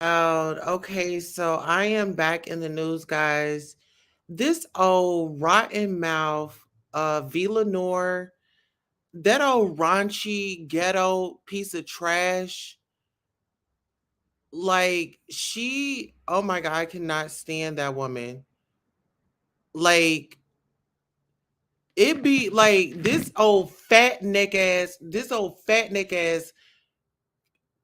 Okay, so I am back in the news, guys. This old rotten mouth, Lenore, that old raunchy ghetto piece of trash. Like oh my god, I cannot stand that woman. Like it be like this old fat neck ass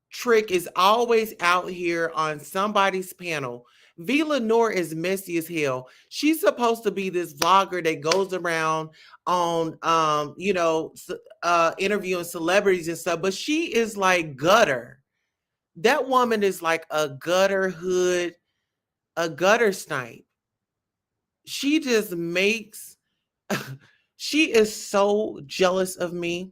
trick is always out here on somebody's panel. Lenore is messy as hell. She's supposed to be this vlogger that goes around on interviewing celebrities and stuff, but she is like gutter. That woman is like a gutter hood, a gutter snipe. She just makes she is so jealous of me.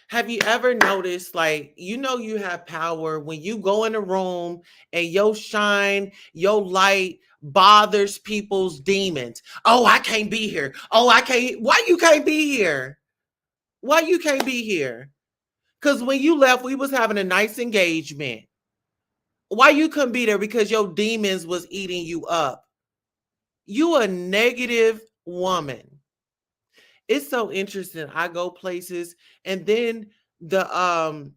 Have you ever noticed, like, you have power when you go in a room and your shine, your light bothers people's demons? Oh, I can't be here. Oh, I can't. Why you can't be here? Why you can't be here? Because when you left, we was having a nice engagement. Why you couldn't be there? Because your demons was eating you up. You a negative woman. It's so interesting. I go places and then the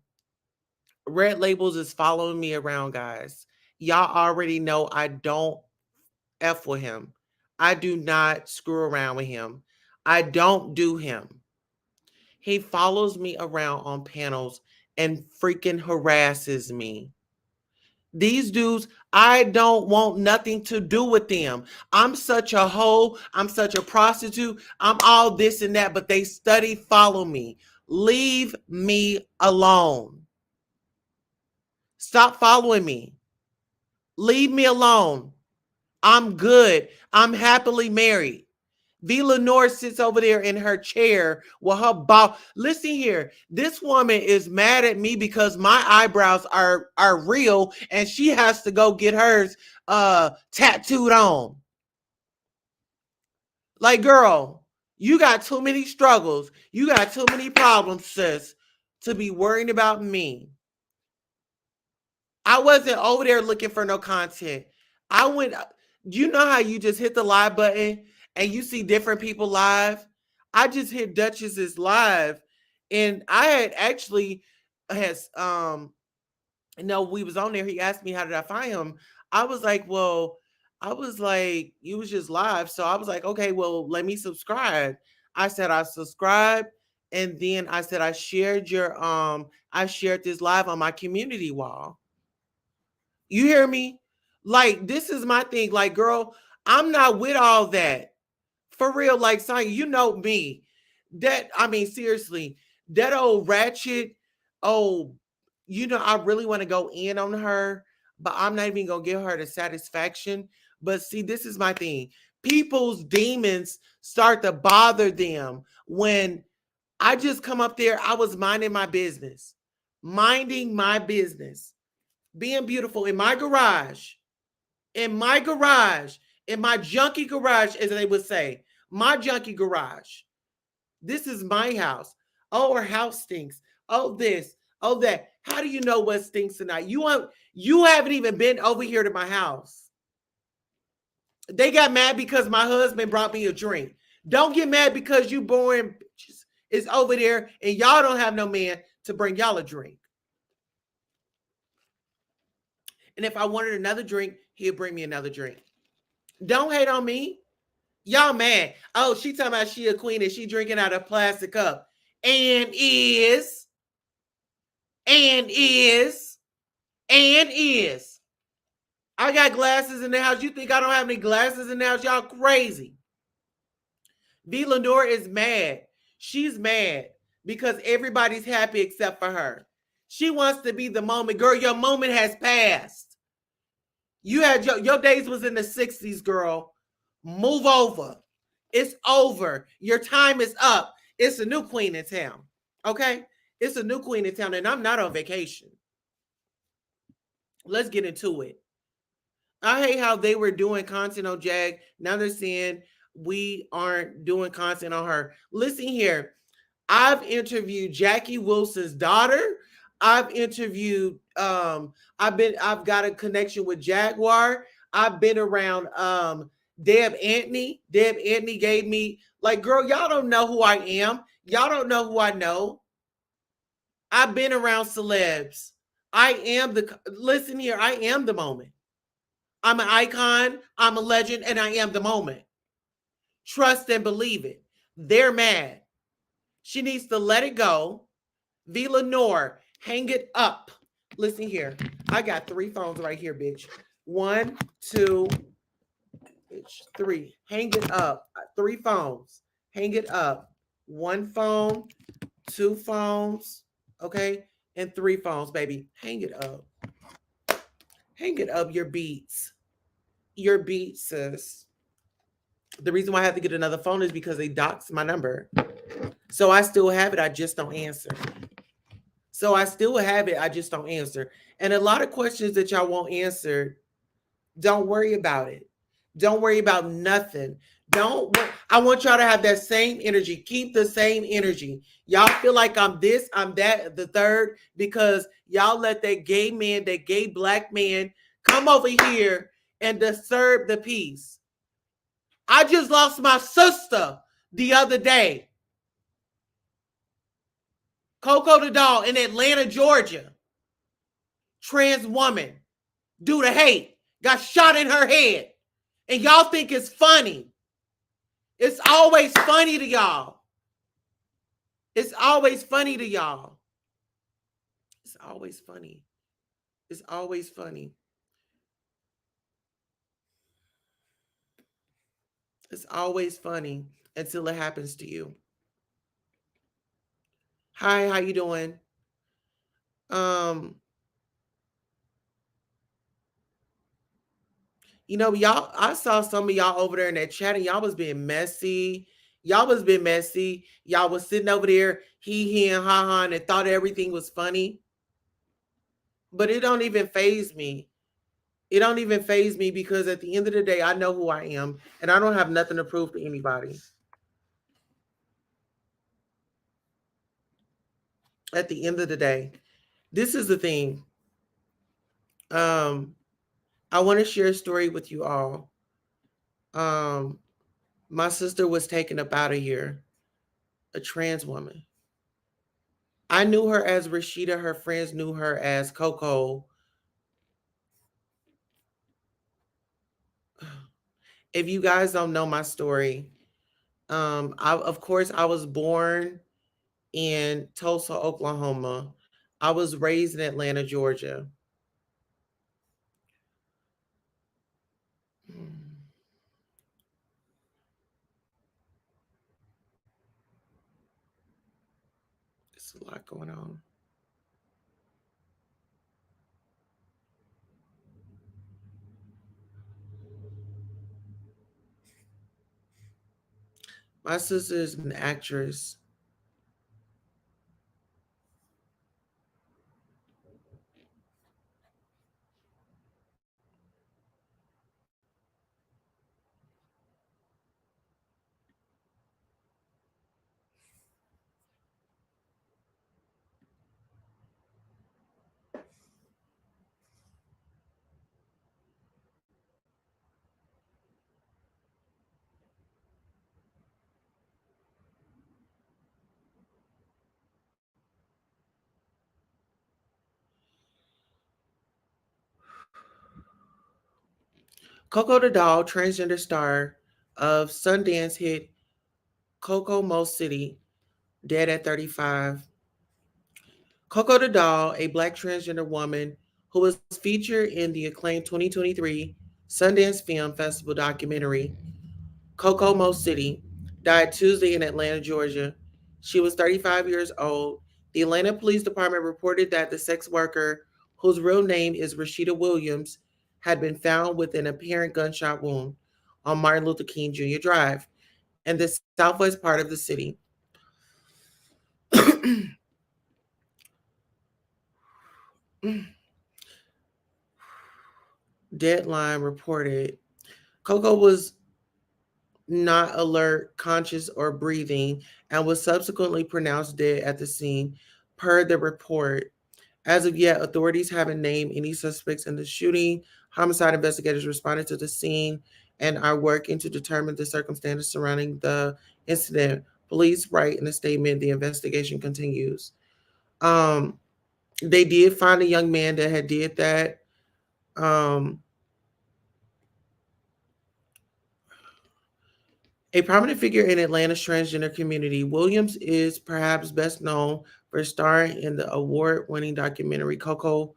Red Labels is following me around, guys. Y'all already know I don't F with him. I do not screw around with him. I don't do him. He follows me around on panels and freaking harasses me. These dudes, I don't want nothing to do with them. I'm such a hoe. I'm such a prostitute. I'm all this and that, but they study follow me. Leave me alone. Stop following me. Leave me alone. I'm good. I'm happily married. Lenore sits over there in her chair with her ball. Listen here. This woman is mad at me because my eyebrows are real and she has to go get hers tattooed on. Like, girl, you got too many struggles. You got too many problems, sis, to be worrying about me. I wasn't over there looking for no content. I went, you know how you just hit the live button and you see different people live? I just hit Duchess's live and I had actually has we was on there. He asked me how did I find him. I was like, well, I was like, you was just live. So I was like, okay, well, let me subscribe. I said I subscribed and then I said I shared this live on my community wall. You hear me? Like, this is my thing. Like, girl, I'm not with all that. For real, like, Sonya, you know me. I mean, seriously, that old ratchet, oh, I really want to go in on her, but I'm not even going to give her the satisfaction. But see, this is my thing. People's demons start to bother them when I just come up there. I was minding my business, being beautiful in my garage, in my garage, in my junky garage, as they would say, my junky garage. This is my house. Oh, her house stinks. Oh, this. Oh, that. How do you know what stinks tonight? You haven't even been over here to my house. They got mad because my husband brought me a drink. Don't get mad because you boring bitches is over there and y'all don't have no man to bring y'all a drink. And if I wanted another drink, he'll bring me another drink. Don't hate on me. Y'all mad. Oh, she talking about she a queen and she drinking out of a plastic cup. And is. And is. And is. I got glasses in the house. You think I don't have any glasses in the house? Y'all crazy. Lenore is mad. She's mad because everybody's happy except for her. She wants to be the moment. Girl, your moment has passed. You had your days was in the 60s, girl. Move over. It's over. Your time is up. It's a new queen in town. Okay? It's a new queen in town, and I'm not on vacation. Let's get into it. I hate how they were doing content on Jag. Now they're saying we aren't doing content on her. Listen here. I've interviewed Jackie Wilson's daughter. I've interviewed, I've got a connection with Jaguar. I've been around Deb Antony. Deb Antony gave me, like, girl, y'all don't know who I am. Y'all don't know who I know. I've been around celebs. I am listen here, I am the moment. I'm an icon, I'm a legend, and I am the moment. Trust and believe it. They're mad. She needs to let it go. V. Lenore, hang it up. Listen here. I got 3 phones right here, bitch. 1, 2, bitch, 3. Hang it up. 3 phones. Hang it up. 1 phone, 2 phones, okay? And 3 phones, baby. Hang it up. Hang it up, your beats. Your beats, sis. The reason why I have to get another phone is because they doxed my number. So I still have it. I just don't answer. So I still have it. I just don't answer. And a lot of questions that y'all won't answer, don't worry about it. Don't worry about nothing. I want y'all to have that same energy. Keep the same energy. Y'all feel like I'm this, I'm that, the third, because y'all let that gay man, that gay black man come over here and disturb the peace. I just lost my sister the other day. Coco the doll in Atlanta, Georgia. Trans woman, due to hate, got shot in her head. And y'all think it's funny. It's always funny to y'all. It's always funny to y'all. It's always funny. It's always funny. It's always funny until it happens to you. Hi, how you doing? You know, y'all, I saw some of y'all over there in that chat and y'all was being messy. Y'all was being messy. Y'all was sitting over there, he and ha ha, and thought everything was funny. But it don't even faze me. It don't even faze me because at the end of the day, I know who I am and I don't have nothing to prove to anybody. At the end of the day, this is the thing. I want to share a story with you all. My sister was taken up out of here, a trans woman. I knew her as Rashida. Her friends knew her as Coco. If you guys don't know my story, of course, I was born in Tulsa, Oklahoma. I was raised in Atlanta, Georgia. There's a lot going on. My sister is an actress. Coco the doll, transgender star of Sundance hit Coco Most City, dead at 35. Coco the doll, a black transgender woman who was featured in the acclaimed 2023 Sundance Film Festival documentary Coco Most City, died Tuesday in Atlanta, Georgia. She was 35 years old. The Atlanta Police Department reported that the sex worker, whose real name is Rashida Williams, had been found with an apparent gunshot wound on Martin Luther King Jr. Drive in the southwest part of the city. Deadline reported Coco was not alert, conscious, or breathing and was subsequently pronounced dead at the scene, per the report. As of yet, authorities haven't named any suspects in the shooting. Homicide investigators responded to the scene and are working to determine the circumstances surrounding the incident. Police write in a statement, the investigation continues. Um, they did find a young man that had did that. Um, a prominent figure in Atlanta's transgender community, Williams is perhaps best known for starring in the award-winning documentary Coco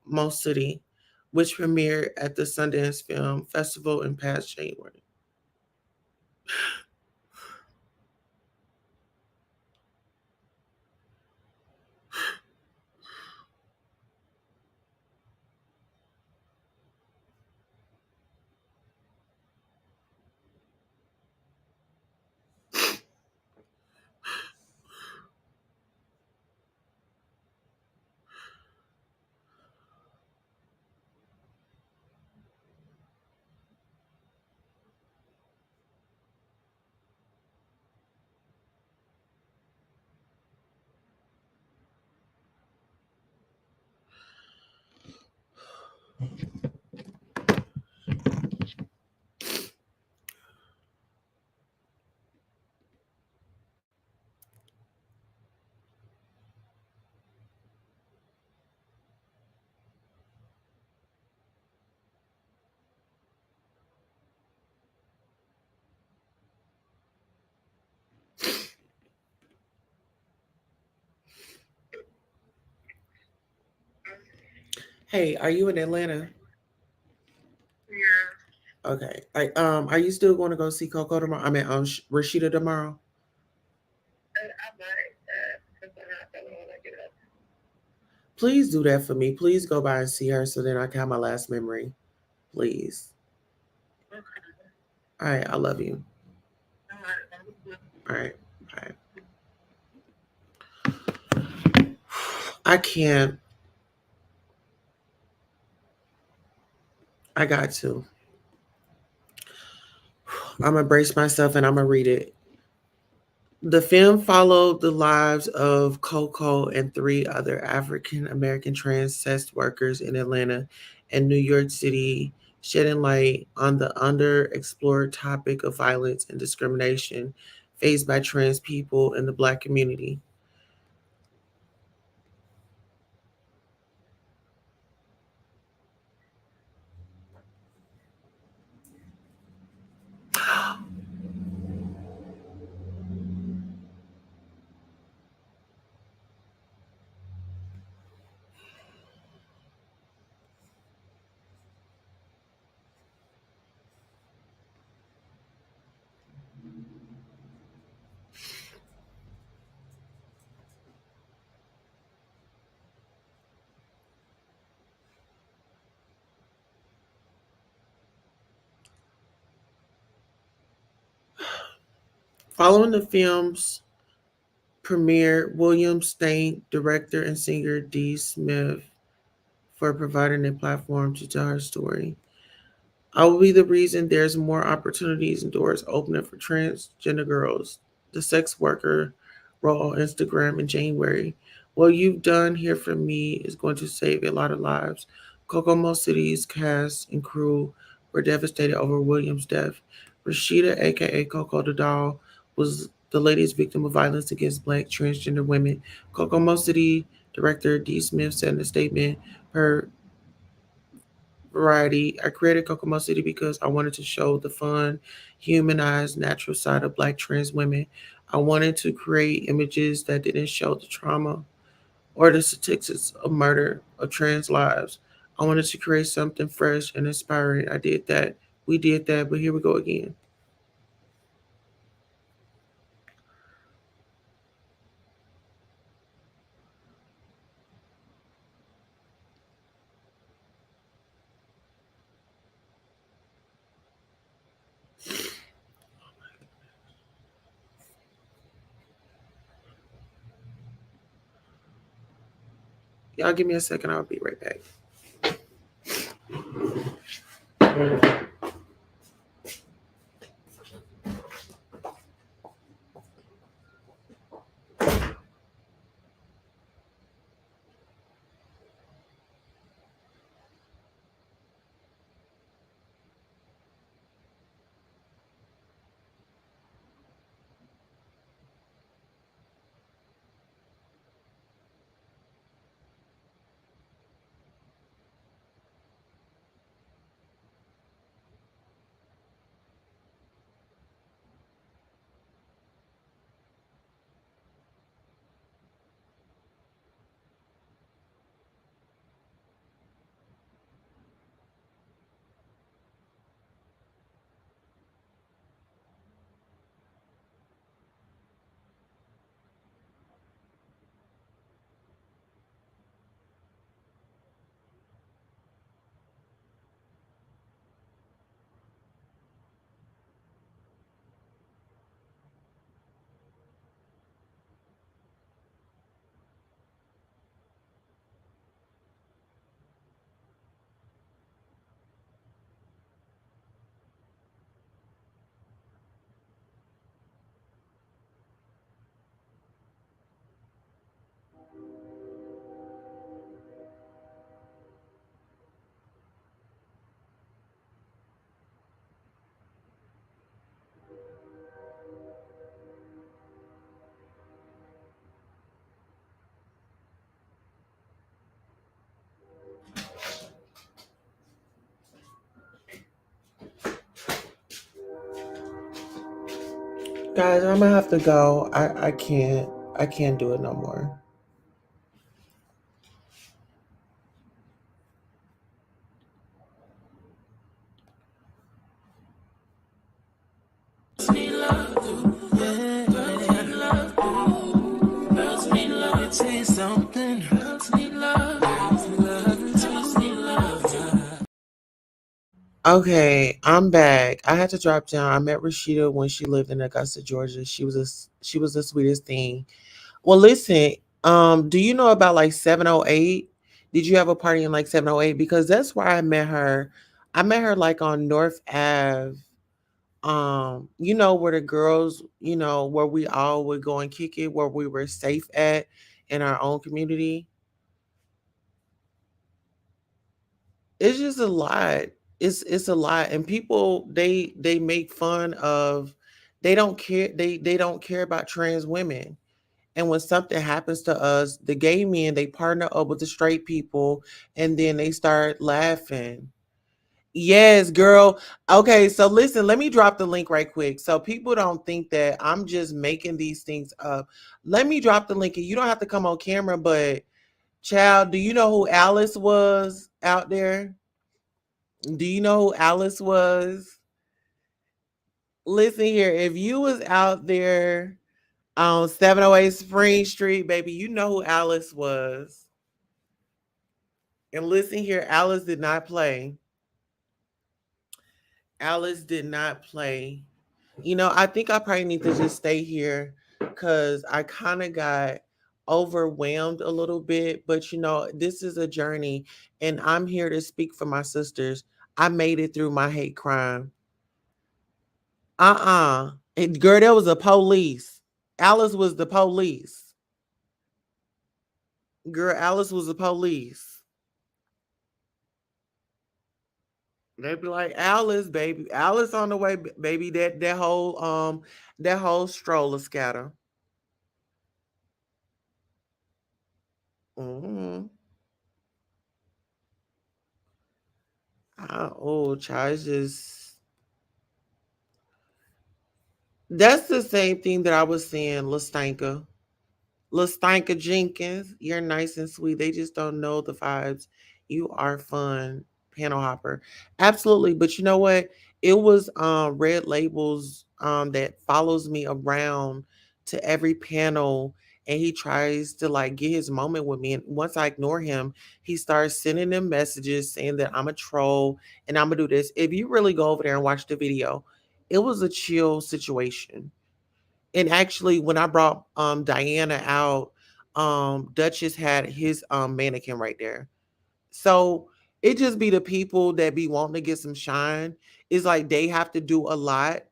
Most City, which premiered at the Sundance Film Festival in past January. Hey, are you in Atlanta? Okay. Are you still going to go see Coco tomorrow? I mean, Rashida tomorrow. Please do that for me. Please go by and see her so then I can have my last memory. Please. All right. I love you. All right. All right. I can't. I got to. I'm going to brace myself and I'm going to read it. The film followed the lives of Coco and three other African American trans sex workers in Atlanta and New York City, shedding light on the underexplored topic of violence and discrimination faced by trans people in the Black community. Following the film's premiere, Williams thanked director and singer Dee Smith for providing a platform to tell her story. I will be the reason there's more opportunities and doors opening for transgender girls. The sex worker wrote on Instagram in January. What you've done here for me is going to save a lot of lives. Kokomo City's cast and crew were devastated over William's death. Rashida, aka Coco the Doll, was the latest victim of violence against Black transgender women. Kokomo City director Dee Smith said in a statement, her variety. I created Kokomo City because I wanted to show the fun, humanized, natural side of Black trans women. I wanted to create images that didn't show the trauma or the statistics of murder of trans lives. I wanted to create something fresh and inspiring. I did that. We did that, but here we go again. Y'all give me a second. I'll be right back. Guys, I'm gonna have to go. I can't do it no more. Okay, I'm back. I had to drop down. I met Rashida when she lived in Augusta, Georgia. She was the sweetest thing. Well, listen, do you know about like 708? Did you have a party in like 708? Because that's where I met her. I met her like on North Ave. You know, where the girls, you know, where we all would go and kick it, where we were safe at in our own community. It's just a lot. It's a lot. And people they make fun of, they don't care about trans women. And when something happens to us, the gay men, they partner up with the straight people and then they start laughing. Yes, girl. Okay, so listen, let me drop the link right quick. So people don't think that I'm just making these things up. Let me drop the link and you don't have to come on camera, but child, do you know who Alice was out there? Do you know who Alice was? Listen here, if you was out there on 708 Spring Street, baby, you know who Alice was. And listen here, Alice did not play. Alice did not play. You know, I think I probably need to just stay here because I kind of got overwhelmed a little bit. But, you know, this is a journey and I'm here to speak for my sisters. I made it through my hate crime. And girl, there was a police. Alice was the police. Girl, Alice was the police. They'd be like, Alice, baby, Alice on the way, baby. That whole stroller scatter. Mm-hmm. Oh, child, it's just that's the same thing that I was saying, Lastanka. Lastanka Jenkins, you're nice and sweet. They just don't know the vibes. You are fun, panel hopper. Absolutely. But you know what? It was Red Labels that follows me around to every panel and he tries to like get his moment with me. And once I ignore him, he starts sending them messages saying that I'm a troll and I'm gonna do this. If you really go over there and watch the video, it was a chill situation. And actually, when I brought Diana out, Duchess had his mannequin right there. So it just be the people that be wanting to get some shine. It's like they have to do a lot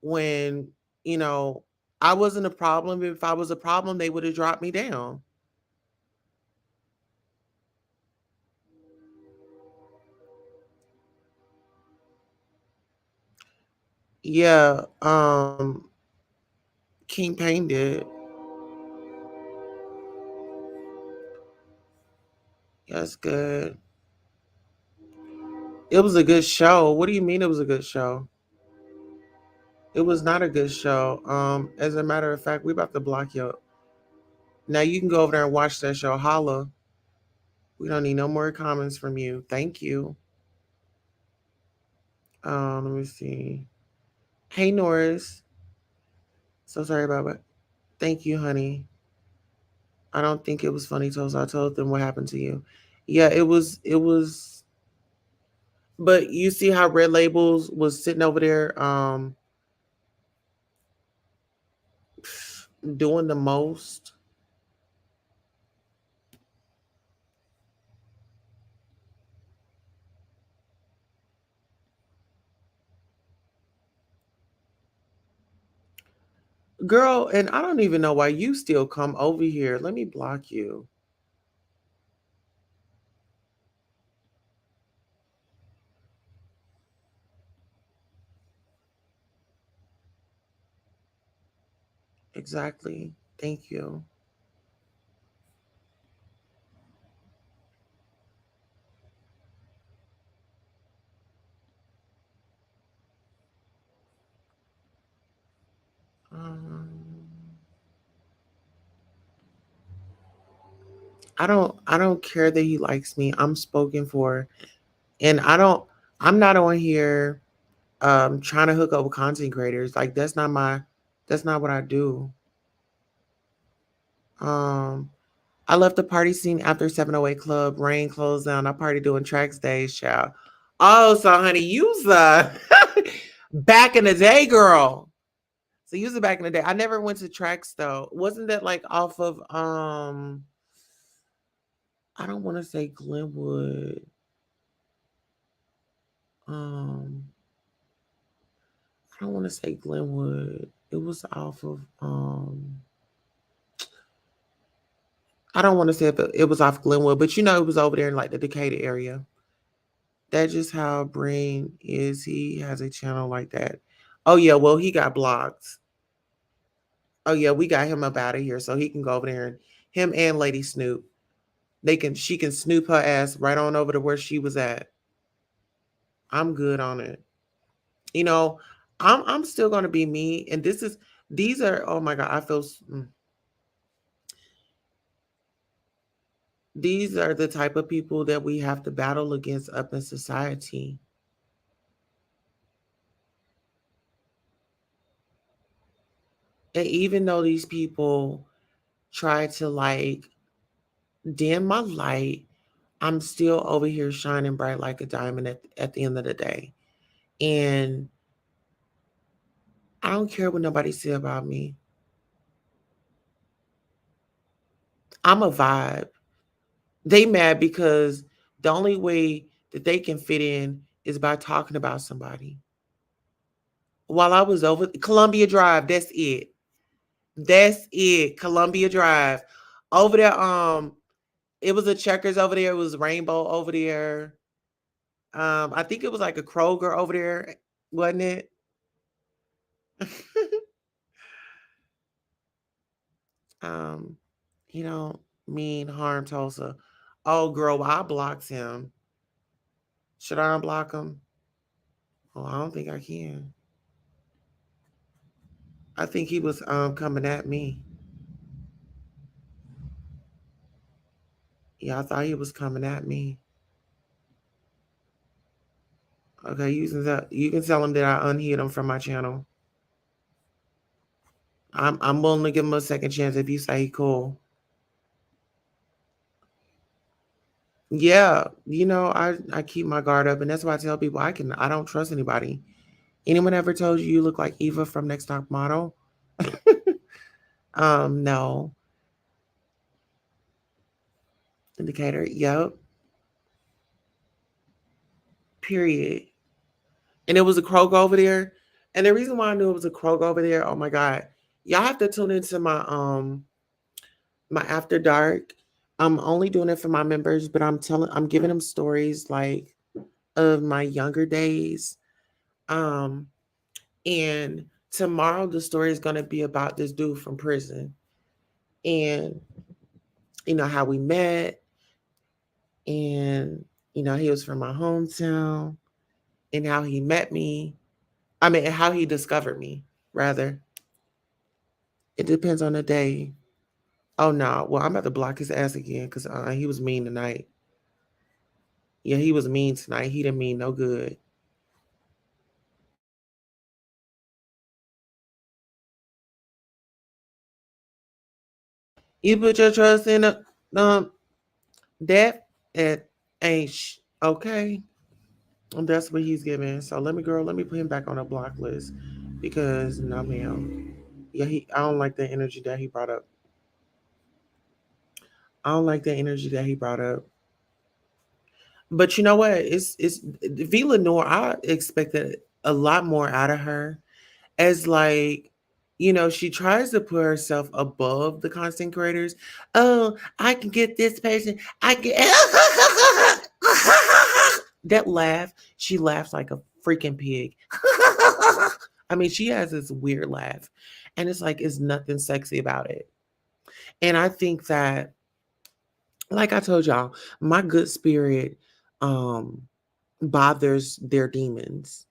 when, you know, I wasn't a problem. If I was a problem, they would have dropped me down. Yeah, King Payne did. That's good. It was a good show. What do you mean it was a good show? It was not a good show. As a matter of fact, we about to block you. Now you can go over there and watch that show. Holla. We don't need no more comments from you. Thank you. Let me see. Hey Norris. So sorry about it. Thank you, honey. I don't think it was funny, Toast. I told them what happened to you. Yeah, it was but you see how Red Labels was sitting over there doing the most. Girl, and I don't even know why you still come over here. Let me block you. Exactly. Thank you. I don't care that he likes me. I'm spoken for. And I'm not on here trying to hook up with content creators. Like that's not what I do. Um I left the party scene after 708 Club. Rain closed down. I party doing tracks days, child. Oh, so honey, you's back in the day, girl. So you was back in the day. I never went to tracks though. Wasn't that like off of I don't want to say Glenwood. Um I don't want to say Glenwood. It was off of I don't want to say if it was off Glenwood, but it was over there in like the Decatur area. That's just how Brain is. He has a channel like that. Oh yeah, well he got blocked. Oh yeah, we got him up out of here so he can go over there and him and Lady Snoop. She can snoop her ass right on over to where she was at. I'm good on it. You know, I'm still gonna be me. And these are oh my god, these are the type of people that we have to battle against up in society. And even though these people try to like dim my light, I'm still over here shining bright like a diamond at the end of the day. And I don't care what nobody say about me. I'm a vibe. They mad because the only way that they can fit in is by talking about somebody. While I was over Columbia Drive, that's it. That's it. Columbia Drive. Over there, it was a Checkers over there. It was Rainbow over there. I think it was like a Kroger over there, wasn't it? um, you know, mean harm Tulsa. Oh girl, well, I blocked him. Should I unblock him? Oh, I don't think I can. I think he was coming at me. Yeah, I thought he was coming at me. Okay, you can tell him that I unhid him from my channel. I'm willing to give him a second chance if you say he cool. Yeah, I keep my guard up, and that's why I tell people I don't trust anybody. Anyone ever told you look like Eva from Next Top Model? No. Indicator. Yep. Period. And it was a Kroger over there. And the reason why I knew it was a Kroger over there, oh my God. Y'all have to tune into my after dark. I'm only doing it for my members, but I'm giving them stories like of my younger days. Um, and tomorrow the story is gonna be about this dude from prison and how we met, and he was from my hometown, and how he met me. I mean, how he discovered me, rather. It depends on the day. Oh no, well I'm about to block his ass again because he was mean tonight. Yeah, he was mean tonight. He didn't mean no good. You put your trust in that it ain't okay. And that's what he's giving. So let me put him back on a block list because no ma'am. Yeah, I don't like the energy that he brought up. I don't like the energy that he brought up. But you know what? It's V Lenore. I expected a lot more out of her. As like, she tries to put herself above the content creators. Oh, I can get this person. I can that laugh. She laughs like a freaking pig. I mean, she has this weird laugh, and it's like it's nothing sexy about it. And I think that, like I told y'all, my good spirit um bothers their demons.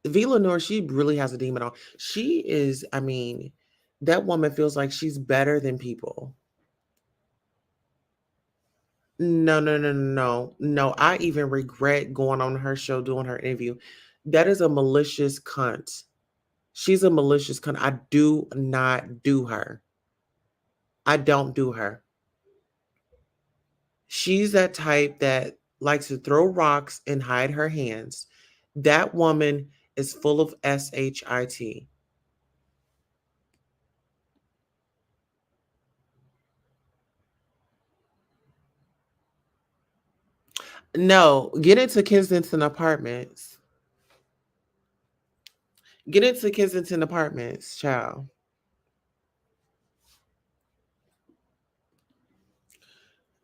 V. Lenore, she really has a demon on. She is, I mean, that woman feels like she's better than people. No, no, no, no, no. No, I even regret going on her show doing her interview. That is a malicious cunt. She's a malicious cunt. I do not do her. I don't do her. She's that type that likes to throw rocks and hide her hands. That woman is full of shit. No, get into Kensington Apartments. Get into Kensington Apartments, child.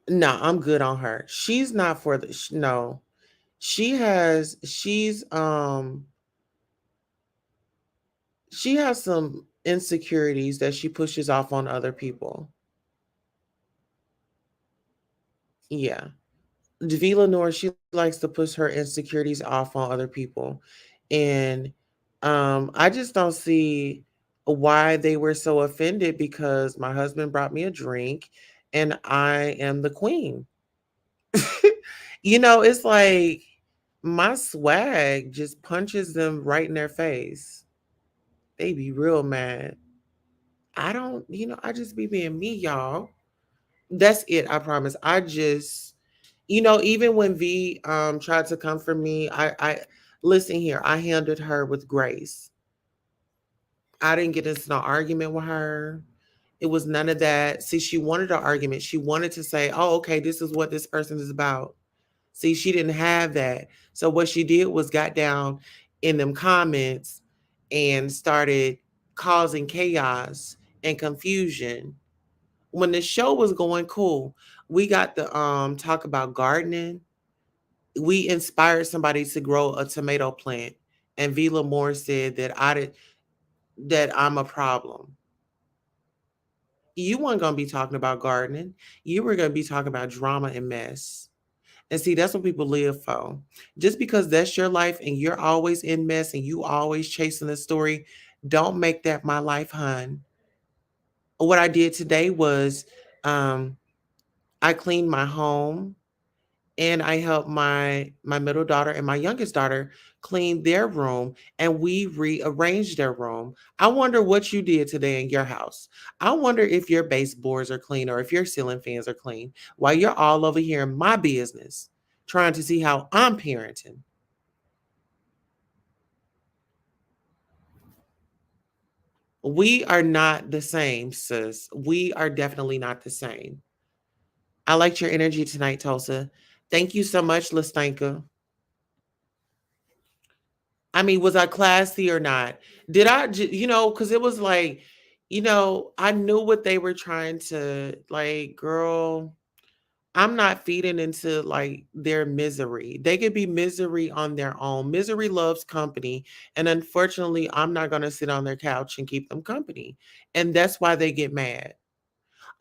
No, I'm good on her. She's not for the no. She has some insecurities that she pushes off on other people. Yeah. V. Lenore, she likes to push her insecurities off on other people. And I just don't see why they were so offended because my husband brought me a drink and I am the queen. It's like my swag just punches them right in their face. They be real mad. I don't, I just be being me, y'all. That's it, I promise. I just, even when V tried to come for me, I listen here, I handled her with grace. I didn't get into an argument with her. It was none of that. See, she wanted an argument. She wanted to say, oh, okay, this is what this person is about. See, she didn't have that. So what she did was got down in them comments and started causing chaos and confusion. When the show was going cool, we got to talk about gardening. We inspired somebody to grow a tomato plant. And Vila Moore said that I'm a problem. You weren't gonna be talking about gardening. You were gonna be talking about drama and mess. And see, that's what people live for. Just because that's your life and you're always in mess and you always chasing the story, don't make that my life, hun. What I did today was um, I cleaned my home and I helped my middle daughter and my youngest daughter clean their room and we rearranged their room. I wonder what you did today in your house. I wonder if your baseboards are clean or if your ceiling fans are clean while you're all over here in my business trying to see how I'm parenting. We are not the same, sis. We are definitely not the same. I liked your energy tonight, Tulsa. Thank you so much, Listanka. I mean, was I classy or not? Did I, because it was like, I knew what they were trying to, like, girl, I'm not feeding into like their misery. They could be misery on their own. Misery loves company. And unfortunately, I'm not going to sit on their couch and keep them company. And that's why they get mad.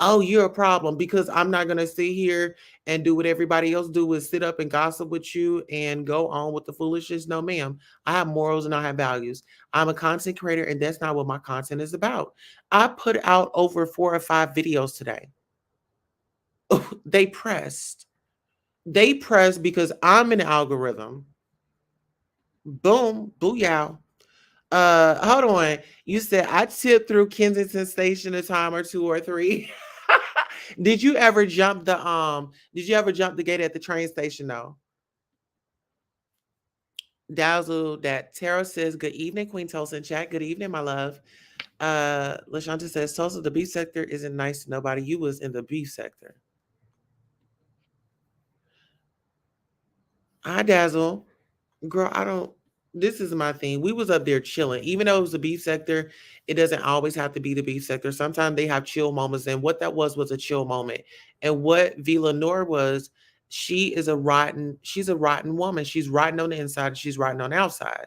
Oh, you're a problem because I'm not going to sit here and do what everybody else do is sit up and gossip with you and go on with the foolishness. No, ma'am. I have morals and I have values. I'm a content creator and that's not what my content is about. I put out over 4 or 5 videos today. They pressed. They pressed because I'm an algorithm. Boom, booyah. Hold on. You said I tipped through Kensington Station a time or 2 or 3. Did you ever jump the gate at the train station though? Dazzle that Tara says, good evening, Queen Tulsa in chat. Good evening, my love. LaShanta says, Tulsa, the beef sector isn't nice to nobody. You was in the beef sector. Hi, Dazzle. Girl, I don't. This is my thing. We was up there chilling. Even though it was the beef sector, it doesn't always have to be the beef sector. Sometimes they have chill moments. And what that was a chill moment. And what V. Lenore was, she's a rotten woman. She's rotten on the inside and she's rotten on the outside.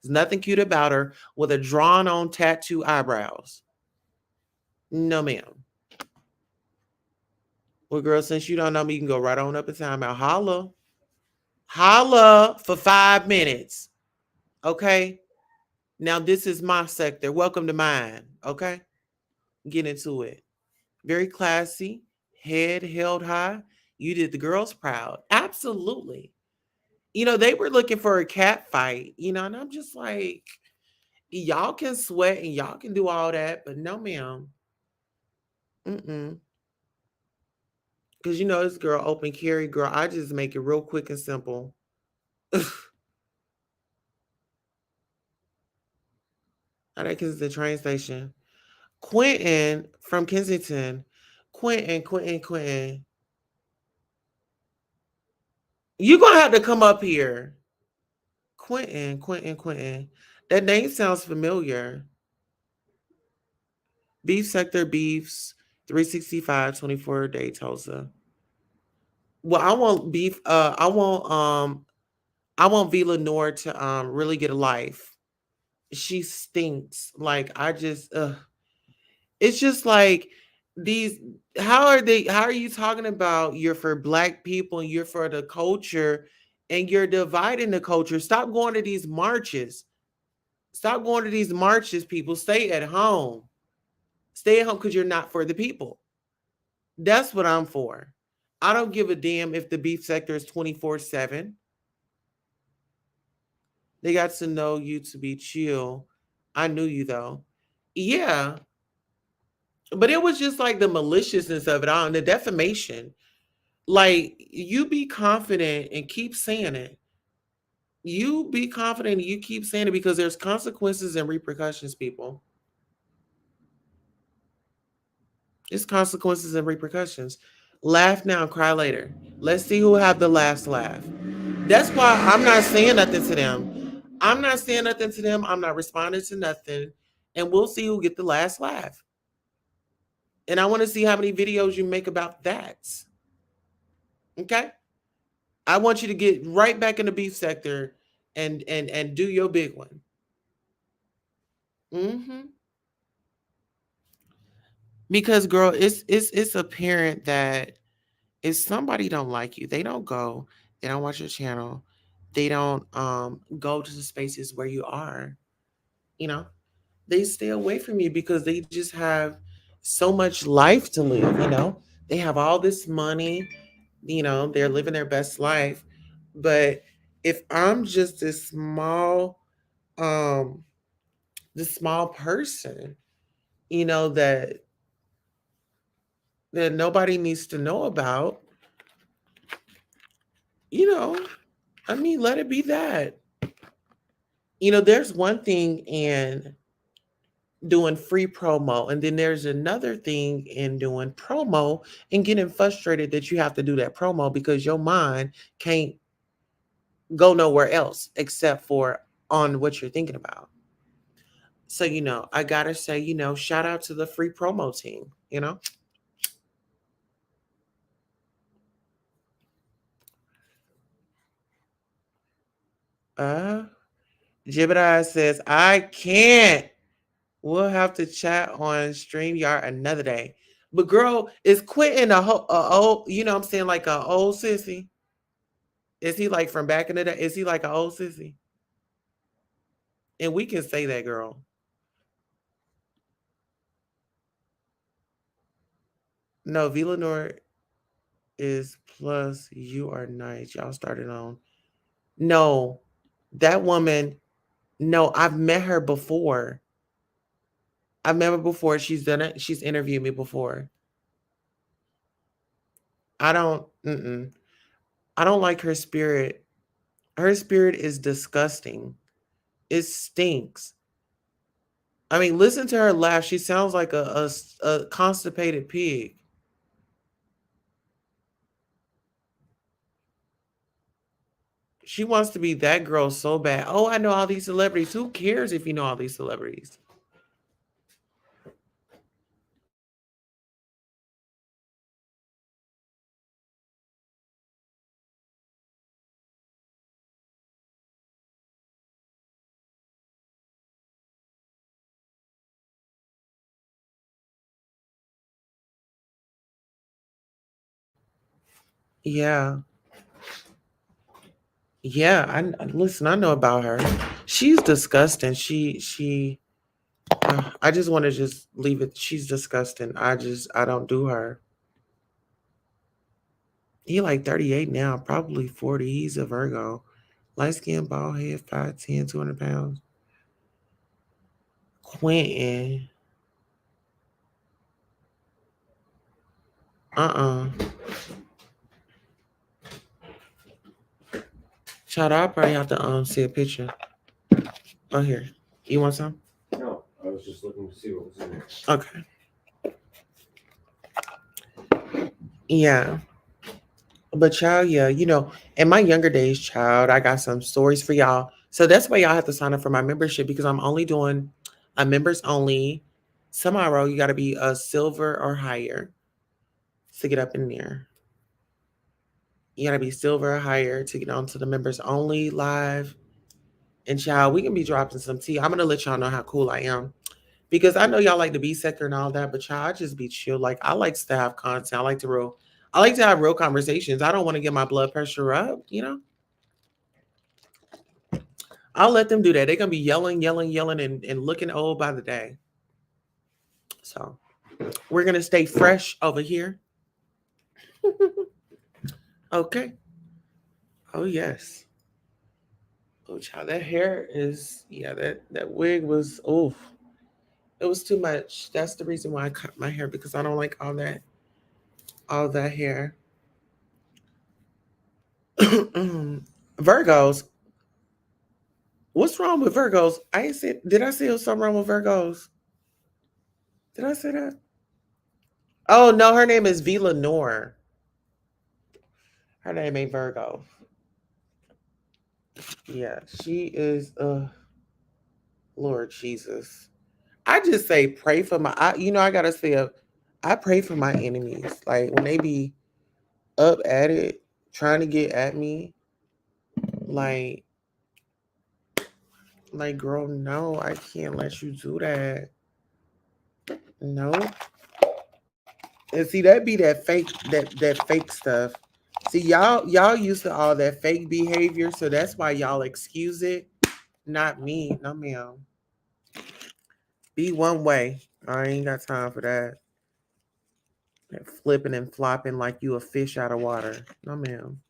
There's nothing cute about her with a drawn on tattoo eyebrows. No, ma'am. Well, girl, since you don't know me, you can go right on up and time out. Holla. Holla for 5 minutes. Okay. Now this is my sector. Welcome to mine. Okay. Get into it. Very classy, head held high. You did the girls proud. Absolutely. They were looking for a cat fight, and I'm just like, y'all can sweat and y'all can do all that, but no, ma'am. Mm-mm. Because this girl open carry, girl. I just make it real quick and simple. I think it's the train station. Quentin from Kensington. Quentin. You gonna have to come up here. Quentin. That name sounds familiar. Beef Sector Beefs 365 24-day Tulsa. Well, I want beef. I want V Lenore to really get a life. She stinks. Like I just it's just like these how are you talking about you're for black people and you're for the culture and you're dividing the culture? Stop going to these marches. Stop going to these marches, people. Stay at home. Stay at home because you're not for the people. That's what I'm for. I don't give a damn if the beef sector is 24/7. They got to know you to be chill. I knew you though. Yeah, but it was just like the maliciousness of it all and the defamation. Like, you be confident and keep saying it. You be confident and you keep saying it because there's consequences and repercussions, people. It's consequences and repercussions. Laugh now, cry later. Let's see who have the last laugh. That's why I'm not saying nothing to them. I'm not saying nothing to them. I'm not responding to nothing. And we'll see who get the last laugh. And I want to see how many videos you make about that. Okay? I want you to get right back in the beef sector and do your big one. Hmm. Because girl, it's apparent that if somebody don't like you, they don't go, they don't watch your channel, they don't go to the spaces where you are, you know, they stay away from you because they just have so much life to live. They have all this money, they're living their best life. But if I'm just um this small person, that nobody needs to know about, you know, I mean, let it be that. There's one thing in doing free promo, and then there's another thing in doing promo and getting frustrated that you have to do that promo because your mind can't go nowhere else except for on what you're thinking about. So, I gotta say, shout out to the free promo team. Uh Jebediah says, I can't. We'll have to chat on StreamYard another day. But girl, is Quentin a old, I'm saying, like a old sissy? Is he like from back in the day? Is he like an old sissy? And we can say that, girl. No, Villanor is plus you are nice. Y'all started on. No, that woman, no, I've met her before. I've met her before. She's done it. She's interviewed me before. I don't, I don't like her spirit. Her spirit is disgusting. It stinks. I mean, listen to her laugh. She sounds like a constipated pig. She wants to be that girl so bad. Oh, I know all these celebrities. Who cares if you know all these celebrities? Yeah. Yeah, listen, I know about her. She's disgusting. I just want to just leave it. She's disgusting. I don't do her. He like 38 now, probably 40. He's a Virgo. Light skin, bald head, 5'10", 200 pounds. Quentin. Uh-uh. Child, I'll probably have to see a picture. Oh, here. You want some? No, I was just looking to see what was in there. Okay. Yeah. But child, yeah, in my younger days, child, I got some stories for y'all. So that's why y'all have to sign up for my membership because I'm only doing a members only. Tomorrow, you got to be a silver or higher to get up in there. You got to be silver or higher to get onto the members only live. And child, we can be dropping some tea. I'm going to let y'all know how cool I am. Because I know y'all like the be sector and all that, but y'all, I just be chill. Like I like to have content. I like to have real conversations. I don't want to get my blood pressure up. I'll let them do that. They're gonna be yelling, yelling, yelling, and looking old by the day. So we're gonna stay fresh over here. Okay. Oh yes. Oh child, that hair is that wig was it was too much. That's the reason why I cut my hair because I don't like all that hair. Virgos. What's wrong with Virgos? I ain't said. Did I say something wrong with Virgos? Did I say that? Oh no, her name is V Lenore. Her name ain't Virgo. Yeah, she is. Lord Jesus. I just say pray for I gotta say I pray for my enemies. Like when they be up at it, trying to get at me, like girl, no, I can't let you do that. No. And see that be that fake stuff. See y'all used to all that fake behavior, so that's why y'all excuse it. Not me. No ma'am. Be one way. I ain't got time for that. That flipping and flopping like you a fish out of water. No ma'am.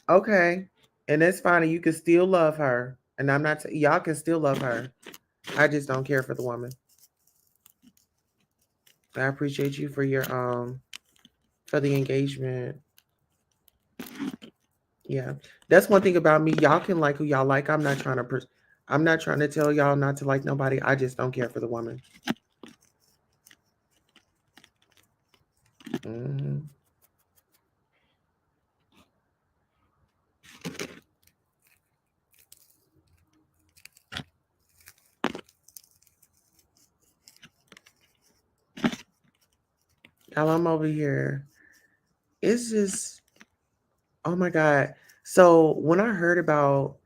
Okay. And that's fine. And you can still love her. And I'm not y'all can still love her. I just don't care for the woman. I appreciate you for your for the engagement. Yeah. That's one thing about me. Y'all can like who y'all like. I'm not trying to tell y'all not to like nobody. I just don't care for the woman. Hmm. Y'all, I'm over here. It's just, oh my God. So when I heard about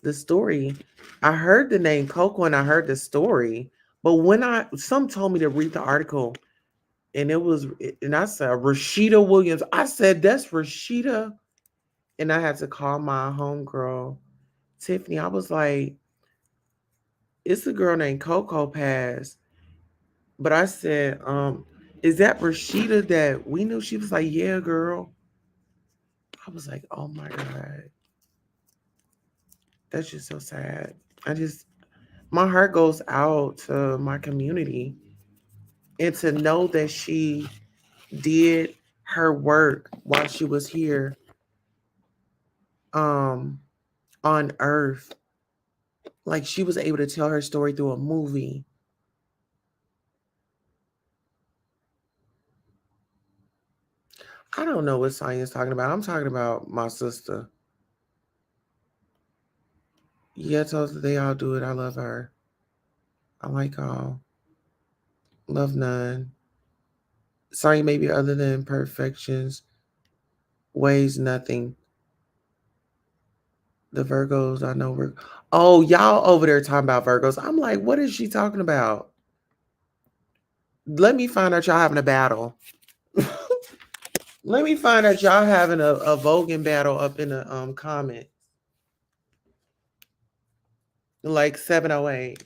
the story, I heard the name Coco and I heard the story. But when some told me to read the article and I said Rashida Williams. I said that's Rashida. And I had to call my homegirl, Tiffany. I was like, it's a girl named Coco passed. But I said, is that Rashida that we knew? She was like, yeah, girl. I was like, oh my God. That's just so sad. I just my heart goes out to my community and to know that she did her work while she was here um on earth. Like she was able to tell her story through a movie. I don't know what Sonya's talking about. I'm talking about my sister. Yeah, Tulsa, they all do it. I love her. I like all. Love none. Sonya maybe other than perfections weighs nothing. The Virgos, I know oh, y'all over there talking about Virgos. I'm like, what is she talking about? Let me find out y'all having a battle. Let me find out y'all having a voguing battle up in the comment. like 708.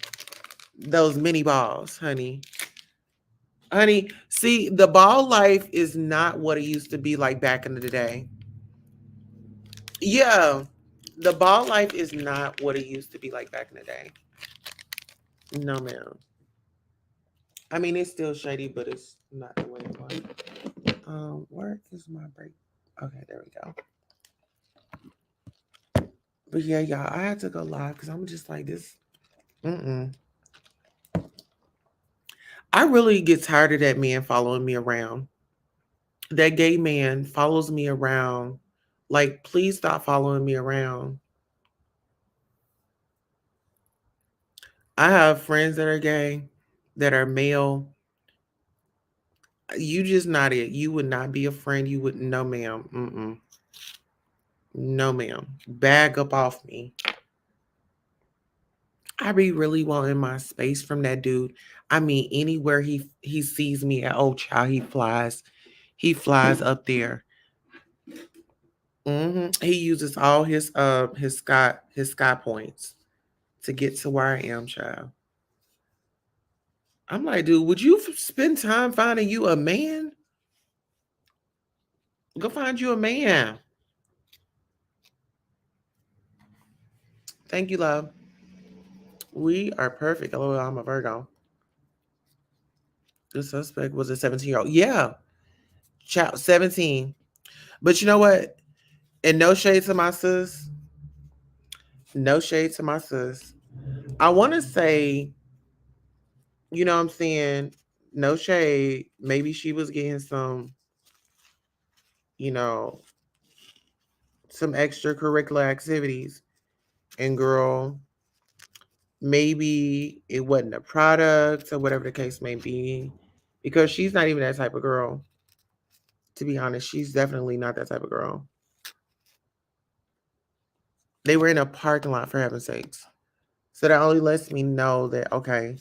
Those mini balls, honey. Honey, see, the ball life is not what it used to be like back in the day. Yeah, the ball life is not what it used to be like back in the day. No, ma'am. I mean, it's still shady, but it's not the way it was. Where is my break? Okay, there we go. But yeah, y'all, I had to go live because I'm just like this. Mm-mm. I really get tired of that man following me around. That gay man follows me around. Like, please stop following me around. I have friends that are gay, that are male. You just not it. You would not be a friend. You would no, ma'am. Mm-mm. No, ma'am. Bag up off me. I be really wanting my space from that dude. I mean, anywhere he sees me at, oh child, he flies. He flies up there. He uses all his sky points to get to where I am, child. I'm like, dude, would you spend time finding you a man? Go find you a man. Thank you, love. We are perfect. Oh, I'm a Virgo. The suspect was a 17-year-old. Yeah, child, 17. But you know what? And no shade to my sis. No shade to my sis. I want to say, you know what I'm saying? No shade. Maybe she was getting you know, some extracurricular activities. And girl, maybe it wasn't a product or whatever the case may be. Because she's not even that type of girl. To be honest, she's definitely not that type of girl. They were in a parking lot, for heaven's sakes. So that only lets me know that, okay,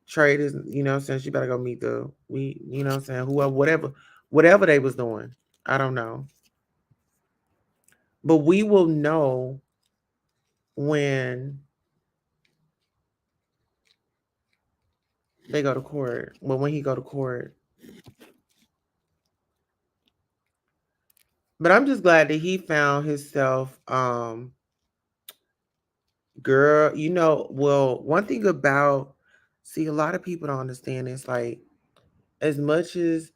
trade is, you know what I'm saying, she better go meet you know what I'm saying, whoever, whatever they was doing. I don't know. But we will know when they go to court. Well, when he go to court. But I'm just glad that he found himself, girl, well, one thing about, see, a lot of people don't understand this, like, as much as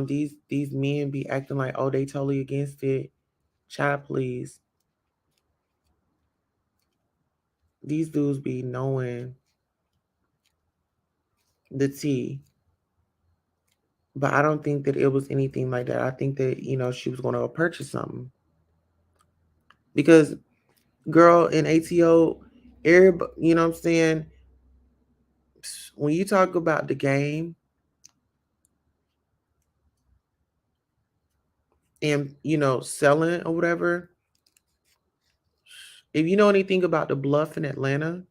these men be acting like, oh, they totally against it, child, please. These dudes be knowing the tea. But I don't think that it was anything like that. I think that, she was going to purchase something. Because, girl, in ATO, everybody, you know what I'm saying? When you talk about the game and, selling or whatever, if you know anything about the bluff in Atlanta,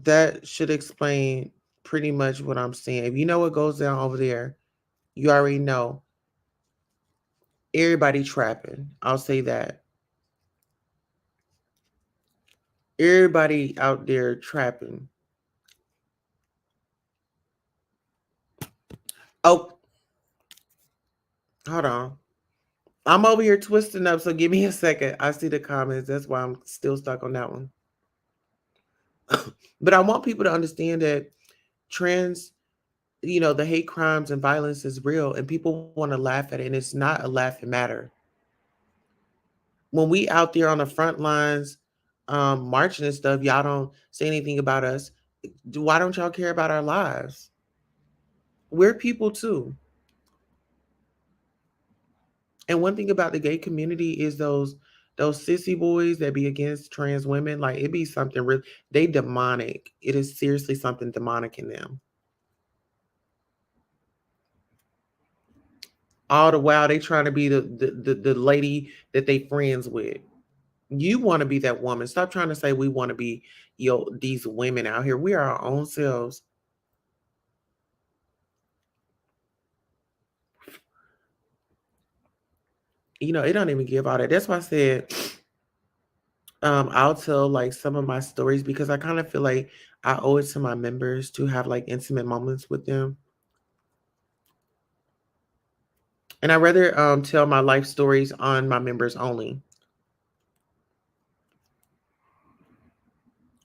that should explain pretty much what I'm saying. If you know what goes down over there, you already know. Everybody trapping. I'll say that. Everybody out there trapping. Oh, hold on. I'm over here twisting up, so give me a second. I see the comments. That's why I'm still stuck on that one. But I want people to understand that trans, the hate crimes and violence is real, and people want to laugh at it, and it's not a laughing matter. When we out there on the front lines, marching and stuff, y'all don't say anything about us. Why don't y'all care about our lives? We're people too. And one thing about the gay community is those sissy boys that be against trans women, like it be something real. They demonic. It is seriously something demonic in them. All the while they trying to be the lady that they friends with. You want to be that woman. Stop trying to say we want to be these women out here. We are our own selves. It don't even give all that. That's why I said I'll tell like some of my stories because I kind of feel like I owe it to my members to have like intimate moments with them. And I rather tell my life stories on my members only,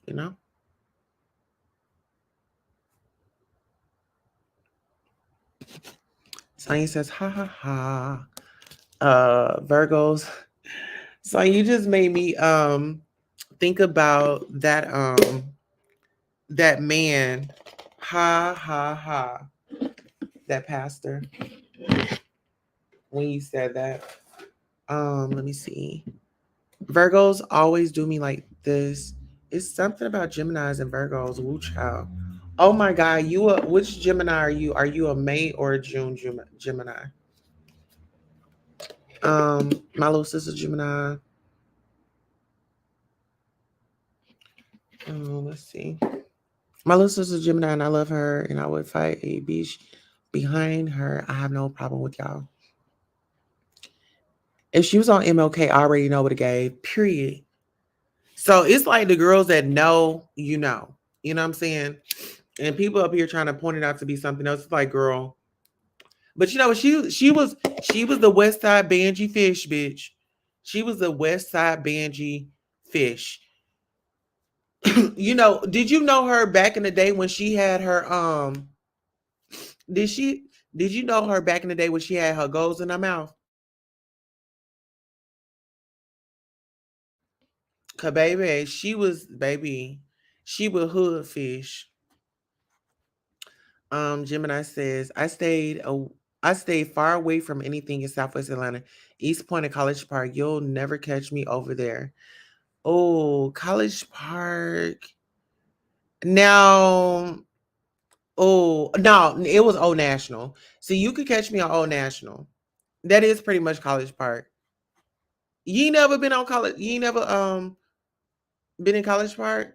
you know? Sonya says, ha ha ha. Virgos. So you just made me think about that man. Ha ha ha. That pastor. When you said that. Let me see. Virgos always do me like this. It's something about Geminis and Virgos. Woo child. Oh my God, which Gemini are you? Are you a May or a June Gemini? My little sister Gemini. Let's see. My little sister Gemini, and I love her, and I would fight a beach behind her. I have no problem with y'all. If she was on MLK, I already know what it gave. Period. So it's like the girls that know, you know. You know what I'm saying? And people up here trying to point it out to be something else. It's like, girl. But you know, she was the West Side Banji fish, bitch. She was the West Side Banji fish. Did you know her back in the day when she had her did she did you know her back in the day when she had her goals in her mouth? Cause she was hood fish. Gemini says, I stayed far away from anything in Southwest Atlanta, East Point and College Park. You'll never catch me over there. Oh, College Park. Now, oh no, it was Old National. So you could catch me on Old National. That is pretty much College Park. You ain't never been on college. You ain't never been in College Park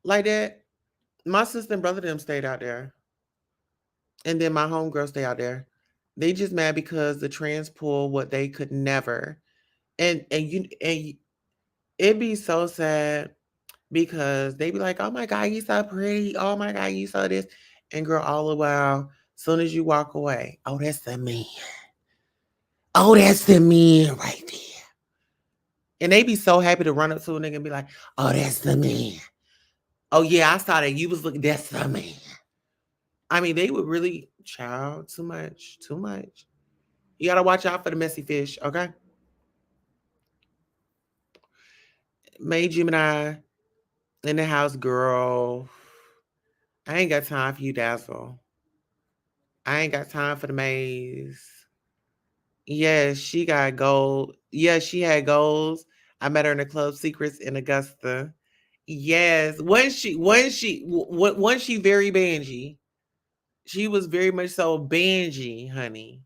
like that. My sister and brother them stayed out there, and then my homegirl stay out there. They just mad because the trans pull what they could never, and it'd be so sad because they be like, "Oh my God, you so pretty. Oh my God, you so this," and girl, all the while, soon as you walk away, oh that's the man. Oh, that's the man right there. And they be so happy to run up to a nigga and be like, "Oh, that's the man. Oh yeah, I saw that you was looking. That's the man." I mean, they would really, child, too much, too much. You gotta watch out for the messy fish, okay? May Gemini in the house, girl. I ain't got time for you, Dazzle. I ain't got time for the maze. Yes, she got gold. Yes, she had goals. I met her in the Club Secrets in Augusta. Yes, once she very bangy. She was very much so bangy, honey.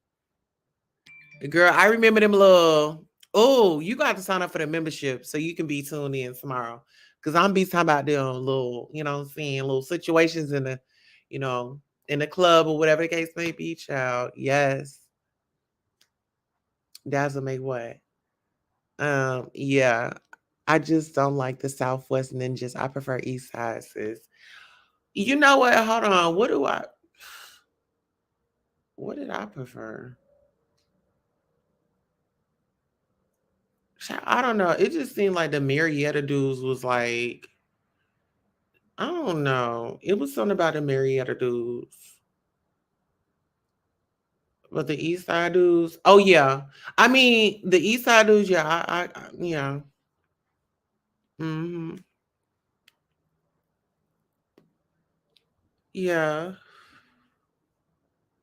Girl, I remember them little. Oh, you got to sign up for the membership so you can be tuned in tomorrow. Cause I'm be talking about them little, you know what I'm saying, little situations you know, in the club or whatever the case may be, child. Yes. That's what make what? Yeah. I just don't like the Southwest ninjas. I prefer East Side, sis. You know what? Hold on. What did I prefer? I don't know. It just seemed like the Marietta dudes was like, I don't know. It was something about the Marietta dudes. But the East Side dudes, oh yeah. I mean, the East Side dudes, yeah, yeah. Hmm. Yeah.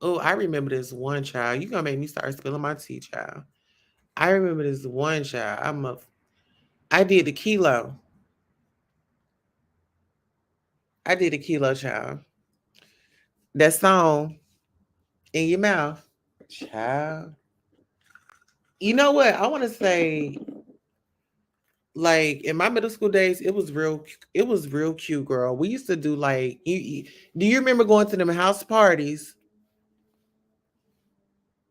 Oh, I remember this one child. You gonna make me start spilling my tea, child. I remember this one child. I did the kilo. I did the kilo, child. That song in your mouth, child. You know what? I want to say, like in my middle school days, it was real cute, girl. We used to do like do you remember going to them house parties?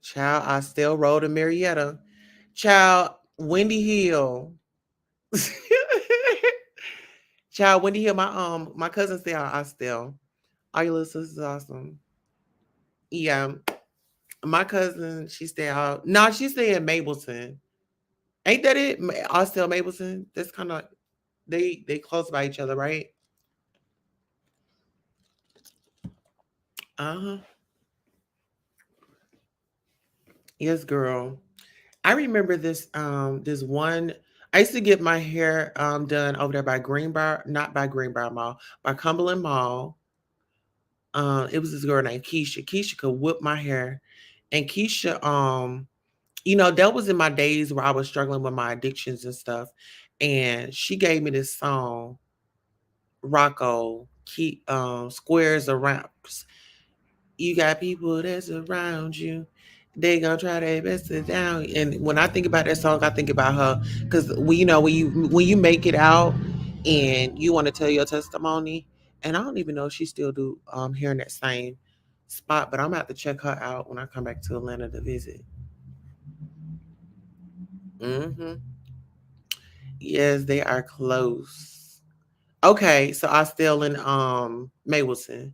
Child, I still rode in Marietta. Child, Wendy Hill. Child, when you hear my cousin stay out, I still. All your little sisters awesome. Yeah. My cousin, she stay out. No, she stay in Mableton. Ain't that it? Austell Mableton? That's kind of they close by each other, right? Uh-huh. Yes, girl. I remember this one. I used to get my hair done over there by Greenbrier, not by Greenbrier Mall, by Cumberland Mall. It was this girl named Keisha. Keisha could whip my hair. And Keisha, that was in my days where I was struggling with my addictions and stuff. And she gave me this song, Rocco, keep squares around. You got people that's around you. They gonna try their best to down. And when I think about that song, I think about her because when you make it out and you want to tell your testimony, and I don't even know if she still do here in that same spot, but I'm gonna have to check her out when I come back to Atlanta to visit. Hmm. Yes, they are close. Okay, so I still in Mableton.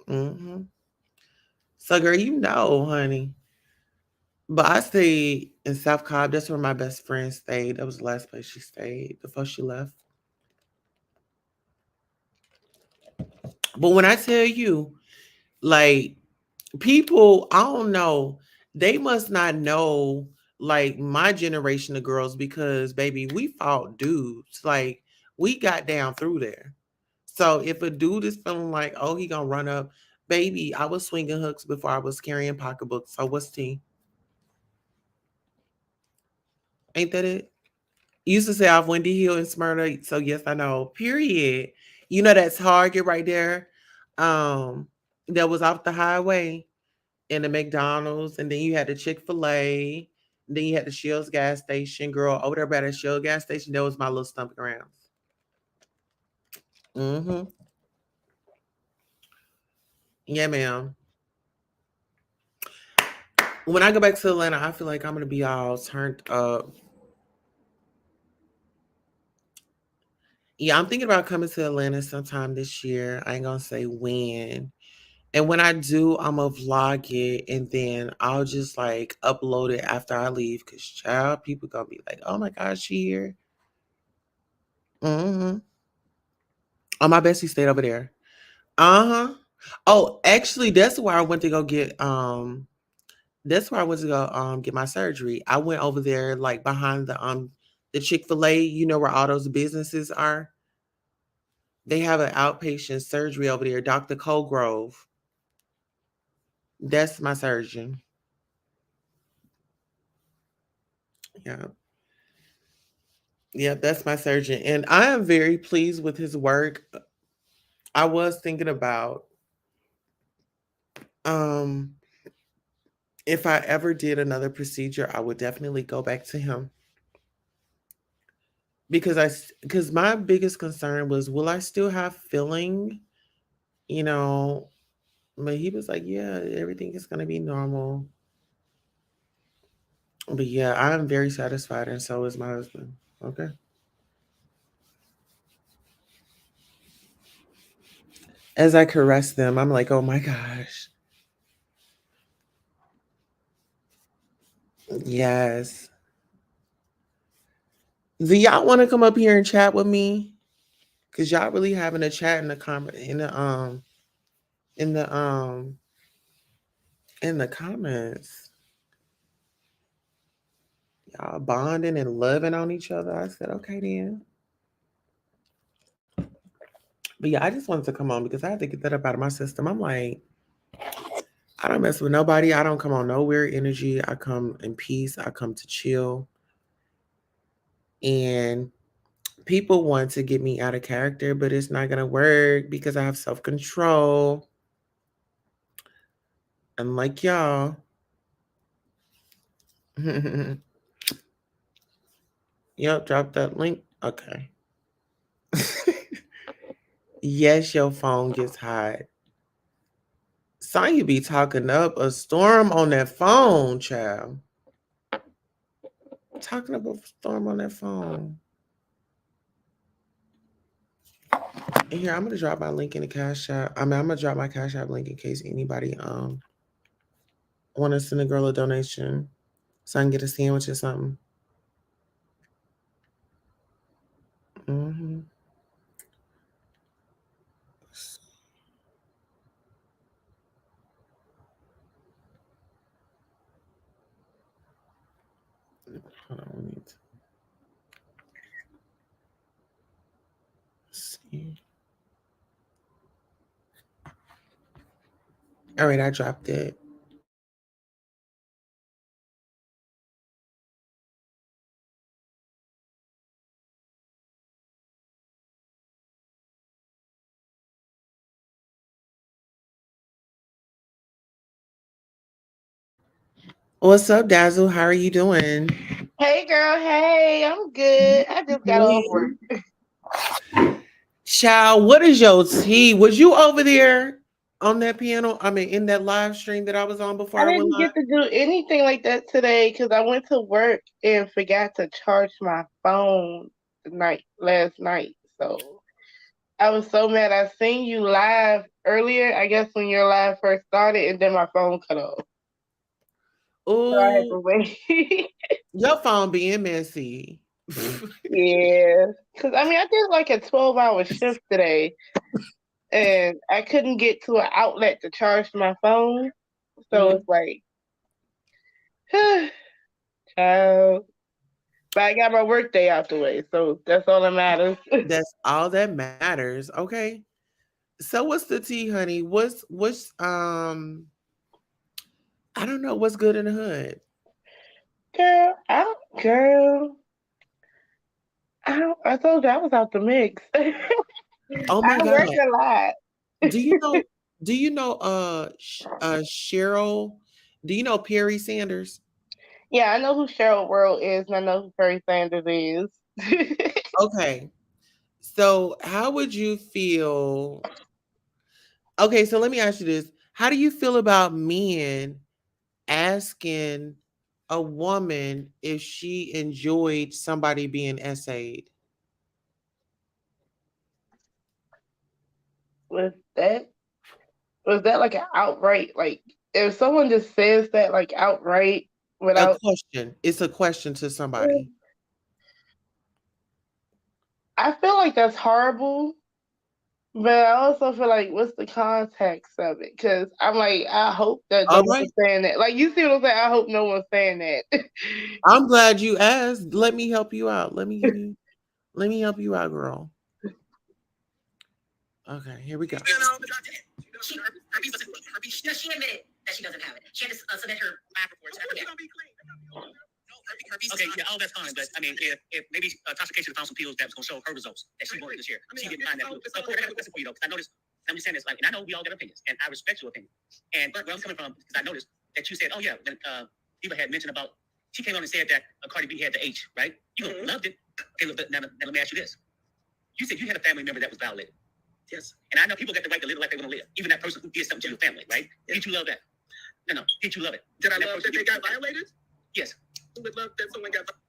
Hmm. So girl, honey. But I stayed in South Cobb. That's where my best friend stayed. That was the last place she stayed before she left. But when I tell you, like, people, I don't know, they must not know, like, my generation of girls because, baby, we fought dudes. Like, we got down through there. So if a dude is feeling like, oh, he gonna run up, baby, I was swinging hooks before I was carrying pocketbooks. So what's T? Ain't that it? Used to say off Wendy Hill in Smyrna. So yes, I know. Period. You know that Target right there, that was off the highway in the McDonald's, and then you had the Chick-fil-A, then you had the Shell's gas station. Girl, over there by the Shell gas station, that was my little stumping grounds. Mm-hmm. Yeah, ma'am. When I go back to Atlanta, I feel like I'm gonna be all turned up. Yeah, I'm thinking about coming to Atlanta sometime this year. I ain't gonna say when. And when I do, I'm gonna vlog it and then I'll just like upload it after I leave. Cause child, people gonna be like, "Oh my gosh, she here." Mm-hmm. Oh, my bestie stayed over there. Uh huh. Oh, actually, that's where I went to go get. That's where I went to go get my surgery. I went over there like behind the Chick-fil-A. You know where all those businesses are. They have an outpatient surgery over there. Dr. Colgrove. That's my surgeon. Yeah. Yeah, that's my surgeon. And I am very pleased with his work. I was thinking about um if I ever did another procedure, I would definitely go back to him because my biggest concern was will I still have feeling, you know, but he was like, yeah, everything is going to be normal. But yeah, I'm very satisfied and so is my husband. Okay. As I caress them, I'm like, "Oh my gosh. Yes. Do y'all want to come up here and chat with me? Cause y'all really having a chat in the in the in the comments. Y'all bonding and loving on each other. I said, okay then. But yeah, I just wanted to come on because I had to get that up out of my system. I'm like, I don't mess with nobody. I don't come on no weird energy. I come in peace. I come to chill. And people want to get me out of character, but it's not gonna work because I have self-control. Unlike y'all. Yep, drop that link. Okay. Yes, your phone gets hot. Sonya be talking up a storm on that phone, child. Talking about Storm on that phone. And here, I'm gonna drop my link in the cash app. I mean, I'm gonna drop my cash app link in case anybody want to send a girl a donation so I can get a sandwich or something. Hmm. Hold on, we need to see. All right, I dropped it. What's up, Dazzle? How are you doing? Hey girl, hey, I'm good. I just got off work. Hey. Child, what is your tea? Was you over there on that piano? I mean, in that live stream that I was on before I I went didn't live? get to do anything like that today because I went to work and forgot to charge my phone last night. So I was so mad. I seen you live earlier, I guess when your live first started, and then my phone cut off. So I had Oh, to wait. your phone being messy. Yeah. Because I mean, I did like a 12-hour shift today, and I couldn't get to an outlet to charge my phone. So Mhm. it's like, child. But I got my work day out the way, so that's all that matters. That's all that matters. Okay. So what's the tea, honey? What's I don't know what's good in the hood. Girl, I told you I was out the mix. Oh I my God. work a lot. Do you know do you know Cheryl? Do you know Perry Sanders? Yeah, I know who Cheryl World is, and I know who Perry Sanders is. Okay. So how would you feel? Okay, so let me ask you this. How do you feel about men asking a woman if she enjoyed somebody being essayed? was that was that like an outright like if someone just says that like outright A without question. It's a question to somebody. I feel like that's horrible. But I also feel like, what's the context of it? Because I'm like, I hope that no All right. one's saying that. Like, you see what I'm saying? I hope no one's saying that. I'm glad you asked. Let me help you out. Let me help you out, girl. Okay, here we go. She admitted that she doesn't have it. She had to submit her lab reports. Okay, yeah, all that's fine, but I mean, if maybe Tasha K should have found some pills that was going to show her results that she wanted this year. She didn't find that. Of course, I got a question for you though, because I noticed. I'm just saying this, like, and I know we all got opinions, and I respect your opinion. And but where I'm coming from, because I noticed that you said, oh yeah, when Eva had mentioned about, she came on and said that Cardi B had the H, right? You loved it. Okay, but now let me ask you this: you said you had a family member that was violated. Yes. And I know people got the right to live the life they want to live, even that person who did something to your family, right? Yes. Did you love that? No. Did you love it? Did I love that they got violated? Yes. Who would love that someone got violated?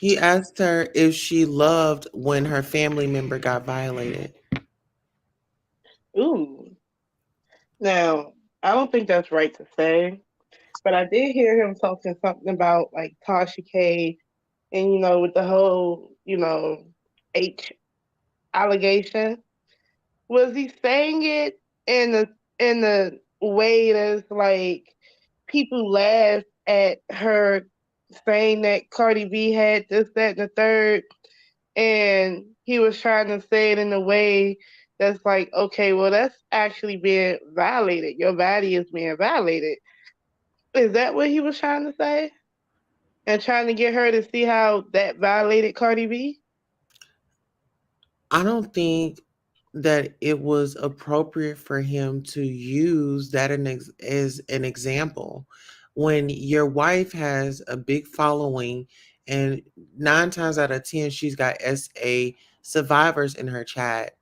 He asked her if she loved when her family member got violated. Ooh. Now, I don't think that's right to say, but I did hear him talking something about like Tasha K and, with the whole, H allegation. Was he saying it in a way that's like people laugh at her saying that Cardi B had this, that, and the third, and he was trying to say it in a way that's like, okay, well, that's actually being violated. Your body is being violated. Is that what he was trying to say? And trying to get her to see how that violated Cardi B? I don't think that it was appropriate for him to use that as an example when your wife has a big following and 9 times out of 10 she's got SA survivors in her chat.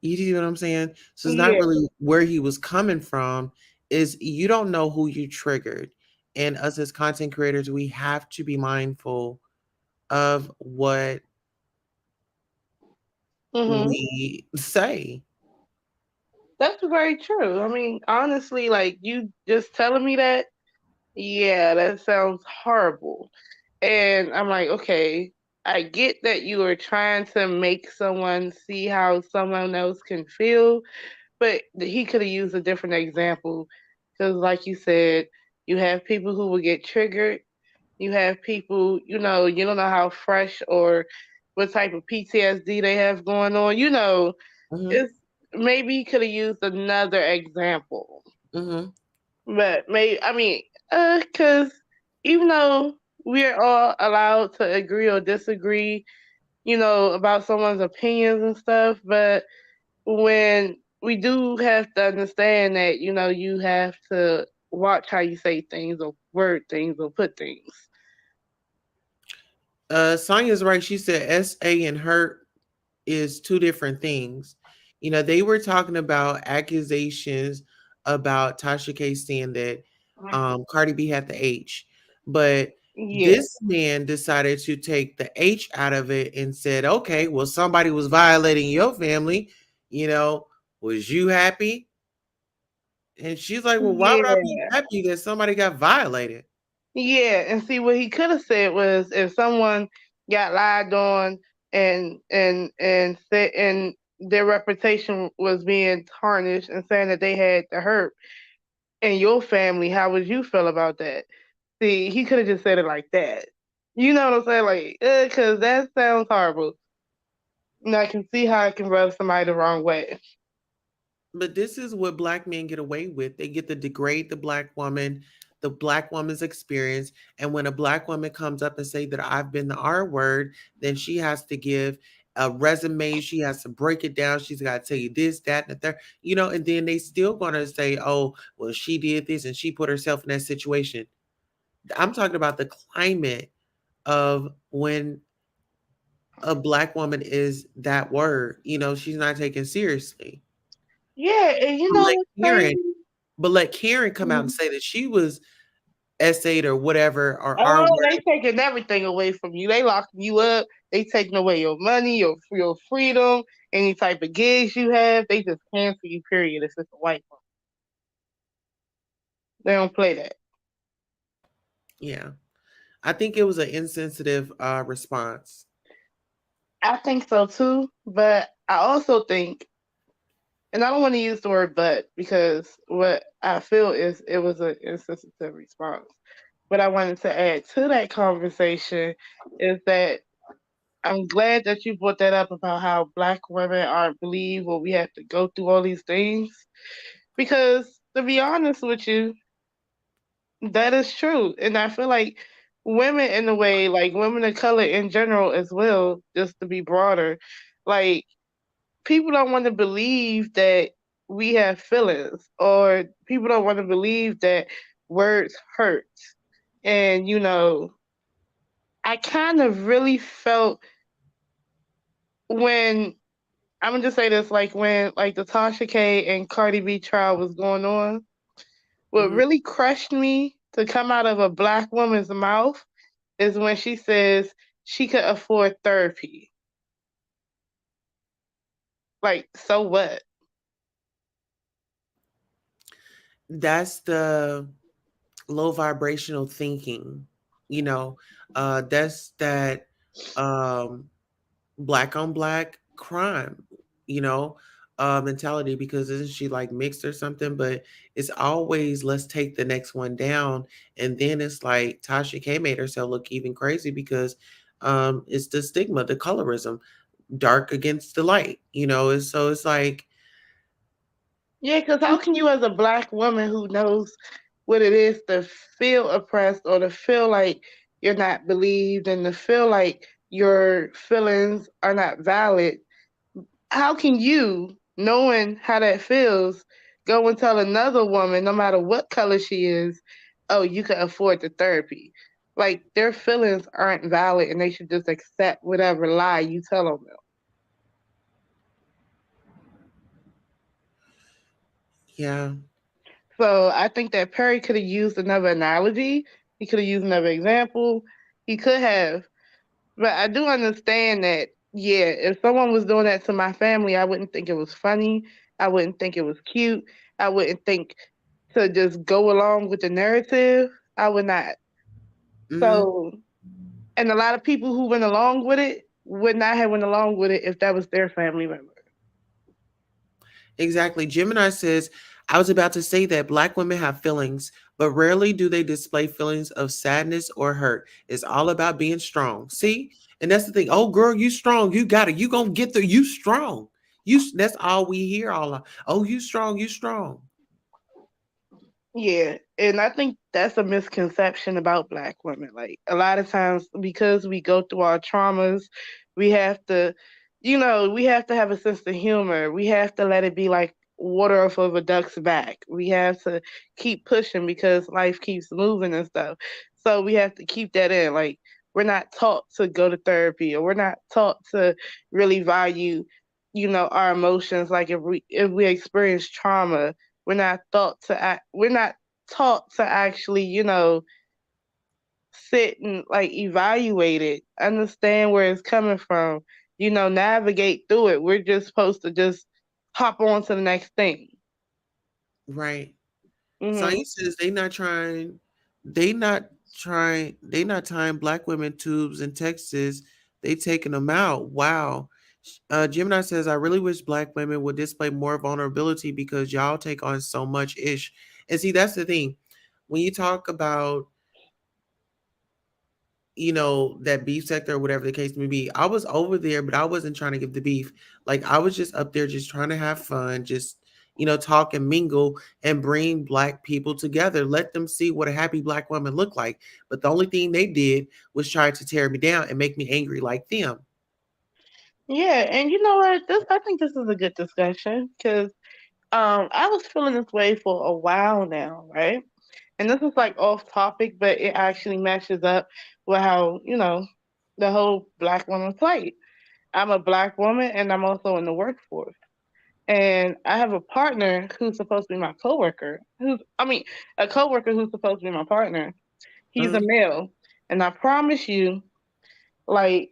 You see what I'm saying? So it's not Yeah. really where he was coming from. Is you don't know who you triggered. And us as content creators, we have to be mindful of what Hmm. we say. That's very true. I mean, honestly, like you just telling me that, yeah, that sounds horrible. And I'm like, okay, I get that you are trying to make someone see how someone else can feel, but he could have used a different example. Because, like you said, you have people who will get triggered. You have people, you don't know how fresh or what type of PTSD they have going on. Hmm. It's maybe he could have used another example. Hmm. But I mean, because even though we're all allowed to agree or disagree, about someone's opinions and stuff, but when we do have to understand that, you have to watch how you say things or word things or put things. Sonya's right. She said SA and hurt is two different things. They were talking about accusations about Tasha K saying that Cardi B had the H, but Yeah, this man decided to take the H out of it and said, okay, well, somebody was violating your family. You know, was you happy? And she's like, well, why would I be yeah, happy that somebody got violated? yeah. And see, what he could have said was, if someone got lied on and said and their reputation was being tarnished and saying that they had the hurt in your family, how would you feel about that? See, he could have just said it like that. You know what I'm saying? Like, because that sounds horrible. And I can see how it can rub somebody the wrong way. But this is what black men get away with. They get to degrade the black woman's experience. And when a black woman comes up and say that I've been the R word, then she has to give a resume. She has to break it down. She's got to tell you this, that, and the third, and then they still gonna say, oh, well, she did this and she put herself in that situation. I'm talking about the climate of when a black woman is that word, she's not taken seriously. Yeah, and you But know let what's Karen, crazy? but let Karen come out and Mhm. say that she was S8 or whatever or R Oh, word. they taking everything away from you. They locking you up. They taking away your money, your freedom, any type of gigs you have. They just cancel you. Period. If it's a white one, they don't play that. Yeah. I think it was an insensitive response. I think so too, but I also think, and I don't want to use the word "but" because what I feel is it was an insensitive response. What I wanted to add to that conversation is that I'm glad that you brought that up about how Black women aren't believed or we have to go through all these things. Because to be honest with you, that is true. And I feel like women, in a way, like women of color in general as well, just to be broader, like people don't want to believe that we have feelings, or people don't want to believe that words hurt. And, I kind of really felt when I'm gonna just say this, like when like the Tasha K and Cardi B trial was going on, what Mhm. really crushed me to come out of a black woman's mouth is when she says she could afford therapy. Like, so what? That's the low vibrational thinking, you know, that's that um, black on black crime, you know, mentality because isn't she like mixed or something? But it's always let's take the next one down. And then it's like Tasha K made herself look even crazy because it's the stigma, the colorism, dark against the light, so it's like, Yeah, because how can you, as a black woman who knows what it is to feel oppressed or to feel like you're not believed and to feel like your feelings are not valid, how can you, knowing how that feels, go and tell another woman, no matter what color she is, oh, you can afford the therapy? Like their feelings aren't valid, and they should just accept whatever lie you tell them. yeah. So I think that Perry could have used another analogy. He could have used another example. He could have. But I do understand that, yeah, if someone was doing that to my family, I wouldn't think it was funny. I wouldn't think it was cute. I wouldn't think to just go along with the narrative. I would not. Hmm. So, and a lot of people who went along with it would not have went along with it if that was their family member. Exactly. Gemini says, I was about to say that Black women have feelings, but rarely do they display feelings of sadness or hurt. It's all about being strong. See? And that's the thing. Oh, girl, you strong. You got it. You gonna get through. You strong. That's all we hear all of. Oh, you strong. You strong. Yeah, and I think that's a misconception about Black women. Like a lot of times, because we go through our traumas, we have to, we have to have a sense of humor. We have to let it be like water off of a duck's back. We have to keep pushing because life keeps moving and stuff. So we have to keep that in. Like we're not taught to go to therapy, or we're not taught to really value, our emotions. Like if we experience trauma, we're not taught to actually, sit and like evaluate it, understand where it's coming from, navigate through it. We're just supposed to just hop on to the next thing. Right. Mhm. Science says they not tying Black women tubes in Texas. They taking them out. Wow. Gemini says, I really wish Black women would display more vulnerability because y'all take on so much ish. And see, that's the thing. When you talk about, that beef sector or whatever the case may be, I was over there, but I wasn't trying to give the beef. Like, I was just up there just trying to have fun, just, talk and mingle and bring Black people together. Let them see what a happy Black woman look like. But the only thing they did was try to tear me down and make me angry like them. Yeah, and you know what? I think this is a good discussion because I was feeling this way for a while now, right? And this is like off topic, but it actually matches up with how, the whole Black woman plight. I'm a Black woman and I'm also in the workforce. And I have a partner who's supposed to be my coworker. A coworker who's supposed to be my partner. He's a Uh, male, and I promise you, like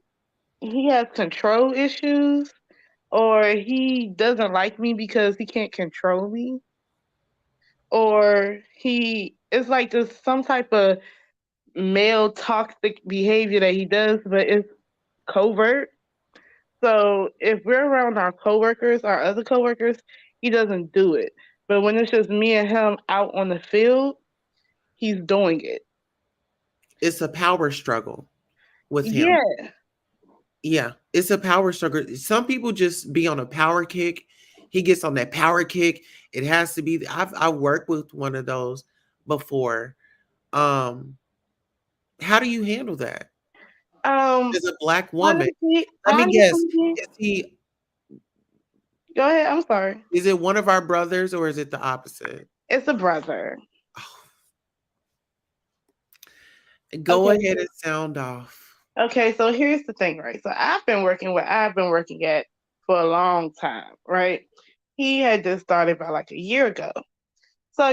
he has control issues, or he doesn't like me because he can't control me, or he it's like there's some type of male toxic behavior that he does, but it's covert. So if we're around our other coworkers, he doesn't do it. But when it's just me and him out on the field, he's doing it. it's a power struggle with him. Yeah. Yeah, it's a power struggle. Some people just be on a power kick. He gets on that power kick. It has to be. I worked with one of those before. Um, how do you handle that Um. as a Black woman? Honestly, Let me guess. honestly, Is he? go ahead. I'm sorry. Is it one of our brothers or is it the opposite? It's a brother. Go Okay. ahead and sound off. Okay. So here's the thing, right? So I've been working where I've been working at for a long time, right? He had just started about like a year ago. So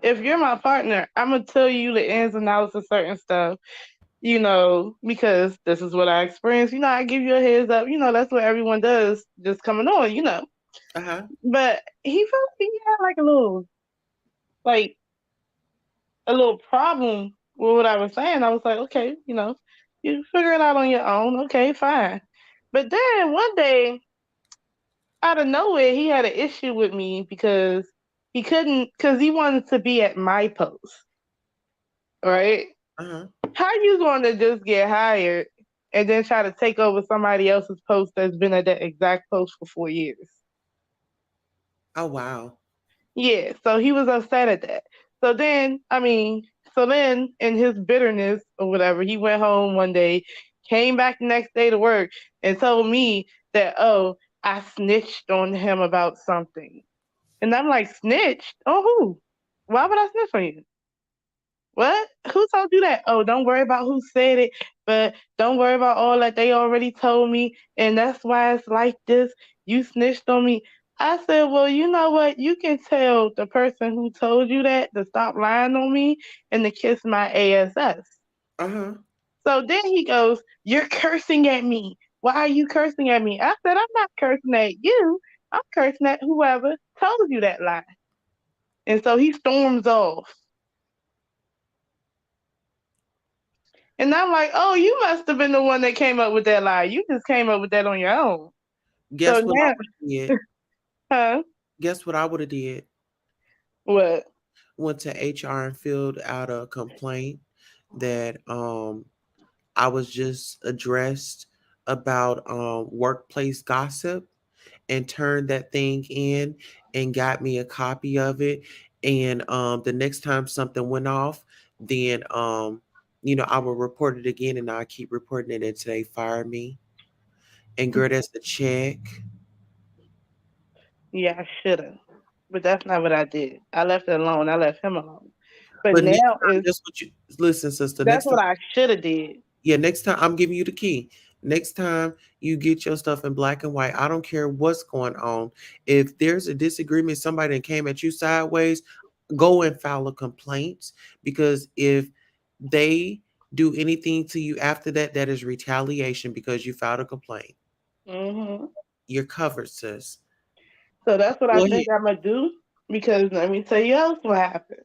if you're my partner, I'm gonna tell you the ins and outs of certain stuff, because this is what I experienced. I give you a heads up. That's what everyone does, just coming on. Uh huh. But he had like like a little problem with what I was saying. I was like, okay, you figure it out on your own. Okay, fine. But then one day, out of nowhere, he had an issue with me because because he wanted to be at my post, right? Uh huh. How you going to just get hired and then try to take over somebody else's post that's been at that exact post for 4 years? Oh wow. Yeah, so he was upset at that. So then, in his bitterness or whatever, he went home one day, came back the next day to work, and told me that, oh, I snitched on him about something. And I'm like, snitched? On who? Why would I snitch on you? What? Who told you that? Oh, don't worry about who said it, but don't worry about all that they already told me, and that's why it's like this. You snitched on me. I said, well, you know what? You can tell the person who told you that to stop lying on me and to kiss my ass. Uh-huh. So then he goes, you're cursing at me. Why are you cursing at me? I said, I'm not cursing at you. I'm cursing at whoever told you that lie. And so he storms off. And I'm like, oh, you must have been the one that came up with that lie. You just came up with that on your own. So Guess what I now, would have did? huh? Guess what I would have did? What? Went to HR and filled out a complaint that I was just addressed about workplace gossip, and turned that thing in and got me a copy of it. And the next time something went off, then I will report it again, and I keep reporting it until they fire me. And girl, that's the check. Yeah, I should have. But that's not what I did. I left it alone. I left him alone. But But next now time, is that's what you listen, sister. that's Next time, what I should have did. yeah, next time I'm giving you the key. Next time you get your stuff in black and white, I don't care what's going on. If there's a disagreement, somebody that came at you sideways, go and file a complaint, because if they do anything to you after that, that is retaliation because you filed a complaint. Hmm. You're covered, sis. So that's what I Go ahead. think I'm gonna do. Because let me tell you else what happened.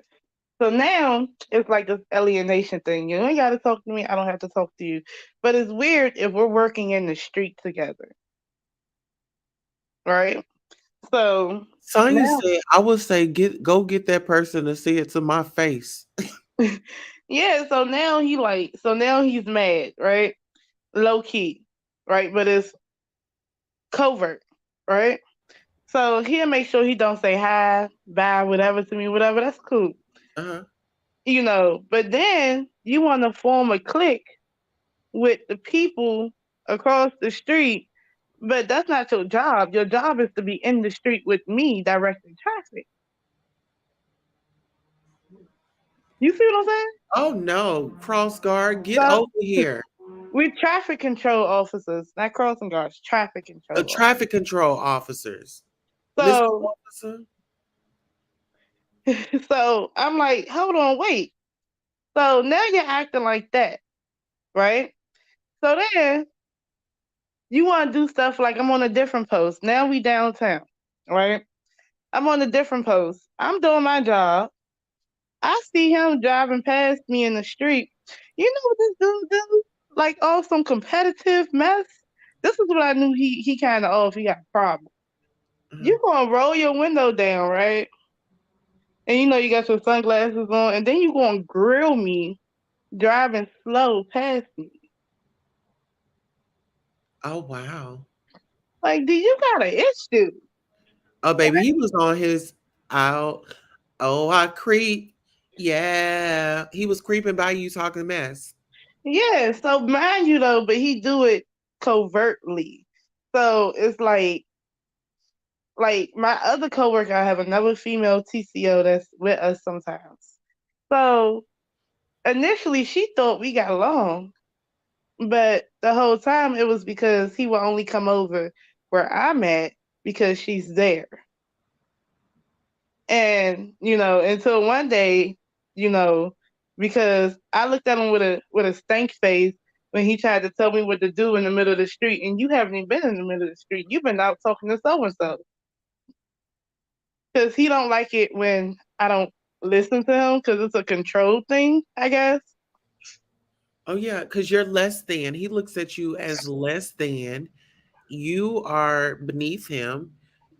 So now it's like this alienation thing. You ain't got to talk to me. I don't have to talk to you. But it's weird if we're working in the street together, right? So Sonya now, said, I would say get that person to see it to my face. yeah. So now he's mad, right? Low key, right? But it's covert, right? So he'll make sure he don't say hi, bye, whatever to me, whatever. That's cool, Uh-huh. But then you want to form a clique with the people across the street, but that's not your job. Your job is to be in the street with me directing traffic. You see what I'm saying? Oh no, cross guard, get So over here. we're traffic control officers, not crossing guards, traffic control Traffic control officers. Listen, officers. officer. So I'm like, hold on, wait. So now you're acting like that, right? So then you want to do stuff like I'm on a different post. Now we downtown, right? I'm on a different post. I'm doing my job. I see him driving past me in the street. You know what this dude do? Like all some competitive mess. This is what I knew he kind of off. He got a problem. Uh-huh. You gonna roll your window down, right? And you know you got your sunglasses on, and then you gonna grill me driving slow past me. Oh wow. Like, do you got an issue? Oh baby, he was on his out. Oh, I creep. Yeah. He was creeping by you talking mess. Yeah. So mind you though, but he do it covertly. So it's like my other coworker, I have another female TCO that's with us sometimes. So initially she thought we got along, but the whole time it was because he would only come over where I'm at because she's there. And, until one day, you know, because I looked at him with a stank face when he tried to tell me what to do in the middle of the street, and you haven't even been in the middle of the street. You've been out talking to so and so. Because he don't like it when I don't listen to him because it's a control thing, I guess. Oh yeah, because you're less than. He looks at you as less than. You are beneath him,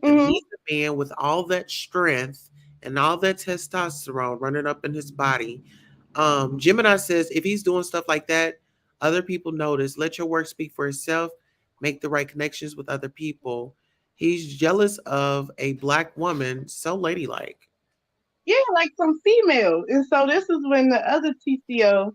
and Hmm. he's a man with all that strength and all that testosterone running up in his body. Gemini says if he's doing stuff like that, other people notice. Let your work speak for itself. Make the right connections with other people. He's jealous of a black woman, so ladylike. Yeah, like some female. And so this is when the other TCO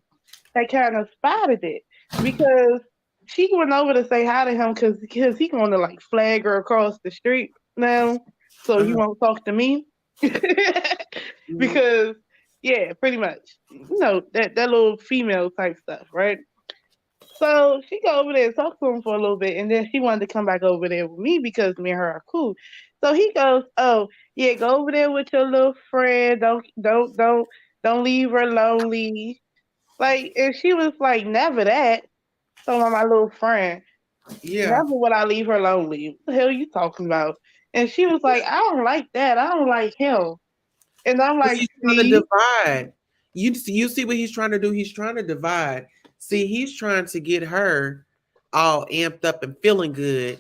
had kind of spotted it because she went over to say hi to him because he going to like flag her across the street now, so he Uh-huh. won't talk to me. Mhm. Because yeah, pretty much, that little female type stuff, right? So she go over there and talk to him for a little bit, and then she wanted to come back over there with me because me and her are cool. So he goes, "Oh, yeah, go over there with your little friend. Don't leave her lonely." Like, and she was like, "Never that." So my little friend, Yeah. never would I leave her lonely. What the hell you talking about? And she was like, "I don't like that. I don't like him." And I'm Because like, he's trying to "See, divide. You see what he's trying to do? He's trying to divide. See, he's trying to get her all amped up and feeling good,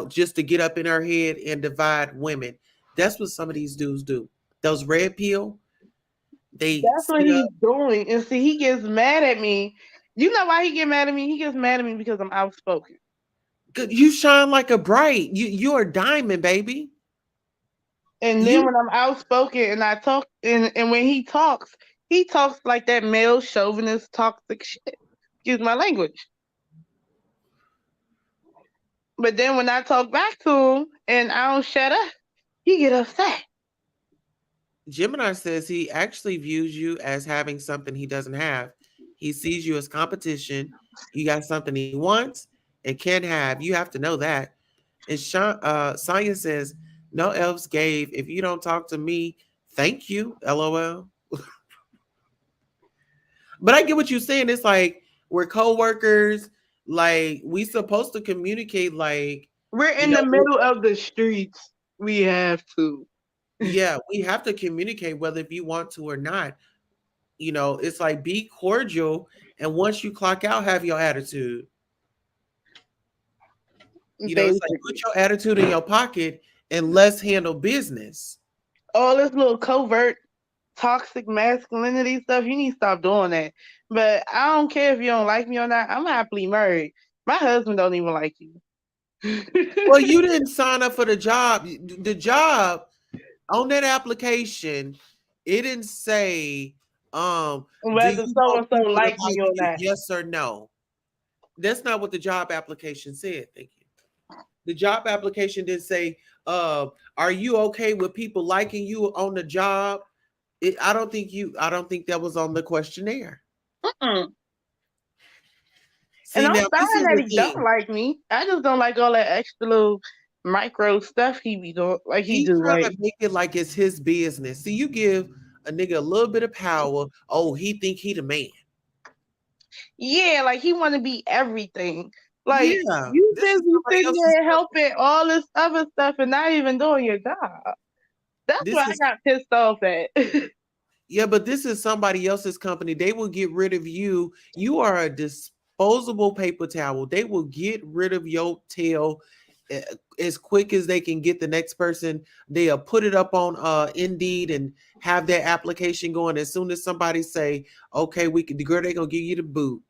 just to get up in her head and divide women. That's what some of these dudes do. Those red pill, they that's what sit he's up. doing." And see, he gets mad at me. You know why he get mad at me? He gets mad at me because I'm outspoken. You shine like a bright. You're a diamond, baby. And then You when I'm outspoken and I talk, and when he talks like that male chauvinist toxic shit. Excuse my language. But then when I talk back to him and I don't shut up, he get upset. Gemini says he actually views you as having something he doesn't have. He sees you as competition. You got something he wants and can't have. You have to know that. And Sonya says, no elves gave. If you don't talk to me, thank you. LOL. But I get what you're saying. It's like we're co-workers. Like we supposed to communicate like, We're you in know, the middle of the streets. We have to. yeah, we have to communicate whether if you want to or not. It's like be cordial, and once you clock out, have your attitude. It's like put Basically. your attitude in your pocket and let's handle business. All this little covert toxic masculinity stuff, you need to stop doing that. But I don't care if you don't like me or not. I'm happily married. My husband don't even like you. Well, you didn't sign up for the job. The job on that application, it didn't say, do Whether you so want and so people to like me like or you? not. Yes or no. That's not what the job application said. Thank you. The job application did say, are you okay with people liking you on the job? I don't think that was on the questionnaire. Mm-mm. And See, I'm now this fine is that the he don't thing. like me. I just don't like all that extra little micro stuff he be doing, like he He's do. trying Like, to make it like it's his business. See, you give a nigga a little bit of power. Oh, he think he the man. yeah, like he want to be everything. Like Yeah, you this is busy somebody sitting else's there company. helping all this other stuff and not even doing your job. That's This what I is got pissed off at. Yeah, but this is somebody else's company. They will get rid of you. You are a disposable paper towel. They will get rid of your tail as quick as they can get the next person. They'll put it up on Indeed and have their application going. As soon as somebody say, okay, we can, the girl, they gonna give you the boot.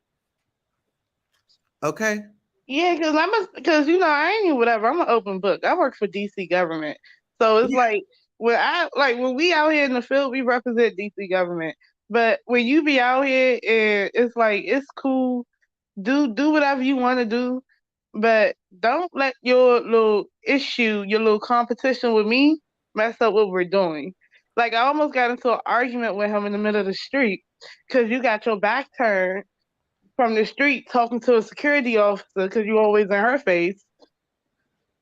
Okay. Yeah, because I ain't even whatever. I'm an open book. I work for DC government, so it's Yeah. like when we out here in the field, we represent DC government. But when you be out here, and it's like it's cool. Do whatever you want to do, but don't let your little issue, your little competition with me, mess up what we're doing. Like I almost got into an argument with him in the middle of the street because you got your back turned from the street talking to a security officer because you always in her face.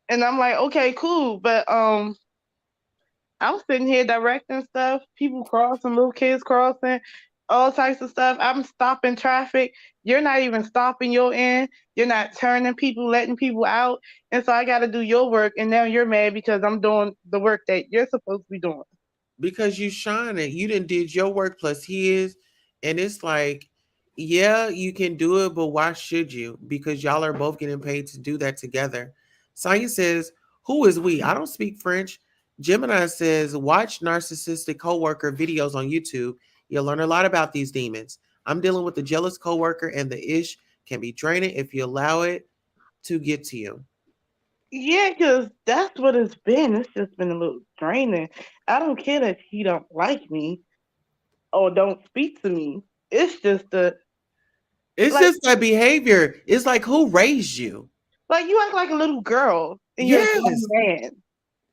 And I'm like, okay, cool, but I'm sitting here directing stuff, people crossing, little kids crossing, all types of stuff. I'm stopping traffic. You're not even stopping your end. You're not turning people, letting people out. And so I got to do your work. And now you're mad because I'm doing the work that you're supposed to be doing. Because you shining. You didn't did your work plus his. And it's like, yeah, you can do it, but why should you? Because y'all are both getting paid to do that together. Science says, who is we? I don't speak French. Gemini says, watch narcissistic coworker videos on YouTube. You'll learn a lot about these demons. I'm dealing with the jealous coworker, and the ish can be draining if you allow it to get to you. Yeah, because that's what it's been. It's just been a little draining. I don't care that he don't like me or don't speak to me. It's just It's like just that behavior. It's like, who raised you? like you act like a little girl and you're a grown Yes. man.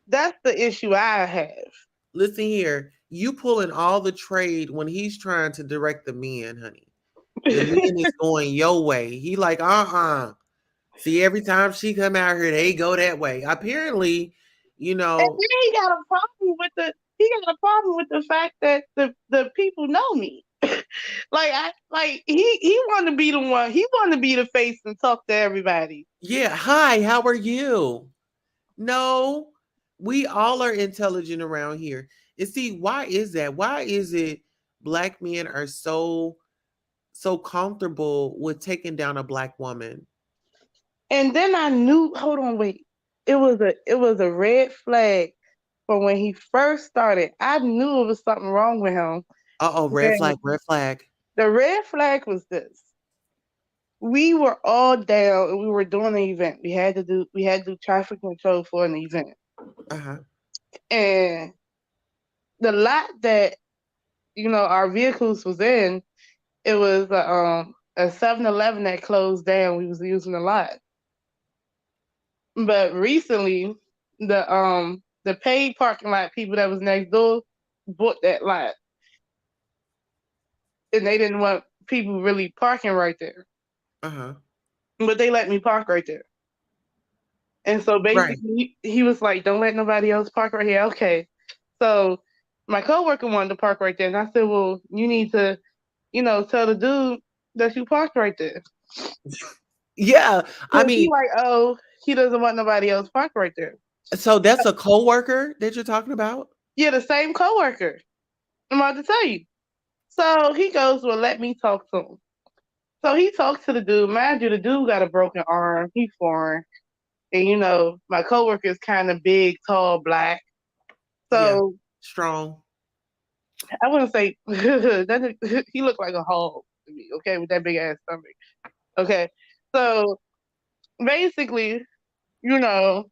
That's the issue I have. Listen here, you pulling all the trade when he's trying to direct the men, honey. The men is going your way. He like, See, every time she come out here, they go that way. Apparently, You And know, then he got a problem with the fact that the people know me. He wanted to be the one. He wanted to be the face and talk to everybody. yeah, hi, how are you? No, we all are intelligent around here. And see, why is that? Why is it black men are so comfortable with taking down a black woman? And then I knew. Hold on, wait. It was a red flag from when he first started. I knew it was something wrong with him. Uh-oh, red And flag, red flag. the red flag was this. We were all down and we were doing an event. We had to do traffic control for an event. Uh-huh. And the lot that our vehicles was in, it was a 7-Eleven that closed down. We was using a lot. But recently the paid parking lot people that was next door bought that lot. And they didn't want people really parking right there. Uh-huh. But they let me park right there. And so Right. basically he was like, don't let nobody else park right here. Okay. So my coworker wanted to park right there. And I said, well, you need to, tell the dude that you parked right there. Yeah. I So he mean, like, oh, he doesn't want nobody else parked right there. so that's a coworker that you're talking about? Yeah, the same coworker. I'm about to tell you. So he goes, well, let me talk to him. So he talked to the dude. Mind you, the dude got a broken arm. He's foreign. And, my coworker is kind of big, tall, black. Yeah. So Strong. I wouldn't say he looked like a hog to me, okay, with that big ass stomach. Okay. So basically, you know,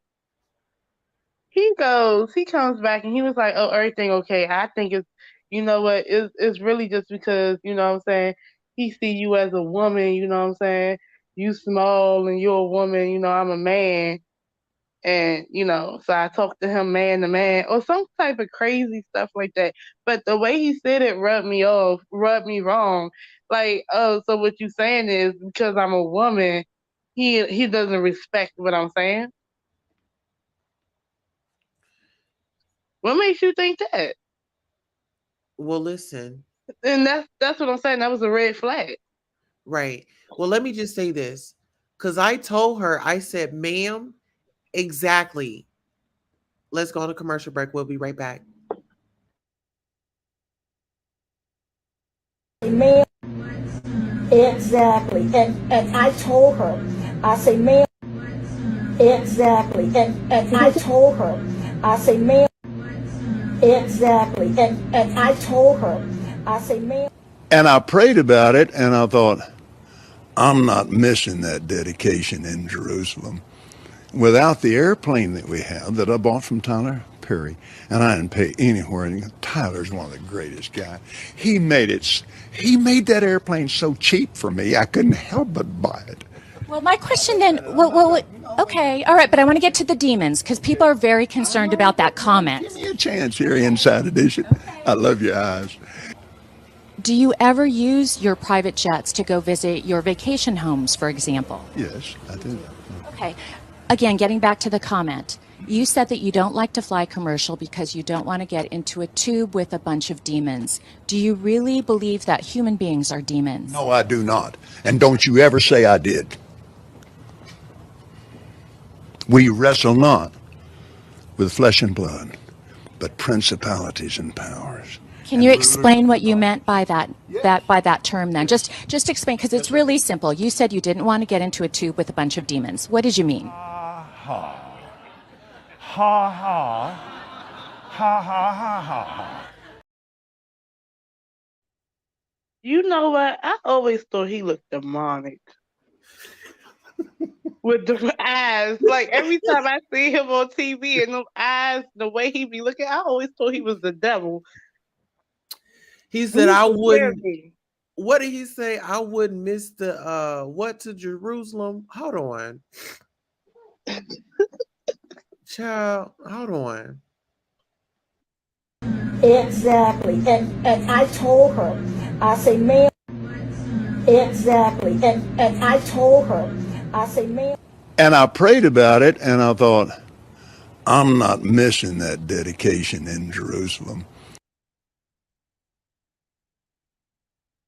he comes back and he was like, oh, everything okay. I think it's really just because, what I'm saying, he see you as a woman, what I'm saying, you small and you're a woman, I'm a man. And, so I talked to him man to man or some type of crazy stuff like that. But the way he said it rubbed me wrong. Like, oh, so what you saying is because I'm a woman, he doesn't respect what I'm saying? What makes you think that? Well, listen. And that's what I'm saying. That was a red flag. Right. Well, let me just say this. Because I told her, I said, ma'am, exactly. Let's go on a commercial break. We'll be right back. Ma'am, exactly. And I told her, I say, ma'am, exactly. And I told her, I say, ma'am, exactly. And I told her, I say, ma'am. And I prayed about it, and I thought, I'm not missing that dedication in Jerusalem. Without the airplane that we have that I bought from Tyler Perry, and I didn't pay anywhere. And Tyler's one of the greatest guys. He made that airplane so cheap for me, I couldn't help but buy it. Well, my question then, okay, all right, but I want to get to the demons because people are very concerned about that comment. Give me a chance here, Inside Edition. I love your eyes. Do you ever use your private jets to go visit your vacation homes, for example? Yes, I do. Okay. Again, getting back to the comment, you said that you don't like to fly commercial because you don't want to get into a tube with a bunch of demons. Do you really believe that human beings are demons? No, I do not. And don't you ever say I did. We wrestle not with flesh and blood, but principalities and powers. Can you explain what you meant by that term then? Just explain, because it's really simple. You said you didn't want to get into a tube with a bunch of demons. What did you mean? Ha ha ha ha ha ha. You know what? I always thought he looked demonic. With the eyes. Like every time I see him on TV and those eyes, the way he be looking, I always thought he was the devil. He said, I wouldn't. Me. What did he say? I wouldn't miss the what to Jerusalem? Hold on. Child, hold on. Exactly. And I told her, I say, ma'am, exactly. And I told her, I say, ma'am. And I prayed about it, and I thought, I'm not missing that dedication in Jerusalem.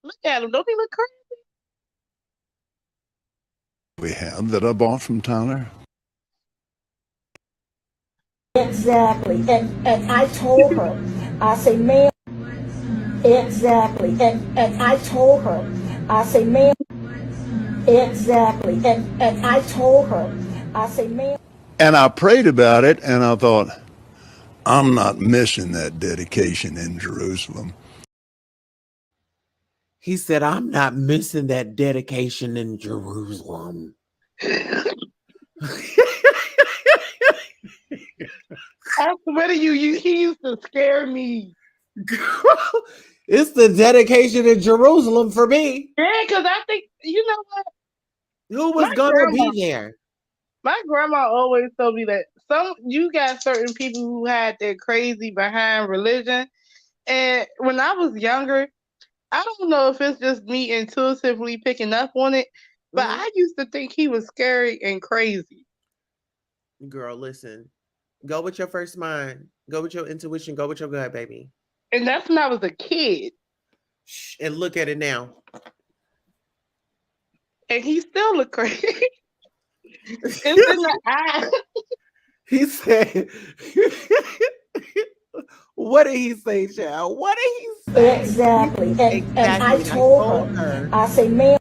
Look at him. Don't he look crazy? We have that I bought from Tyler. Exactly. And I told her, I say, ma'am, exactly. And I told her, I say, ma'am, exactly. And I told her, I say, ma'am. And I prayed about it, and I thought, I'm not missing that dedication in Jerusalem. He said, I'm not missing that dedication in Jerusalem. I swear to you, he used to scare me. It's the dedication in Jerusalem for me. Yeah, because I think, you know what? Who was My gonna grandma- be there? My grandma always told me that you got certain people who had their crazy behind religion. And when I was younger, I don't know if it's just me intuitively picking up on it, but I used to think he was scary and crazy. Girl, listen. Go with your first mind. Go with your intuition. Go with your gut, baby. And that's when I was a kid. Shh, and look at it now. And he still look crazy. It's in the eye. He said, what did he say, child? What did he say? Exactly. And I Exactly. told her, I say, ma'am,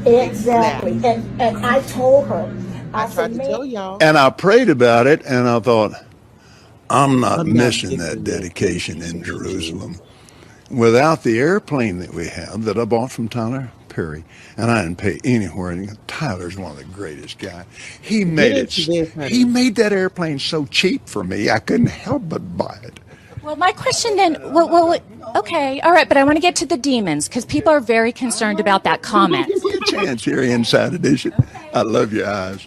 exactly. And I told her, I say, tried to ma'am. tell y'all. And I prayed about it, and I thought, I'm not missing that missing dedication in Jerusalem. Without the airplane that we have that I bought from Tyler Perry, and I didn't pay anywhere. And Tyler's one of the greatest guys. He made it. He made that airplane so cheap for me, I couldn't help but buy it. Well, my question then, okay, all right, but I want to get to the demons because people are very concerned about that comment. Give me a chance here, Inside Edition. I love your eyes.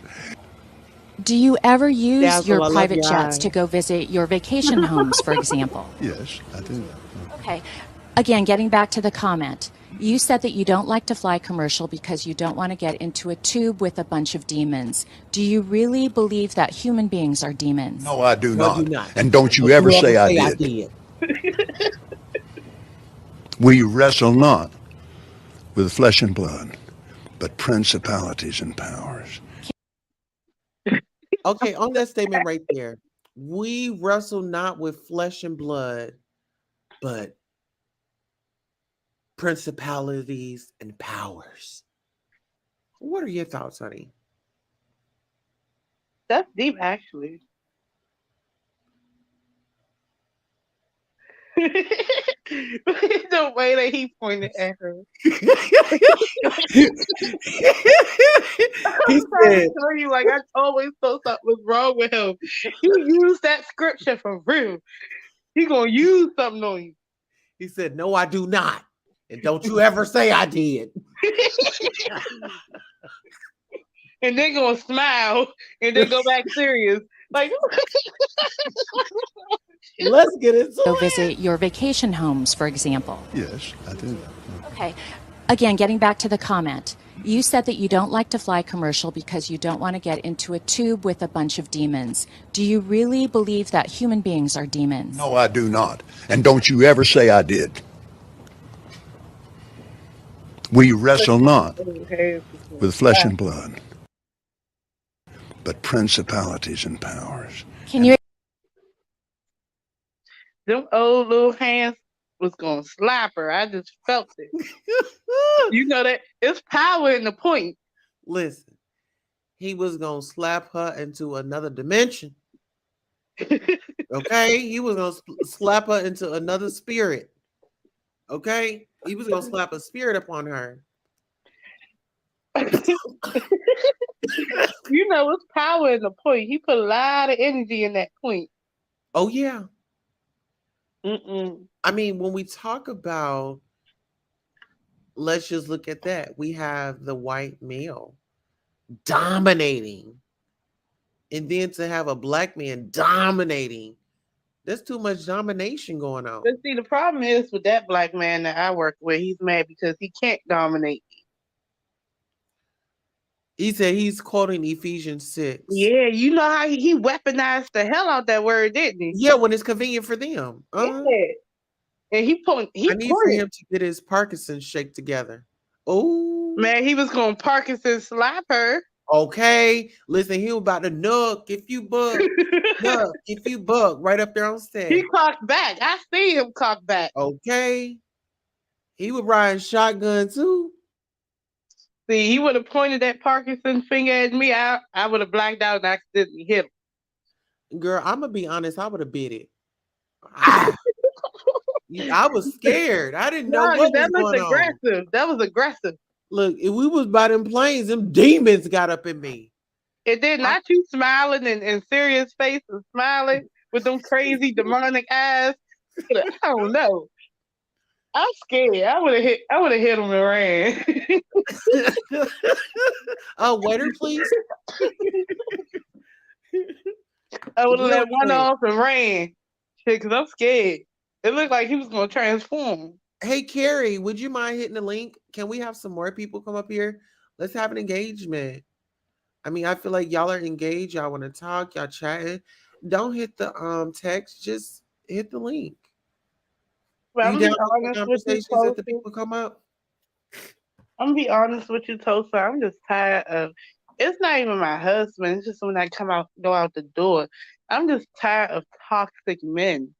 Do you ever use Dazzle, your I love private your jets eyes. to go visit your vacation homes, for example? Yes, I do. Okay. Again, getting back to the comment, you said that you don't like to fly commercial because you don't want to get into a tube with a bunch of demons. Do you really believe that human beings are demons? No, I do No, not. do not. And don't you ever say I did. We wrestle not with flesh and blood, but principalities and powers. Okay, on that statement right there, we wrestle not with flesh and blood, but principalities and powers. What are your thoughts, honey? That's deep, actually. The way that he pointed at her. He said, tell you, like, I always thought something was wrong with him. He used that scripture for real. He gonna use something on you. he said, no, I do not. And don't you ever say I did. And then gonna smile and then go back serious. Like, let's get into Go it. visit your vacation homes, for example. Yes, I do. Okay. Again, getting back to the comment, you said that you don't like to fly commercial because you don't want to get into a tube with a bunch of demons. Do you really believe that human beings are demons? No, I do not. And don't you ever say I did. We wrestle not with flesh and blood, but principalities and powers. Can you them old little hands was gonna slap her. I just felt it. You know that it's power in the point. Listen, he was gonna slap her into another dimension. Okay, he was gonna slap her into another spirit. Okay, he was gonna slap a spirit upon her. You know, it's power in the point. He put a lot of energy in that point. Oh yeah. Mm-mm. I mean, when we talk about, let's just look at that. We have the white male dominating, and then to have a black man dominating, there's too much domination going on. But see, the problem is with that black man that I work with, he's mad because he can't dominate me. He said he's quoting Ephesians 6. Yeah, you know how he weaponized the hell out that word, didn't he? Yeah, when it's convenient for them. Yeah. And he I need for pointed. him to get his Parkinson's shake together. Oh, Man, he was gonna Parkinson slap her. okay. Listen, he was about to knock if you buck, knock if you buck, right up there on set. He cocked back. I see him cock back. Okay. He was riding shotgun too. See, he would have pointed that Parkinson finger at me. I would have blacked out and accidentally hit him. Girl, I'm gonna be honest, I would have bit it. I was scared. I didn't know No, what that was looked going on. aggressive. That was aggressive. Look, if we was by them planes, them demons got up in me. It did not you smiling and serious face and smiling with them crazy demonic eyes. I don't know. I'm scared. I would have hit him and ran. Waiter, please. I would have Real let one quick. off and ran. Shit, because I'm scared. It looked like he was going to transform. Hey, Carrie, would you mind hitting the link? Can we have some more people come up here? Let's have an engagement. I mean, I feel like y'all are engaged. Y'all want to talk. Y'all chatting. Don't hit the text. Just hit the link. But You I'm down be with the honest with you, conversations that the Tulsa. people come up? I'm gonna be honest with you, Tulsa. I'm just tired of. It's not even my husband. It's just when I go out the door. I'm just tired of toxic men.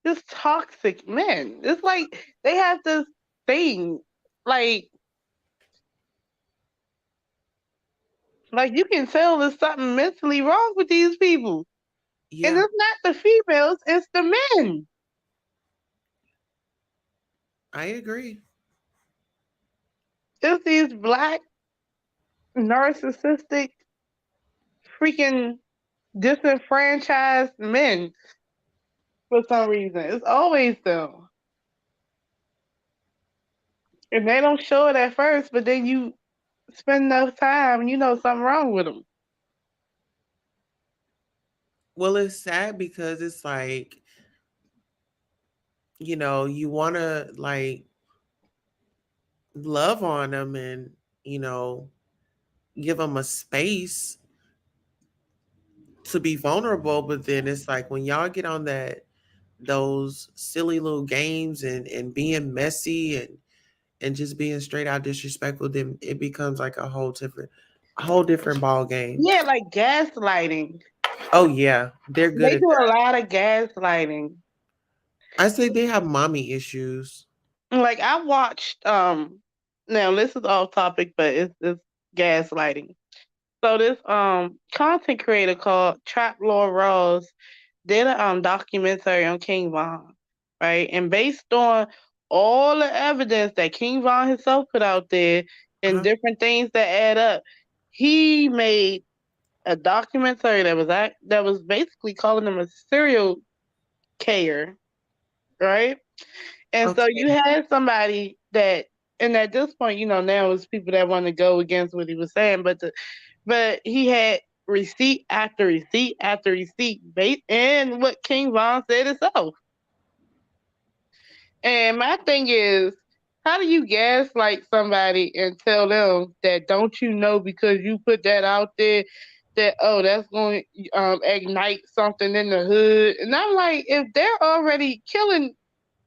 Just toxic men. It's like they have this thing, like you can tell there's something mentally wrong with these people. Yeah. And it's not the females, it's the men. I agree. It's these black, narcissistic, freaking disenfranchised men for some reason. It's always them. And they don't show it at first, but then you spend enough time and you know something wrong with them. Well, it's sad because it's like, you want to like love on them and, give them a space to be vulnerable. But then it's like when y'all get on those silly little games and being messy and just being straight out disrespectful, then it becomes like a whole different ball game. Yeah, like gaslighting. Oh yeah, they're good They at do that. a lot of gaslighting. I say they have mommy issues. Like I watched now this is off topic, but it's gaslighting. So this content creator called Trap Lord Rose did a documentary on King Von, right? And based on all the evidence that King Von himself put out there and different things that add up, he made a documentary that was basically calling him a serial killer, right? And so you had somebody that, and at this point, now it's people that want to go against what he was saying, but he had receipt after receipt after receipt based in what King Von said himself. And my thing is, how do you gaslight somebody and tell them that don't you know because you put that out there that that's going to ignite something in the hood? And I'm like, if they're already killing,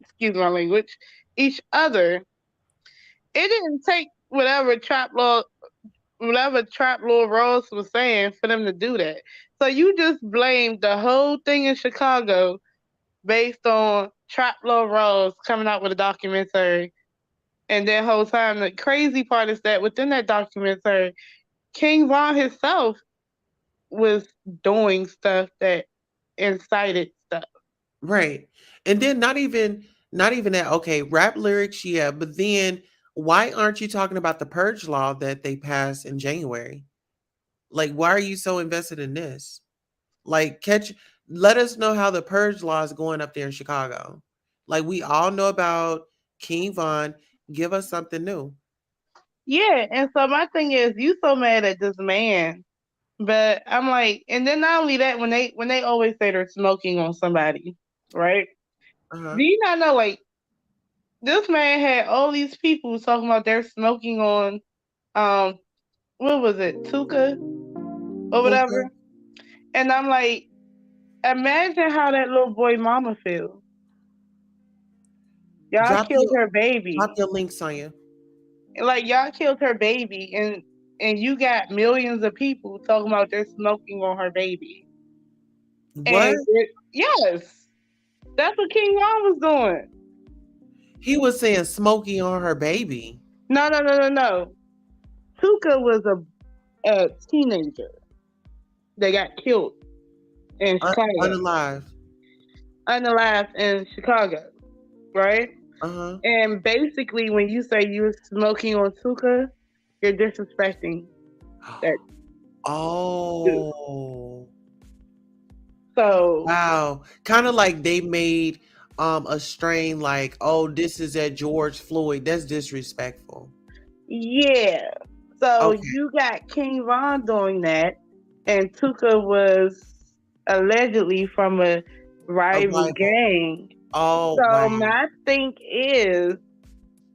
excuse my language, each other, it didn't take whatever Trap Lord Rose was saying for them to do that. So you just blamed the whole thing in Chicago based on Trap Lord Rose coming out with a documentary. And that whole time, the crazy part is that within that documentary, King Von himself was doing stuff that incited stuff. Right. And then not even that, okay, rap lyrics, yeah, but then why aren't you talking about the purge law that they passed in January? Like, why are you so invested in this? Like, let us know how the purge law is going up there in Chicago. Like, we all know about King Von. Give us something new. Yeah, and so my thing is, you so mad at this man, but I'm like, and then not only that, when they always say they're smoking on somebody, right? Do you not know, like, this man had all these people talking about they're smoking on what was it, Tuka or whatever. Puka, And I'm like, imagine how that little boy mama feels. Y'all drop killed your her baby. links on you. Like y'all killed her baby, and you got millions of people talking about they're smoking on her baby. What? Yes, that's what King Von was doing. He was saying smoky on her baby. No, no, no, no, no. Tuka was a teenager that got killed in Chicago, Unalive. unalive in Chicago, right? Uh-huh. And basically, when you say you were smoking on Tuka, you're disrespecting that dude. Oh. So Wow. Kind of like they made a strain like, oh, this is at George Floyd. That's disrespectful. yeah, so Okay. you got King Von doing that, and Tuka was allegedly from a A rival rival. gang. Oh, So wow. my thing is,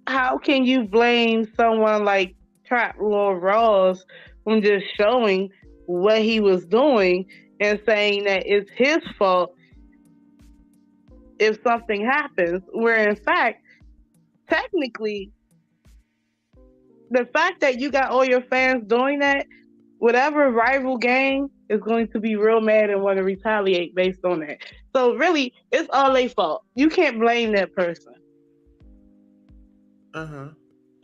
how can you blame someone like Trap Lord Ross from just showing what he was doing and saying that it's his fault if something happens, where in fact, technically, the fact that you got all your fans doing that, whatever rival gang is going to be real mad and want to retaliate based on that. So really, it's all their fault. You can't blame that person. Uh-huh.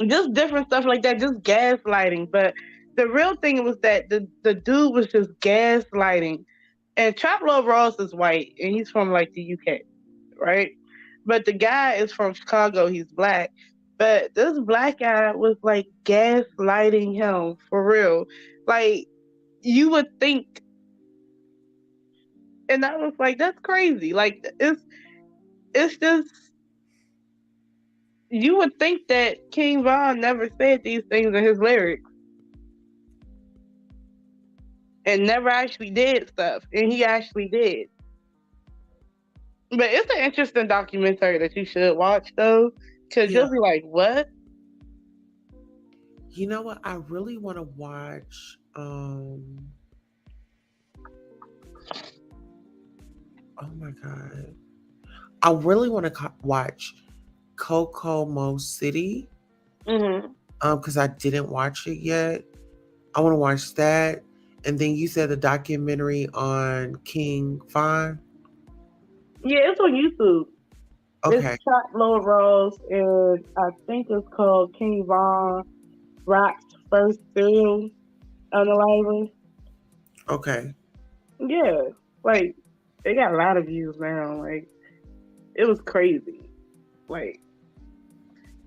Just different stuff like that, just gaslighting. But the real thing was that the dude was just gaslighting. And Trap Love Ross is white and he's from like the UK, right? But the guy is from Chicago, he's black. But this black guy was like gaslighting him for real. Like you would think, and I was like, that's crazy. Like it's just, you would think that King Von never said these things in his lyrics and never actually did stuff, and he actually did. But it's an interesting documentary that you should watch though, because Yeah. you'll be like, what? You know what? I really want to watch oh my God. I really want to watch Coco City Mm-hmm. because I didn't watch it yet. I want to watch that. And then you said the documentary on King Von. Yeah, it's on YouTube. It's Okay. Chop Low Rose, and I think it's called King Von Rock's First Serial Unaliver. Okay. Yeah, like they got a lot of views now. Like it was crazy. Like,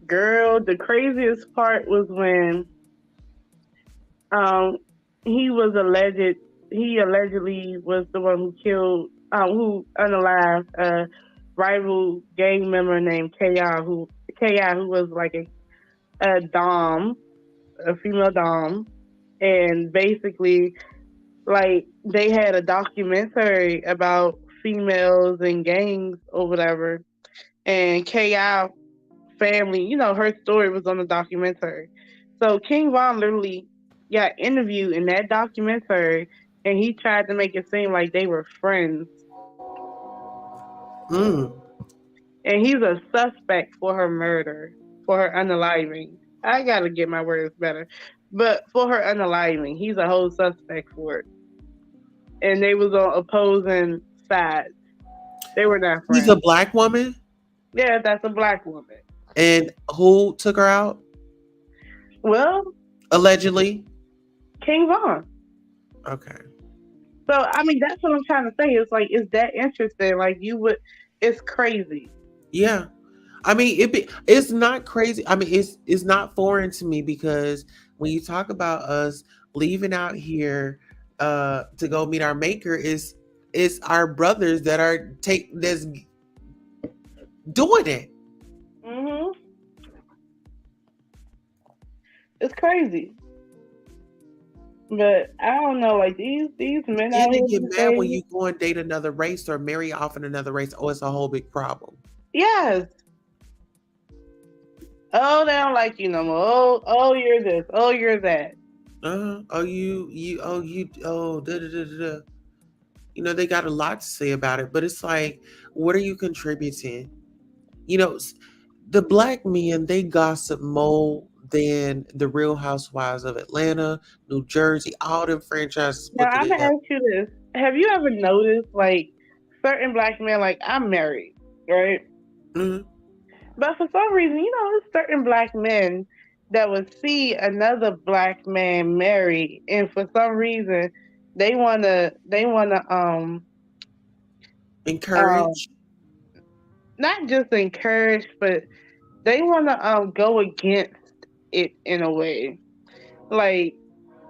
girl, the craziest part was when um he was allegedly was the one who killed who unalived a rival gang member named Ki who was like a dom, a female dom, and basically like they had a documentary about females and gangs or whatever, and Ki family, her story was on the documentary. So King Von literally got interviewed in that documentary, and he tried to make it seem like they were friends. Mm. And he's a suspect for her murder, for her unaliving. I gotta get my words better, but for her unaliving, he's a whole suspect for it. And they was on opposing sides. They were not She's friends. a black woman. Yeah, that's a black woman. And who took her out? Well, Allegedly. King Von. Okay. So I mean, that's what I'm trying to say. It's like, it's that interesting. Like it's crazy. Yeah. I mean, it's not crazy. I mean, it's not foreign to me because when you talk about us leaving out here to go meet our maker, it's our brothers that are that's doing it. Mhm. It's crazy. But I don't know, like these men Then out they here get these mad when days. you go and date another race or marry off in another race. Oh, it's a whole big problem. Yes. Oh, they don't like you no more. Oh, you're this. Oh, you're that. Oh, da, da, da, da, da. They got a lot to say about it, but it's like, what are you contributing? The black men, they gossip more than the Real Housewives of Atlanta, New Jersey, all them franchises Now put I'm gonna together. ask you this: have you ever noticed, like, certain black men? Like, I'm married, right? Mhm. But for some reason, there's certain black men that would see another black man married, and for some reason, they wanna um Encourage. not just encourage, but they wanna go against it in a way, like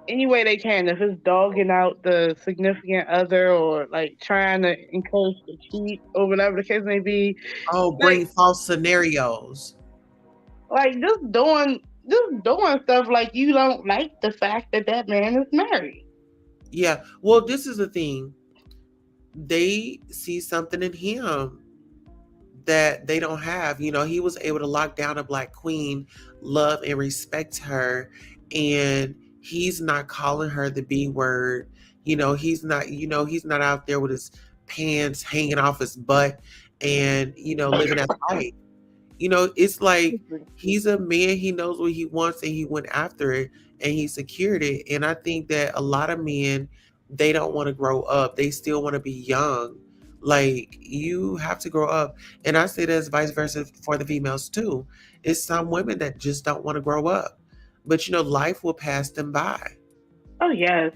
any way they can. If it's dogging out the significant other, or like trying to encourage the cheat, or whatever the case may be, Oh, like bring false scenarios. like just doing stuff like you don't like the fact that that man is married. Yeah. Well, this is the thing. They see something in him that they don't have. He was able to lock down a black queen, love and respect her, and he's not calling her the B word. He's not out there with his pants hanging off his butt and, living that life. It's like he's a man, he knows what he wants and he went after it and he secured it. And I think that a lot of men, they don't want to grow up. They still want to be young. Like, you have to grow up. And I say that's vice versa for the females too. It's some women that just don't want to grow up. But life will pass them by. Oh yes,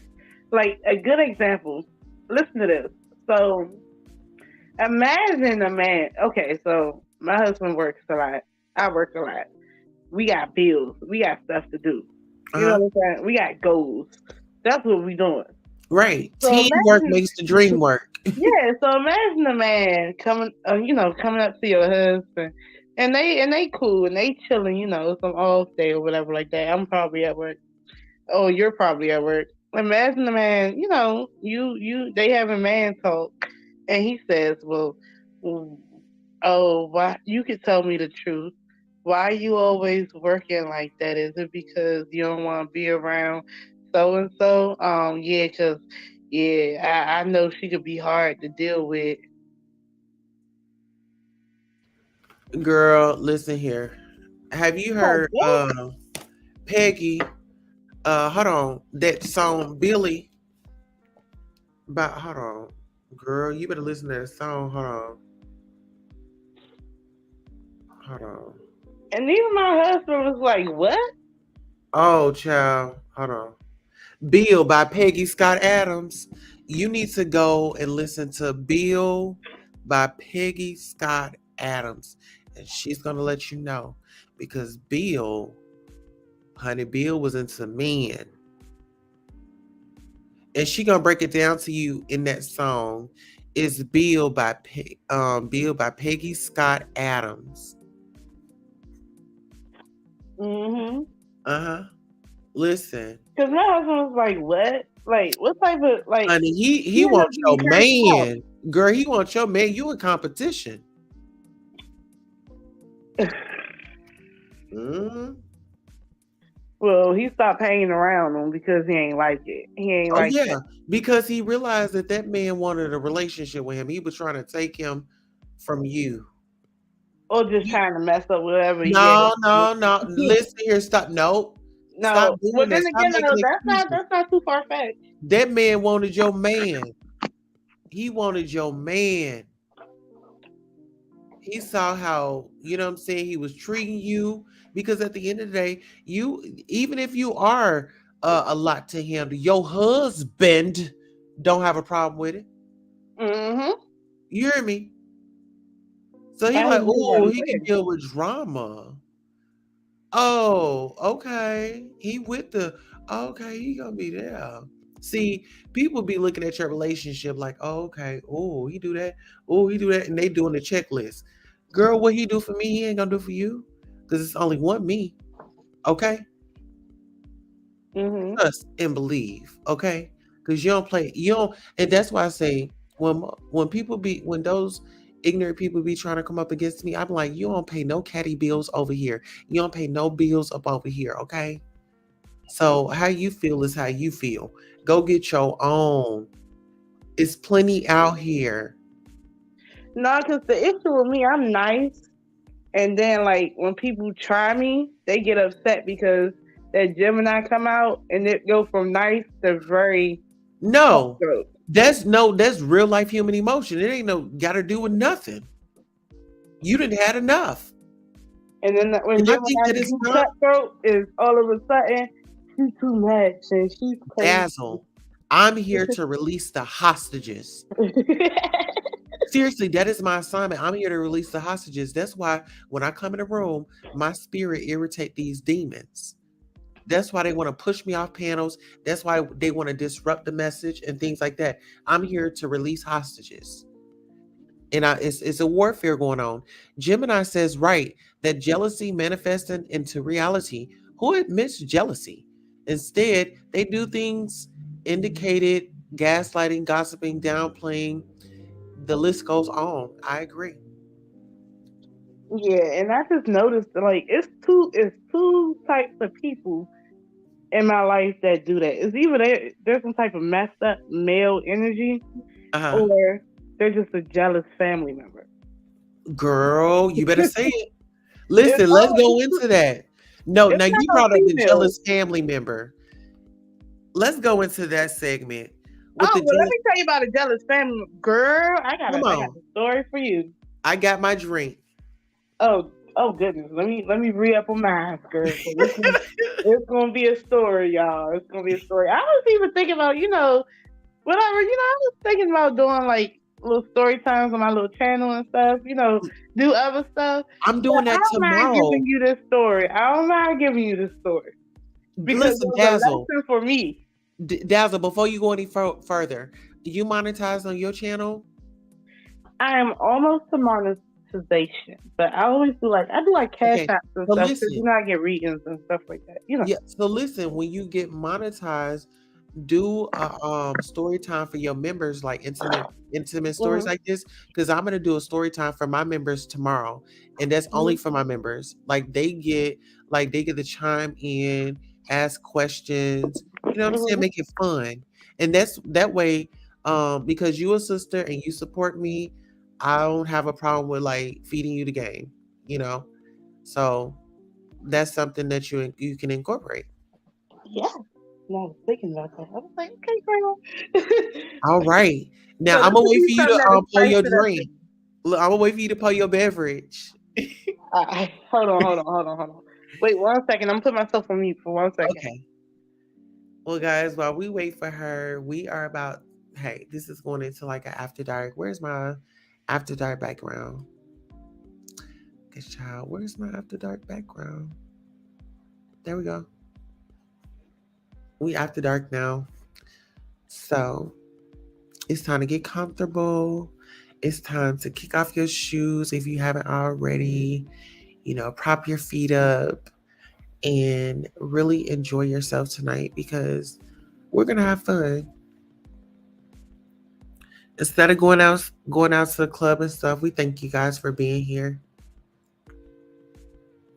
like a good example. Listen to this. So imagine a man. Okay, so my husband works a lot. I work a lot. We got bills. We got stuff to do. You know Uh-huh. what I'm saying? We got goals. That's what we doing. Right. So Teamwork imagine, makes the dream work. yeah. So imagine a man coming up to your husband, and they cool and they chilling. Some off day or whatever like that. I'm probably at work. Oh, you're probably at work. Imagine a man. They having man talk, and he says, "Well, w- oh, why? You could tell me the truth. Why you always working like that? Is it because you don't want to be around so and so? Yeah, cause yeah, I know she could be hard to deal with." Girl, listen here. Have you Like heard what? Peggy? Hold on. That song Billy. But hold on, girl. You better listen to that song. Hold on. Hold on. And even my husband was like, "What?" Oh, child. Hold on. Bill by Peggy Scott Adams. You need to go and listen to Bill by Peggy Scott Adams. And she's going to let you know. Because Bill, honey, Bill was into men. And she going to break it down to you in that song. It's Bill by Peggy Scott Adams. Mm-hmm. Uh-huh. Listen. Because my husband was like, "What? Like, what type of like?" Honey, he He ended up wants getting your cursed out. man. Girl, he wants your man. You in competition. Hmm. Well, he stopped hanging around him because he ain't like it. He ain't Oh like yeah, that. because he realized that that man wanted a relationship with him. He was trying to take him from you. Or just You trying to mess up whatever he had. no, no, no. Listen here, stop. Nope. Stop No. Well, doing that. then Stop again, no, making that's not excuses. that's not too far fetched. That man wanted your man. He wanted your man. He saw how, what I'm saying, he was treating you, because at the end of the day, you, even if you are a lot to handle, your husband don't have a problem with it. Mm-hmm. You hear me? So he I like, hear what oh, I'm he can saying. deal with drama. Oh, okay. He with the, okay, he gonna be there. See, people be looking at your relationship like, oh, okay, oh, he do that, oh, he do that, and they doing the checklist. Girl, what he do for me, he ain't gonna do for you, because it's only one me. Okay, Mm-hmm. trust and believe. Okay, because you don't play, you don't, and that's why I say when people be when those ignorant people be trying to come up against me, I'm like, you don't pay no caddy bills over here. You don't pay no bills up over here, okay? So how you feel is how you feel. Go get your own. It's plenty out here. No, because the issue with me, I'm nice, and then like when people try me, they get upset because that Gemini come out and it go from nice to very No, cutthroat. that's real life human emotion. It ain't no got to do with nothing. You didn't had enough. And then when And I think Gemini that it's do time. cutthroat, is all of a sudden she's too much and she's crazy. Dazzle. I'm here to release the hostages. Seriously, that is my assignment. I'm here to release the hostages. That's why when I come in a room, my spirit irritate these demons. That's why they want to push me off panels. That's why they want to disrupt the message and things like that. I'm here to release hostages. And it's a warfare going on. Gemini says, right, that jealousy manifesting into reality. Who admits jealousy? Instead, they do things indicated gaslighting, gossiping, downplaying. The list goes on. I agree. Yeah, and I just noticed that, like it's two types of people in my life that do that. It's either there's some type of messed up male energy, Uh-huh. or they're just a jealous family member. Girl, you better say it. Listen, It's let's not, go into that. No, it's now not you no brought up the female. jealous family member. Let's go into that segment with Oh, the well, let jealous. me tell you about a jealous family girl. Come I got on. a story for you. I got my drink. Oh goodness. Let me re up on mine, girl. So it's gonna be a story, y'all. It's gonna be a story. I was even thinking about, whatever, I was thinking about doing like little story times on my little channel and stuff, do other stuff. I'm But doing I that don't mind tomorrow. giving you this story. I don't mind giving you this story because Listen, it was a Dazzle. lesson for me. Dazzle, before you go any further, do you monetize on your channel? I am almost to monetization, but I do like cash Okay. apps and So stuff because listen. I get readings and stuff like that. Yeah. So listen, when you get monetized, do a story time for your members, like intimate stories Mhm. like this, because I'm gonna do a story time for my members tomorrow, and that's only Mhm. for my members. They get to chime in, ask questions, you know what I'm saying, Mhm. make it fun. And that's that way, because you a sister and you support me, I don't have a problem with like feeding you the game, you know. So that's something that you can incorporate. Yeah. No, I was thinking about that. I was like, okay, girl. All right. Now So I'm this gonna would wait be for you something to that'll pour spice your it up. drink. Look, I'm gonna wait for you to pour your beverage. Hold on. Wait 1 second. I'm putting myself on mute for 1 second. Okay. Well, guys, while we wait for her, we are about. Hey, this is going into like an after dark. Where's my after dark background? Good child. Where's my after dark background? There we go. We after dark now. So it's time to get comfortable. It's time to kick off your shoes if you haven't already. Prop your feet up and really enjoy yourself tonight because we're gonna have fun. Instead of going out to the club and stuff, we thank you guys for being here.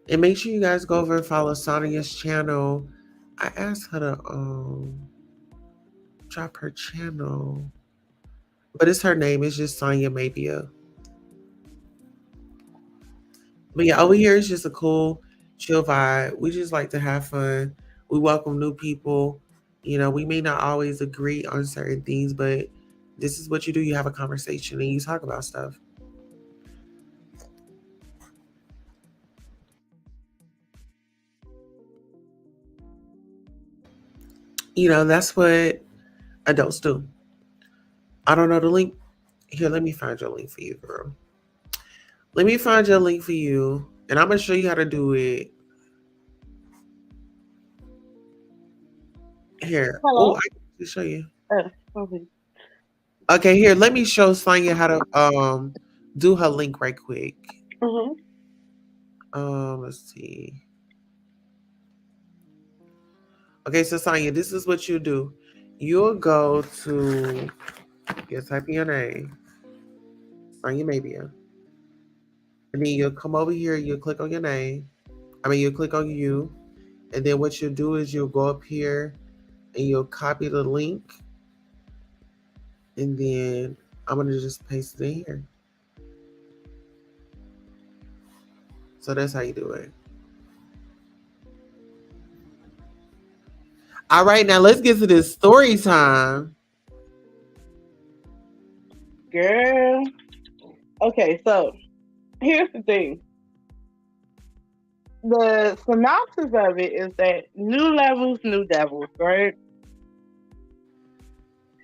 And make sure you guys go over and follow Sonia's channel. I asked her to drop her channel. But it's her name, it's just Sonia Mabia. But yeah, over here is just a cool, chill vibe. We just like to have fun. We welcome new people. We may not always agree on certain things, but this is what you do. You have a conversation and you talk about stuff. That's what adults do. I don't know the link. Here, let me find your link for you, girl. Let me find your link for you. And I'm going to show you how to do it. Here. Oh, Hello. I can show you. Okay. Okay, here. Let me show Sonya how to do her link right quick. Mhm. Let's see. Okay, so Sonya, this is what you do. You'll go to type in your name. Find your Mabia. And then you'll come over here, you'll click on your name. You'll click on you. And then what you'll do is you'll go up here and you'll copy the link. And then I'm going to just paste it in here. So that's how you do it. All right, now let's get to this story time. Girl. Okay, so here's the thing. The synopsis of it is that new levels, new devils, right?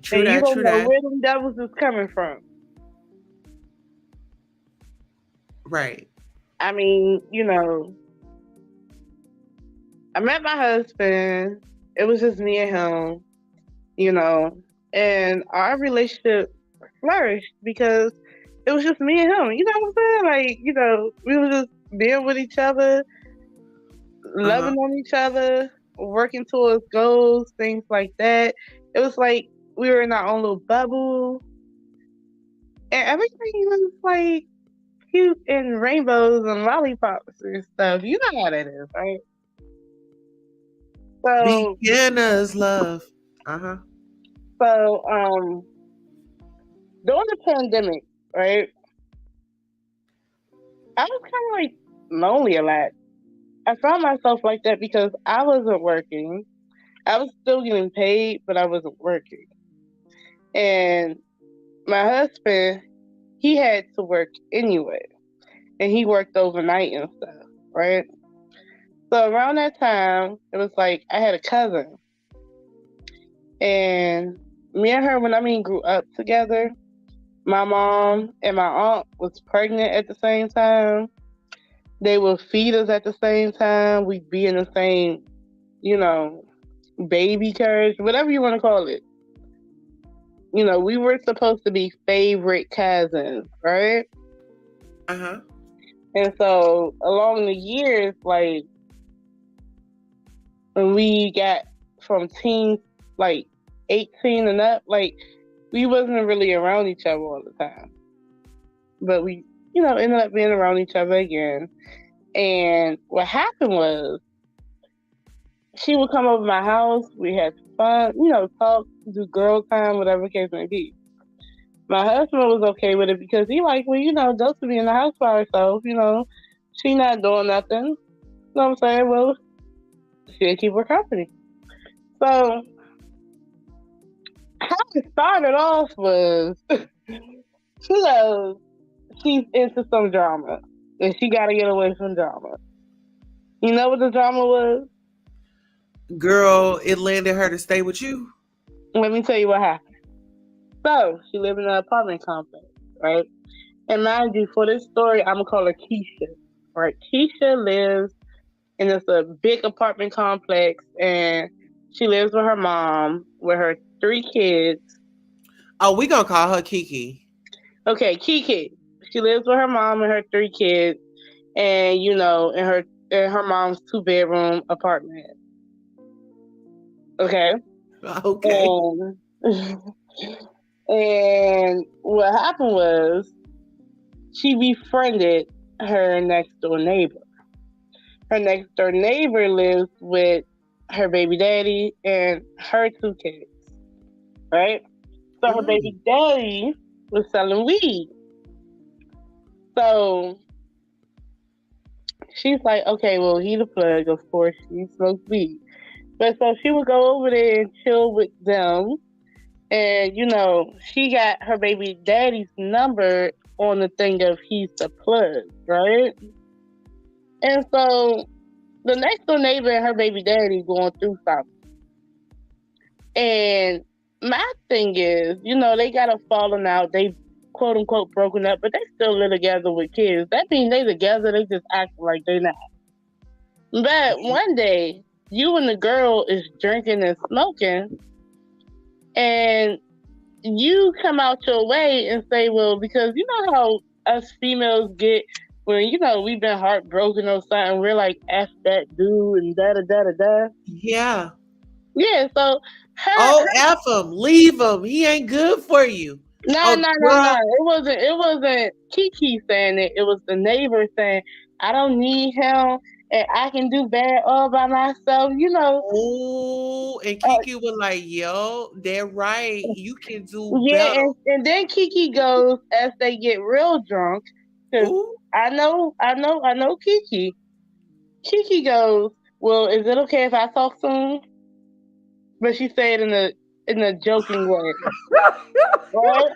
True and that, you don't true know that. where them devils is coming from. Right. I mean, I met my husband. It was just me and him, and our relationship flourished because it was just me and him. You know what I'm saying? Like, we were just being with each other, loving on each other, working towards goals, things like that. It was like we were in our own little bubble, and everything was like cute and rainbows and lollipops and stuff. You know how that is, right? So, Beginner's love. so during the pandemic, right? I was kind of like lonely a lot. I found myself like that because I wasn't working. I was still getting paid, but I wasn't working. And my husband, he had to work anyway. And he worked overnight and stuff, right? So around that time, it was like I had a cousin. And me and her, grew up together. My mom and my aunt was pregnant at the same time. They would feed us at the same time. We'd be in the same, baby carriage, whatever you want to call it. We were supposed to be favorite cousins, right? And so along the years, like when we got from teens, like 18 and up, like we wasn't really around each other all the time. But we, ended up being around each other again. And what happened was she would come over my house. We had fun, talk, do girl time, whatever the case may be. My husband was okay with it because he like, well, go to be in the house by herself, she not doing nothing. You know what I'm saying? Well, she'll keep her company. So how it started off was, she's into some drama. And she got to get away from drama. You know what the drama was? Girl, it landed her to stay with you. Let me tell you what happened. So, she lived in an apartment complex, right? And mind you, for this story, I'm going to call her Keisha, right? Keisha lives in this big apartment complex, and she lives with her mom, with her 3 kids. Oh, we going to call her Kiki. Okay, Kiki. She lives with her mom and her 3 kids, and, in her mom's 2-bedroom apartment. Okay? Okay. And what happened was she befriended her next door neighbor. Her next door neighbor lives with her baby daddy and her 2 kids, right? So her baby daddy was selling weed. So she's like, okay, well, he the plug, of course, she smokes weed. But so she would go over there and chill with them. And, she got her baby daddy's number on the thing of he's the plug, right? And so the next door neighbor and her baby daddy going through something. And my thing is, they got a falling out. They quote unquote broken up, but they still live together with kids. That means they together, they just act like they not. But one day, you and the girl is drinking and smoking, and you come out your way and say, well, because you know how us females get when, we've been heartbroken or something, we're like, F that dude and da-da-da-da-da. Yeah. Yeah, so F him, leave him. He ain't good for you. No, Oh, no, no, no. well, It wasn't Kiki saying it. It was the neighbor saying, "I don't need him, and I can do bad all by myself." oh, and Uh, Kiki was like, yo, they're right. You can do yeah, better. and then Kiki goes as they get real drunk, because Ooh. I know Kiki. Kiki goes, "Well, is it okay if I talk soon?" But she said in a joking way, right?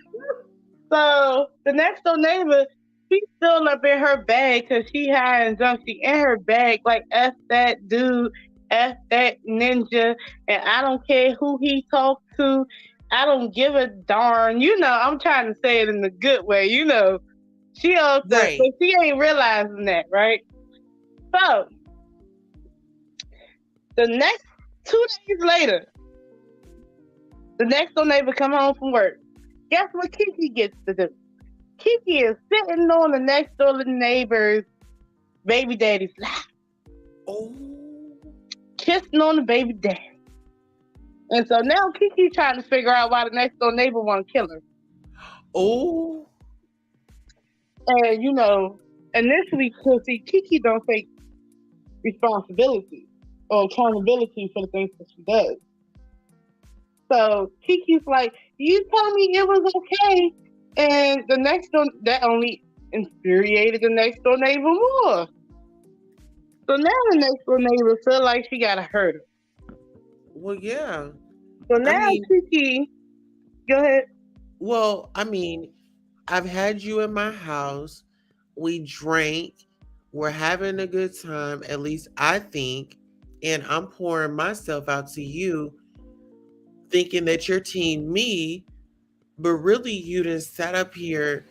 So the next door neighbor, she's still up in her bag because she high and drunk. She in her bag like F that dude, F that ninja, and I don't care who he talked to. I don't give a darn. I'm trying to say it in the good way. She also, but Right. she ain't realizing that, right? So the next 2 days later, the next door neighbor come home from work. Guess what Kiki gets to do? Kiki is sitting on the next door neighbor's baby daddy's lap, Oh. kissing on the baby daddy. And so now Kiki's trying to figure out why the next door neighbor want to kill her. Oh. And initially, see, Kiki don't take responsibility or accountability for the things that she does. So Kiki's like, "You told me it was okay," and the next door that only infuriated the next door neighbor more. So now the next door neighbor feel like she gotta hurt her. Well, yeah. So I now mean, Kiki, go ahead. well, I mean, I've had you in my house. We drank. We're having a good time, at least I think. And I'm pouring myself out to you, thinking that you're team me, but really you just sat up here.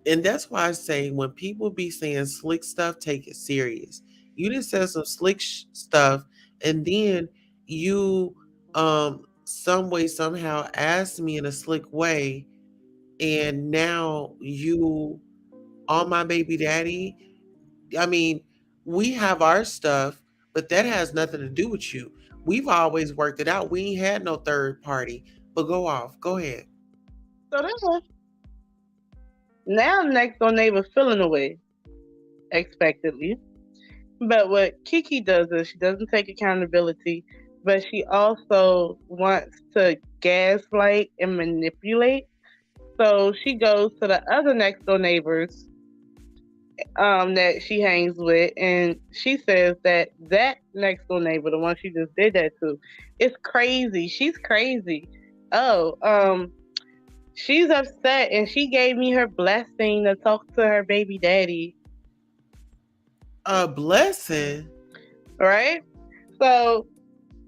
And that's why I say when people be saying slick stuff, take it serious. You just said some slick stuff, and then you some way somehow asked me in a slick way, and now you on my baby daddy. I mean, we have our stuff, but that has nothing to do with you. We've always worked it out. We ain't had no third party. But go off. Go ahead. So then now the next door neighbor feeling away, expectedly. But what Kiki does is she doesn't take accountability, but she also wants to gaslight and manipulate. So she goes to the other next door neighbors that she hangs with, and she says that next door neighbor, the one she just did that to, is crazy. She's crazy. Oh, she's upset, and she gave me her blessing to talk to her baby daddy. A blessing. Right? So,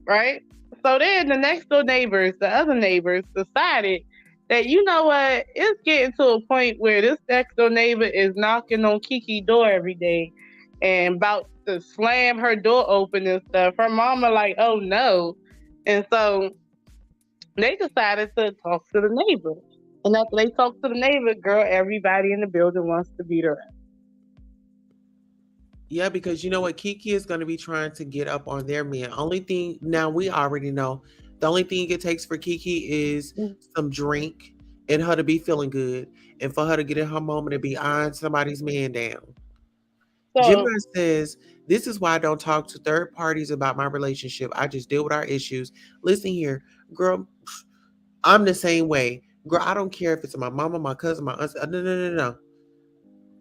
right? So then the next door neighbors, the other neighbors, decided that, you know what, it's getting to a point where this next door neighbor is knocking on Kiki's door every day and about to slam her door open and stuff. Her mama like, "Oh no." And so they decided to talk to the neighbor. And after they talked to the neighbor, girl, everybody in the building wants to beat her up. Yeah, because you know what? Kiki is going to be trying to get up on their man. Only thing, now we already know, the only thing it takes for Kiki is some drink and her to be feeling good and for her to get in her moment and be eyeing somebody's man down. So Gemini says, this is why I don't talk to third parties about my relationship. I just deal with our issues. Listen here, girl, I'm the same way. Girl, I don't care if it's my mama, my cousin, my aunt. No.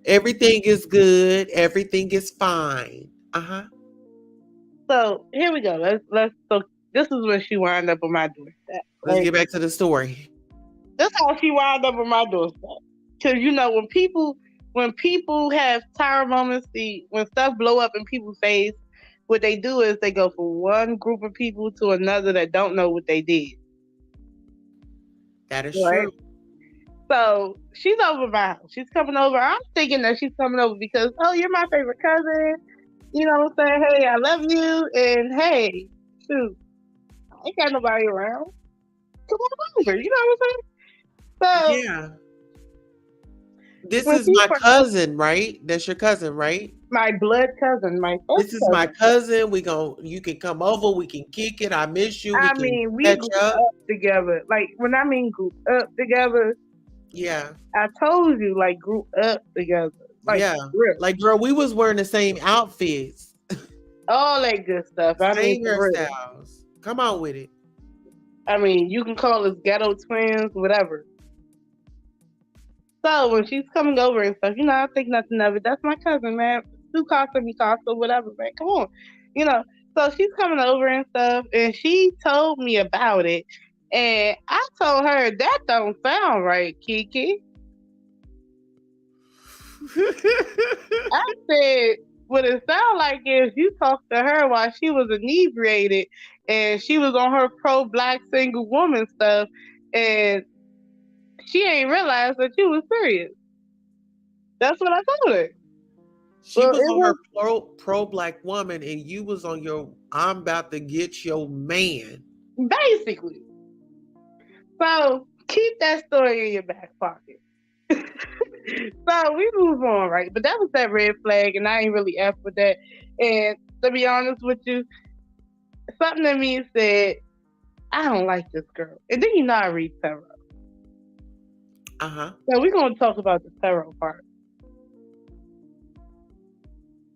Everything is good. Everything is fine. Uh-huh. so here we go. So this is when she wound up on my doorstep. Let's get back to the story. That's how she wound up on my doorstep. Because when people have tower moments, when stuff blow up in people's face, what they do is they go from one group of people to another that don't know what they did. That is Right? true. So she's over my house. She's coming over. I'm thinking that she's coming over because, oh, you're my favorite cousin. You know what I'm saying? Hey, I love you. And hey, shoot, I ain't got nobody around. Come on over. You know what I'm saying? So Yeah. This when is she my cousin, right? That's your cousin, right? my blood cousin, my first This is cousin. my cousin. You can come over. We can kick it. I miss you. We I can mean, we catch grew up. up together. Like when I mean grew up together, Yeah. I told you, like, grew up together. Like, Yeah. real. Like, girl, we was wearing the same outfits, All that good stuff. I mean, same for real. hairstyles. Come on with it. I mean, you can call us ghetto twins, whatever. So when she's coming over and stuff, I think nothing of it. That's my cousin, man. Su Casa, mi casa, whatever, man. Come on. So she's coming over and stuff, and she told me about it. And I told her, that don't sound right, Kiki. I said, what it sound like is you talked to her while she was inebriated, and she was on her pro-black single woman stuff, and she ain't realized that you was serious. That's what I told her. She Well, was it on was her pro black woman, and you was on your I'm about to get your man. basically. So keep that story in your back pocket. So we move on, right? But that was that red flag, and I ain't really F with that. And to be honest with you, something in me said, I don't like this girl. And then I read tarot. Uh-huh. So we're going to talk about the tarot part.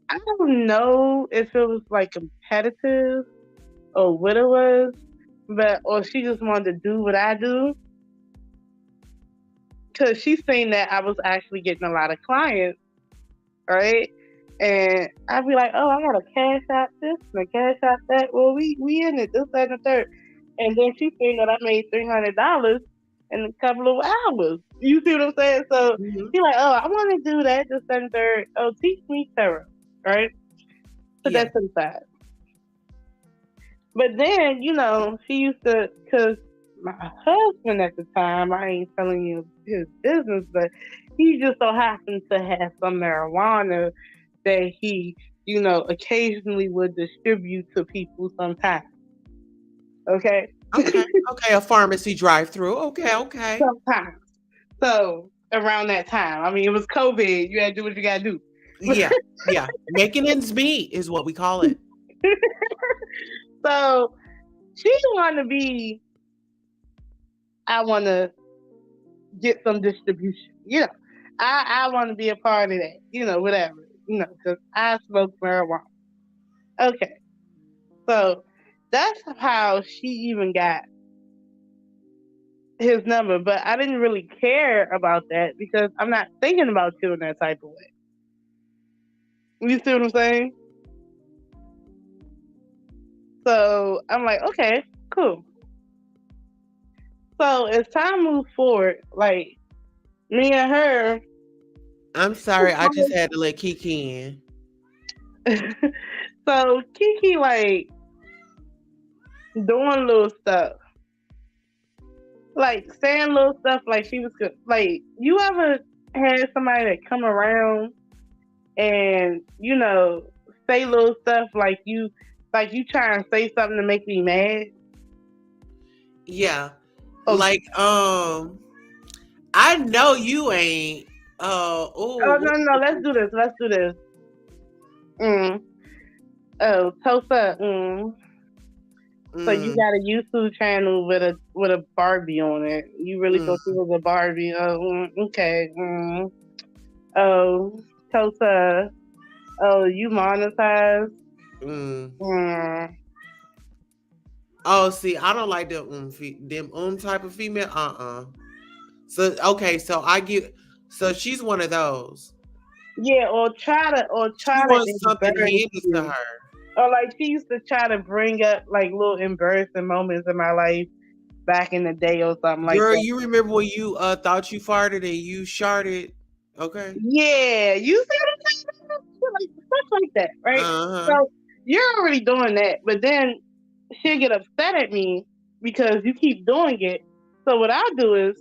I don't know if it was like competitive or what it was, or she just wanted to do what I do. Because she's saying that I was actually getting a lot of clients, right? And I'd be like, oh, I got to cash out this and a cash out that. Well, we in it, this, that, and the third. And then she's saying that I made $300 in a couple of hours. You see what I'm saying? So she's like, oh, I want to do that, this, that, and the third. Oh, teach me tarot, right? Put that to the side. But then, she used to, because my husband at the time, I ain't telling you his business, but he just so happened to have some marijuana that he, occasionally would distribute to people sometimes. Okay? Okay. A pharmacy drive-through. Okay. Sometimes. So, around that time. I mean, it was COVID. You had to do what you got to do. Yeah. Making ends meet is what we call it. So, she wanted to be, I want to get some distribution. I want to be a part of that. Whatever. Because I smoke marijuana. Okay. So, that's how she even got his number. But I didn't really care about that because I'm not thinking about you in that type of way. You see what I'm saying? So I'm like, okay, cool. So as time moves forward, like me and her. I'm sorry, I just had to let Kiki in. So Kiki like doing little stuff. Like saying little stuff like she was good. Like, you ever had somebody that come around and, say little stuff like you try and say something to make me mad? Yeah. Okay. Like, I know you ain't. Oh, no, let's do this. Oh, Tulsa. So you got a YouTube channel with a Barbie on it. You really thought it was a Barbie? Oh, okay. Oh, Tulsa. Oh, you monetize? Oh, see, I don't like them type of female. So okay, so she's one of those. Yeah, or try to wants something handed to her. Or like she used to try to bring up like little embarrassing moments in my life back in the day or something like that. Girl, you remember when you thought you farted and you sharted? Okay. Yeah, you see what I'm saying? Like stuff like that, right? So you're already doing that, but then she'll get upset at me because you keep doing it. So what I do is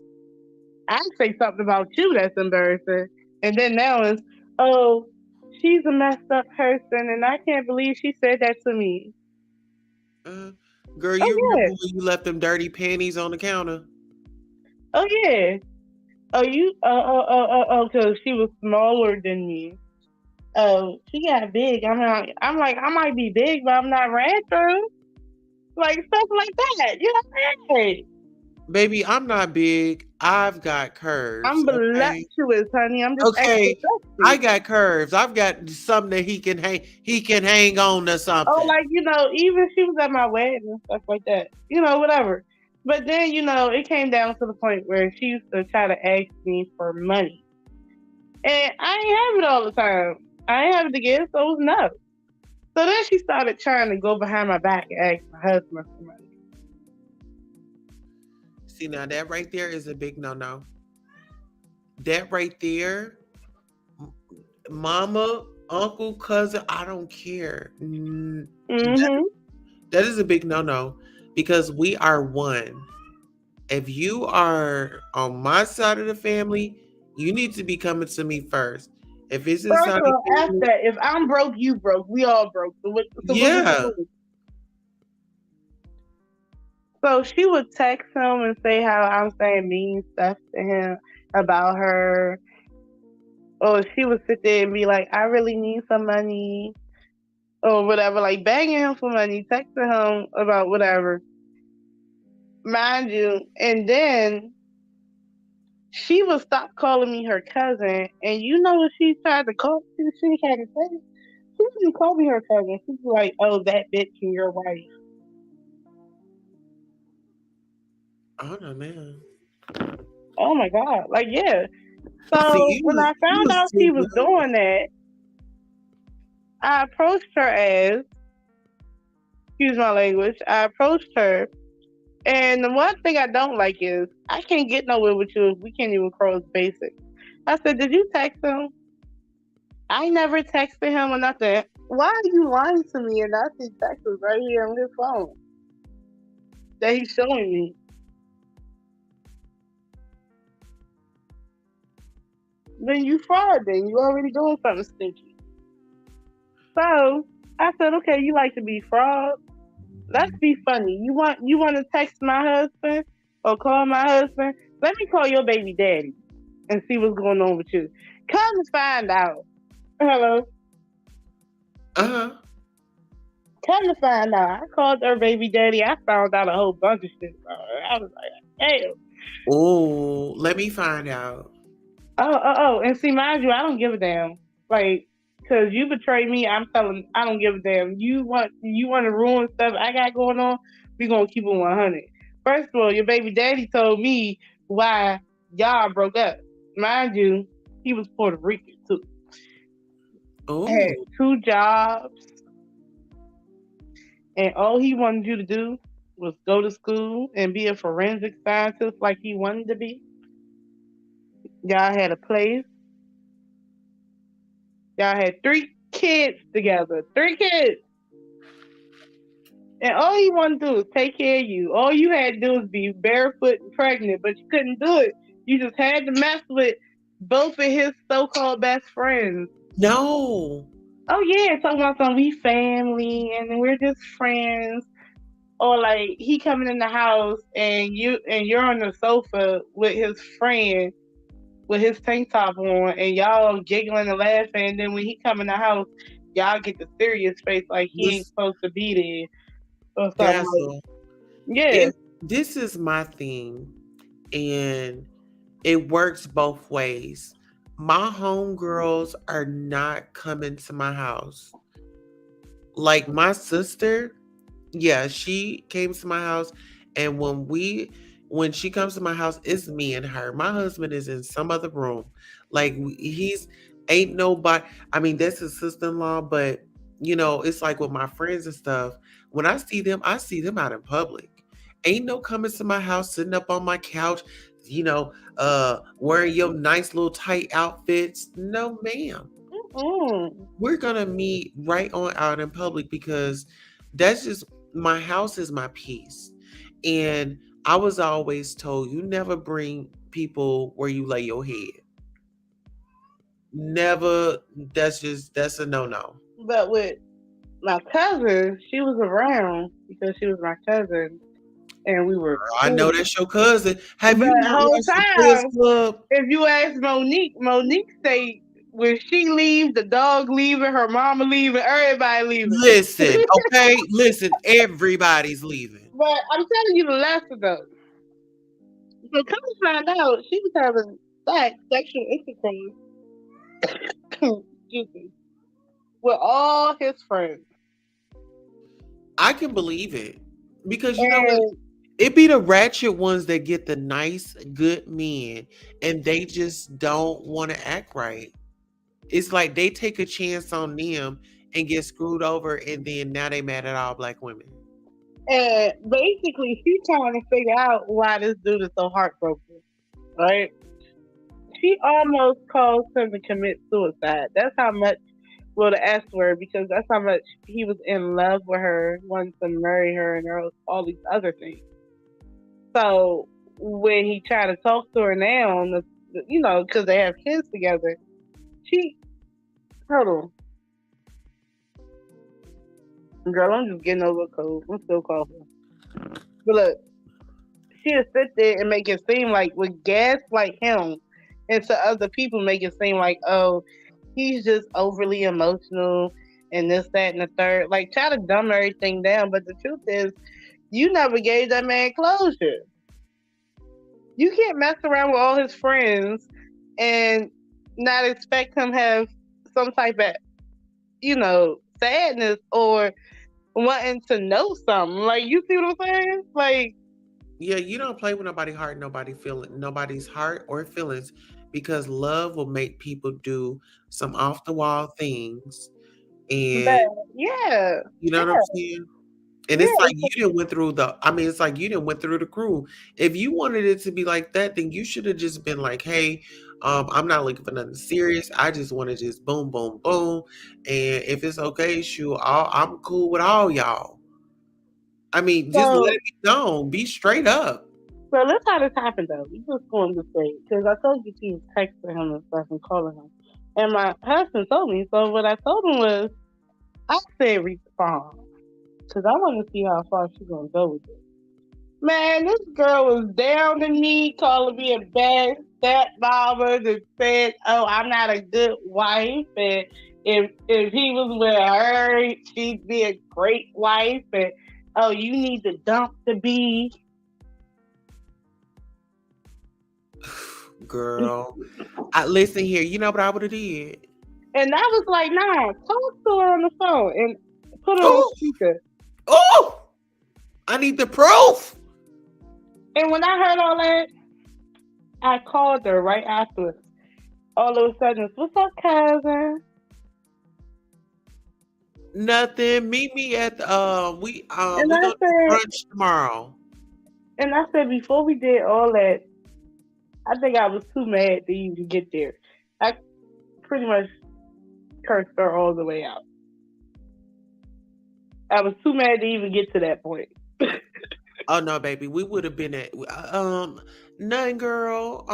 I say something about you that's embarrassing, and then now it's, oh, she's a messed up person, and I can't believe she said that to me. Girl, you remember when you left them dirty panties on the counter? Oh yeah. Oh, you? Because she was smaller than me. Oh, she got big. I'm like, I might be big, but I'm not ran through. Like stuff like that. You know what I mean? Baby, I'm not big. I've got curves. I'm Okay. voluptuous, honey. I'm just extra Okay. I sexy. got curves. I've got something that he can hang on to Oh, something. like, even she was at my wedding and stuff like that. Whatever. But then, it came down to the point where she used to try to ask me for money. And I ain't have it all the time. I ain't have it to give, so it was no. So then she started trying to go behind my back and ask my husband for money. See, now that right there is a big no-no. That right there, mama, uncle, cousin, I don't care. Mm-hmm. That is a big no-no because we are one. If you are on my side of the family, you need to be coming to me first. If it's First inside of the all, after family, that, if I'm broke, you broke. We all broke. So what we yeah. doing? So she would text him and say how I'm saying mean stuff to him about her. Or she would sit there and be like, I really need some money. Or whatever, like begging him for money, texting him about whatever. Mind you. And then she would stop calling me her cousin. And you know what she tried to call? She had to say? She didn't call me her cousin. She was like, oh, that bitch and your wife. Oh no, man. Oh my God. Like, yeah. See, So you when was I you found was out too she was young. doing that, I approached her as, excuse my language, I approached her. And the one thing I don't like is I can't get nowhere with you if we can't even cross basics. I said, did you text him? I never texted him or nothing. Why are you lying to me? And I see texts right here on his phone that he's showing me. Then you fraud. Then you already doing something stinky. So I said, okay, you like to be fraud. Let's be funny. You want to text my husband or call my husband? Let me call your baby daddy and see what's going on with you. Come to find out. Hello. Uh-huh. Come to find out. I called her baby daddy. I found out a whole bunch of shit about her. I was like, damn. Oh, let me find out. And see, mind you, I don't give a damn. Like, cause you betrayed me. I'm telling, I don't give a damn. You want to ruin stuff I got going on? We gonna keep it 100. First of all, your baby daddy told me why y'all broke up. Mind you, he was Puerto Rican too. Had Oh, 2 jobs, and all he wanted you to do was go to school and be a forensic scientist like he wanted to be. Y'all had a place. Y'all had 3 kids together. 3 kids. And all he wanted to do was take care of you. All you had to do was be barefoot and pregnant, but you couldn't do it. You just had to mess with both of his so-called best friends. no. Oh yeah, talking about some we family and we're just friends. Or like he coming in the house and you're on the sofa with his friend with his tank top on and y'all giggling and laughing and then when he come in the house, y'all get the serious face like he ain't This supposed to be there or something like Dazzle. yeah. This is my thing, and it works both ways. My homegirls are not coming to my house. Like my sister, yeah, she came to my house, and when she comes to my house, it's me and her. My husband is in some other room. Like he's ain't nobody. I mean, that's his sister-in-law, but it's like with my friends and stuff. When I see them out in public. Ain't no coming to my house, sitting up on my couch, wearing your nice little tight outfits. No, ma'am. Mm. We're gonna meet right on out in public because that's just my house is my peace. And I was always told you never bring people where you lay your head. Never. That's a no-no. But with my cousin, she was around because she was my cousin and we were I know cool. that's your cousin. Have But you the not whole watched the Players time, Club? if you ask Monique say when she leave, the dog leaving, her mama leaving, everybody leaving. Listen, okay? Listen, everybody's leaving. But I'm telling you the lesson though. So come to find out, she was having sexual intercourse, excuse me, with all his friends. I can believe it. Because you know what? And It be the ratchet ones that get the nice, good men, and they just don't want to act right. It's like they take a chance on them and get screwed over, and then now they mad at all black women. and basically she's trying to figure out why this dude is so heartbroken, right? She almost caused him to commit suicide. That's how much, well, the S word, because that's how much he was in love with her, wanted to marry her, and all these other things. So when he tried to talk to her now, because they have kids together, she, hold on, girl, I'm just getting over a cold. I'm still coughing. But look, she'll sit there and make it seem like with gaslight him and to other people, make it seem like, oh, he's just overly emotional and this, that, and the third. Like, try to dumb everything down. But the truth is, you never gave that man closure. You can't mess around with all his friends and not expect him to have some type of, sadness or wanting to know something. Like, you see what I'm saying? Like, Yeah, you don't play with nobody's heart, nobody's heart or feelings, because love will make people do some off the wall things, and yeah, you know what I'm saying? And yeah. it's like you didn't went through it's like you didn't went through the crew. If you wanted it to be like that, then you should have just been like, hey, I'm not looking for nothing serious. I just want to just boom, boom, boom. And if it's okay, shoot, I'm cool with all y'all. I mean, just let So, it be known. Be straight up. so let's how this happened though. We just going to say, because I told you she was texting him and stuff and calling him. And my husband told me, so what I told him was, I said respond. Because I want to see how far she's going to go with it. Man, this girl was down to me, calling me a bad stepmama that said, oh, I'm not a good wife. And if he was with her, she'd be a great wife. And, oh, you need to dump the bee. Girl, listen here. You know what I would have did? And I was like, nah, talk to her on the phone and put her on Oh, speaker. oh, I need the proof. And when I heard all that, I called her right afterwards. All of a sudden, what's up, cousin? Nothing. Meet me at we And we're I gonna do said, brunch tomorrow. before we did all that, I think I was too mad to even get there. I pretty much cursed her all the way out. I was too mad to even get to that point. Oh no, baby, we would have been at nothing, girl.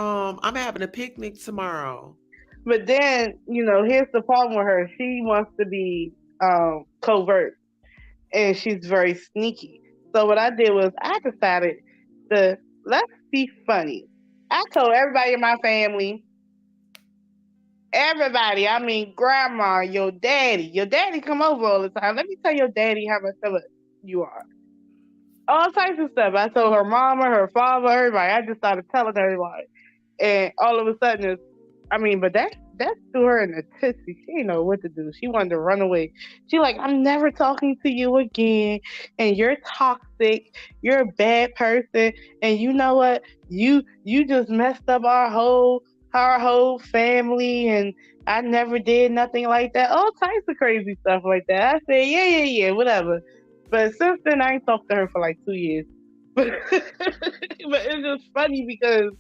I'm having a picnic tomorrow. But then, here's the problem with her. She wants to be covert, and she's very sneaky. So what I did was I decided let's be funny. I told everybody in my family, everybody, I mean grandma, your daddy come over all the time. Let me tell your daddy how much of a you are. All types of stuff. I told her mama, her father, everybody. I just started telling everybody. And all of a sudden but that's threw her in a tizzy. She didn't know what to do. She wanted to run away. She like, I'm never talking to you again. And you're toxic. You're a bad person. And you know what? You just messed up our whole family. And I never did nothing like that. All types of crazy stuff like that. I said, yeah, whatever. But since then, I ain't talked to her for like 2 years. But it's just funny because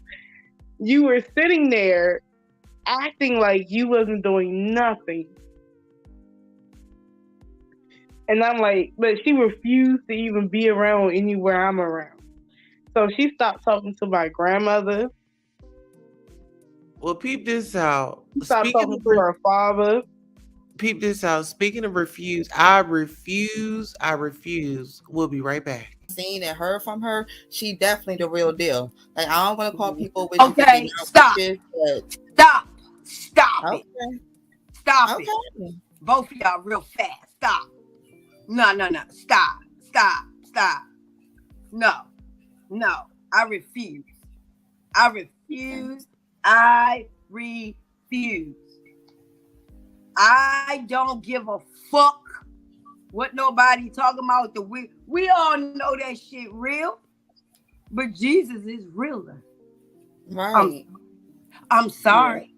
you were sitting there acting like you wasn't doing nothing. And I'm like, but she refused to even be around anywhere I'm around. So she stopped talking to my grandmother. Well, peep this out. She stopped talking to her father. Peep this out. Speaking of refuse, I refuse. We'll be right back. Seen and heard from her, she definitely the real deal. Like, I don't want to call people with okay, stop. Stop okay. it. Stop it. Both of y'all real fast. Stop. No. Stop. No. I refuse. I refuse. I refuse. I don't give a fuck what nobody talking about. We all know that shit real, but Jesus is realer. Right. I'm sorry.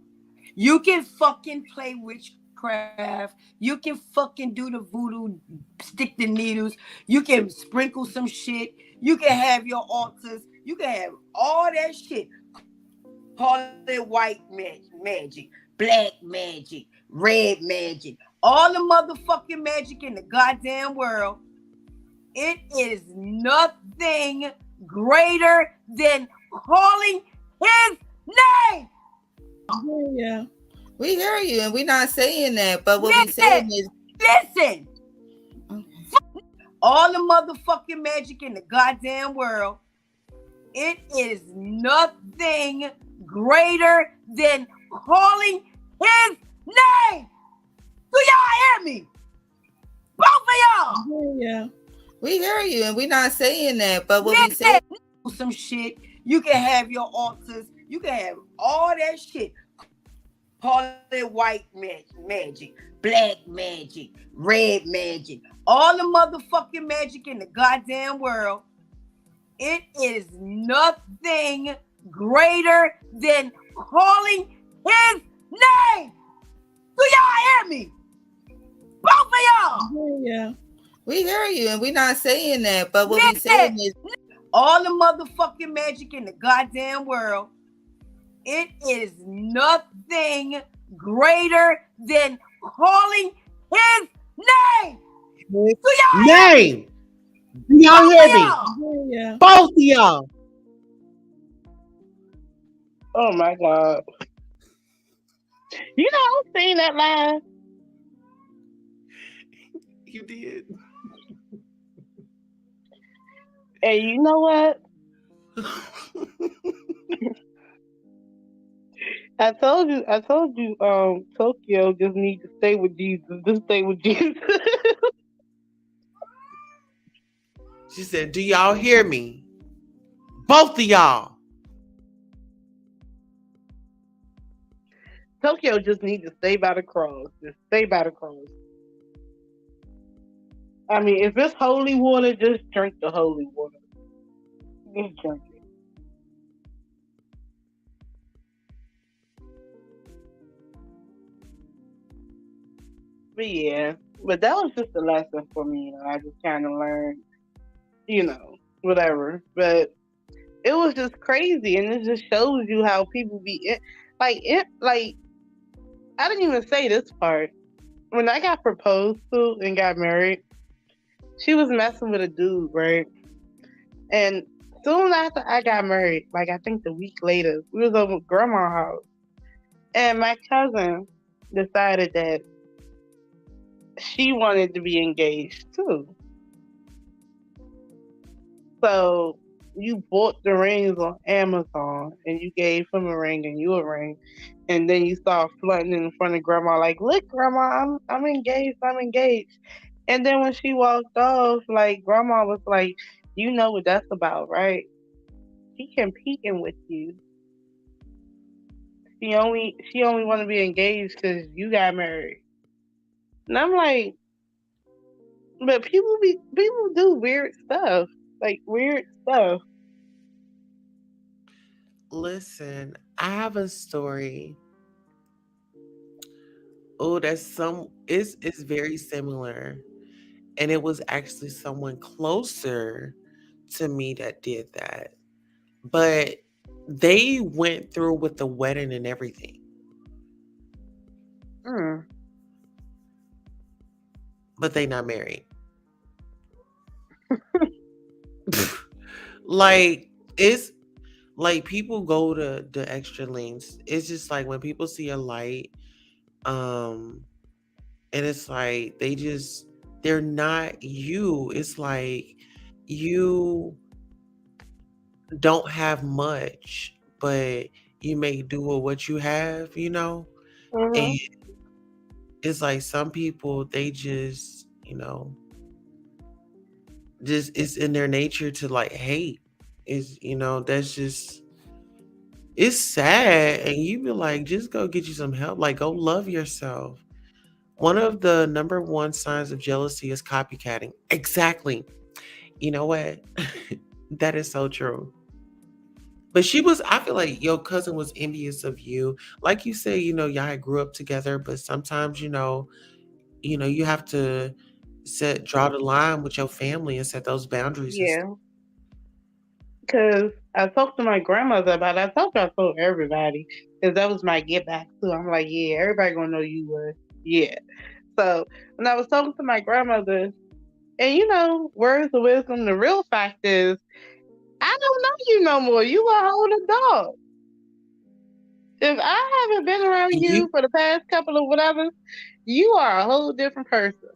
You can fucking play witchcraft. You can fucking do the voodoo, stick the needles. You can sprinkle some shit. You can have your altars. You can have all that shit. Call it white magic, black magic, red magic. All the motherfucking magic in the goddamn world. It is nothing greater than calling his name. Yeah. We hear you, and we're not saying that, but what we saying is, listen. All the motherfucking magic in the goddamn world. It is nothing greater than calling his name. Do y'all hear me? Both of y'all. Yeah. We hear you, and we're not saying that, but what we saying, some shit. You can have your altars. You can have all that shit. Call it white magic, black magic, red magic. All the motherfucking magic in the goddamn world. It is nothing greater than calling his name. Do y'all hear me? Both of y'all. Yeah. We hear you, and we're not saying that, but what we saying is, all the motherfucking magic in the goddamn world. It is nothing greater than calling his name. Do y'all name. Do y'all hear me? Yeah. Both of y'all. Oh my God. You know, I was saying that live. You did. And you know what? I told you, Tokyo just need to stay with Jesus. Just stay with Jesus. She said, do y'all hear me? Both of y'all. Tokyo just need to stay by the cross. Just stay by the cross. I mean, if it's holy water, just drink the holy water. Just drink it. But yeah, but that was just a lesson for me. You know, I just kind of learned, you know, whatever. But it was just crazy, and it just shows you how people be like. I didn't even say this part. When I got proposed to and got married, she was messing with a dude, right? And soon after I got married, like I think the week later, we was over at grandma's house, and my cousin decided that she wanted to be engaged too. So you bought the rings on Amazon, and you gave him a ring and you a ring, and then you start flaunting in front of grandma like, "Look, grandma, I'm engaged, I'm engaged." And then when she walked off, like grandma was like, "You know what that's about, right? She competing with you. She only want to be engaged because you got married." And I'm like, but people do weird stuff, like weird stuff. Listen, I have a story. Oh, it's very similar. And it was actually someone closer to me that did that. But they went through with the wedding and everything. Mm. But they not married. Like, it's like people go to the extra lengths. It's just like when people see a light, and it's like they're not you. It's like you don't have much, but you make do with what you have, you know? Mm-hmm. And it's like some people, they just, just it's in their nature to like hate. Is, that's just It's sad, and you be like, just go get you some help. Like, go love yourself. One of the number one signs of jealousy is copycatting. Exactly. You know what? That is so true. But I feel like your cousin was envious of you. Like you said, y'all had grew up together, but sometimes, you have to draw the line with your family and set those boundaries and stuff. Yeah, because I talked to my grandmother about it. I told everybody because that was my get back too. I'm like, yeah, everybody gonna know you was. Yeah. So when I was talking to my grandmother, and words of wisdom, the real fact is, I don't know you no more. You a whole adult. If I haven't been around You you for the past couple of whatever, you are a whole different person.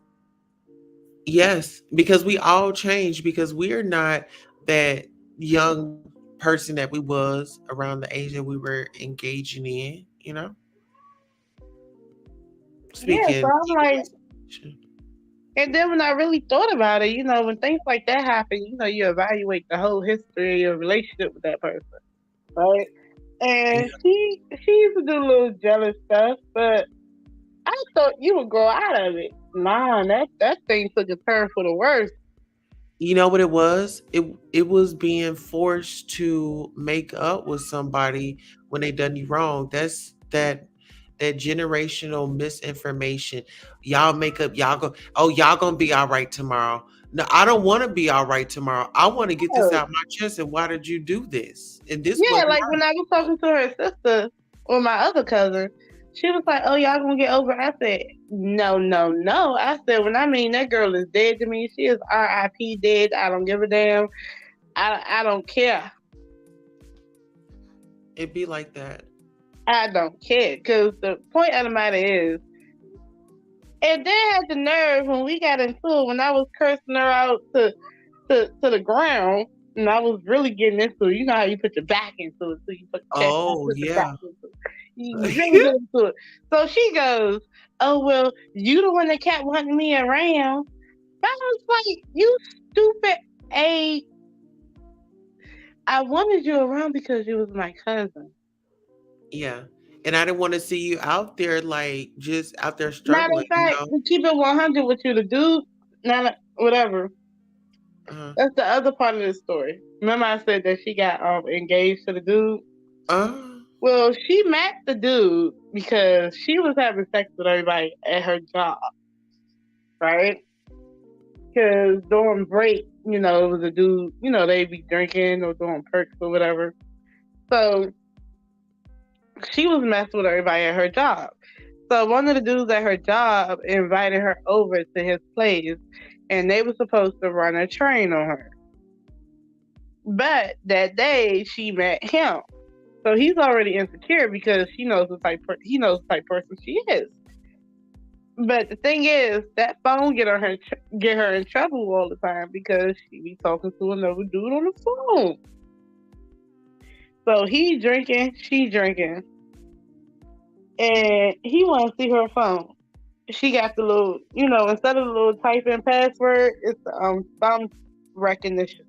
Yes, because we all change because we're not that young person that we was around the age that we were engaging in. Yeah, so Speaking I'm like, even and then when I really thought about it, when things like that happen, you evaluate the whole history of your relationship with that person, right? yeah. And she used to do a little jealous stuff, but I thought you would grow out of it. Nah, that thing took a turn for the worse. You know what it was? It was being forced to make up with somebody when they done you wrong. That's that generational misinformation. Y'all make up, y'all gonna be all right tomorrow. No, I don't want to be all right tomorrow. I want to get this Oh, out my chest. And why did you do this? And this yeah, wasn't like when right. I was talking to her sister or my other cousin, she was like, "Oh, y'all gonna get over it?" I said, "No, no, no." I said, "When I mean that girl is dead to me, she is R.I.P. dead. I don't give a damn. I don't care. It be like that. I don't care." Because the point of the matter is, and they had the nerve when we got into it when I was cursing her out to the ground. And I was really getting into it. You know how you put your back into it, so you put the chest, I Oh put the back yeah. into it. You really get into it. So she goes, "Oh well, you the one that kept wanting me around." I was like, "You stupid a! I wanted you around because you was my cousin. Yeah. And I didn't want to see you out there like just out there Matter struggling, of fact, to keep it 100 with you, the dude, not whatever. Uh, That's the other part of the story. Remember, I said that she got engaged to the dude. uh, Well, she met the dude because she was having sex with everybody at her job, right? Because during break, it was a dude, they'd be drinking or doing perks or whatever. So she was messing with everybody at her job. So one of the dudes at her job invited her over to his place, and they were supposed to run a train on her. But that day, she met him. So he's already insecure because he knows the type person she is. But the thing is, that phone get her in trouble all the time because she be talking to another dude on the phone. So he drinking, she drinking, and he want to see her phone. She got the little, instead of the little typing password, it's the thumb recognition.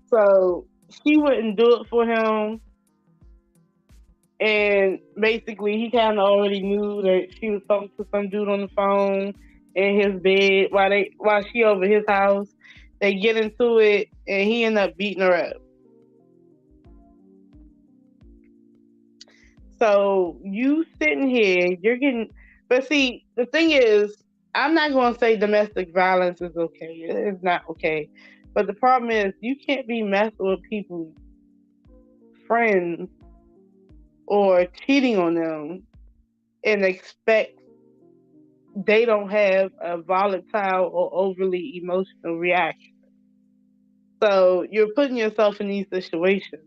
So she wouldn't do it for him, and basically he kind of already knew that she was talking to some dude on the phone in his bed while she over his house. They get into it, and he ended up beating her up. So you sitting here, you're getting, but see, the thing is, I'm not going to say domestic violence is okay. It's not okay. But the problem is, you can't be messing with people's friends or cheating on them and expect they don't have a volatile or overly emotional reaction. So you're putting yourself in these situations.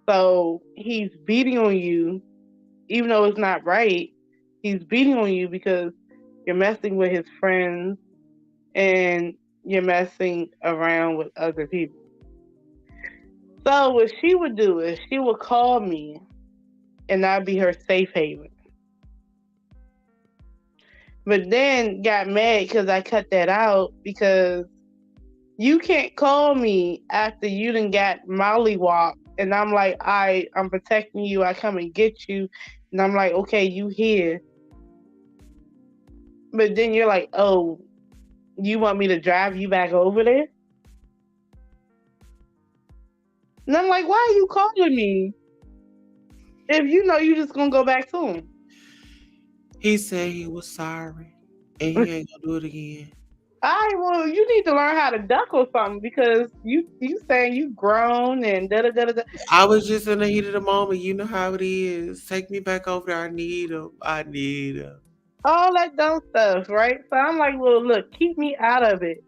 So he's beating on you, even though it's not right. He's beating on you because you're messing with his friends and you're messing around with other people. So what she would do is she would call me and I'd be her safe haven. But then got mad because I cut that out because you can't call me after you done got mollywop and I'm like, I'm protecting you. I come and get you, and I'm like, okay, you here. But then you're like, oh, you want me to drive you back over there? And I'm like, why are you calling me if you know you just gonna go back to him? He said he was sorry and he ain't gonna do it again. Well, you need to learn how to duck or something because you saying you grown and da da da da. I was just in the heat of the moment. You know how it is. Take me back over there. I need him. I need him. All that dumb stuff, right? So I'm like, well, look, keep me out of it.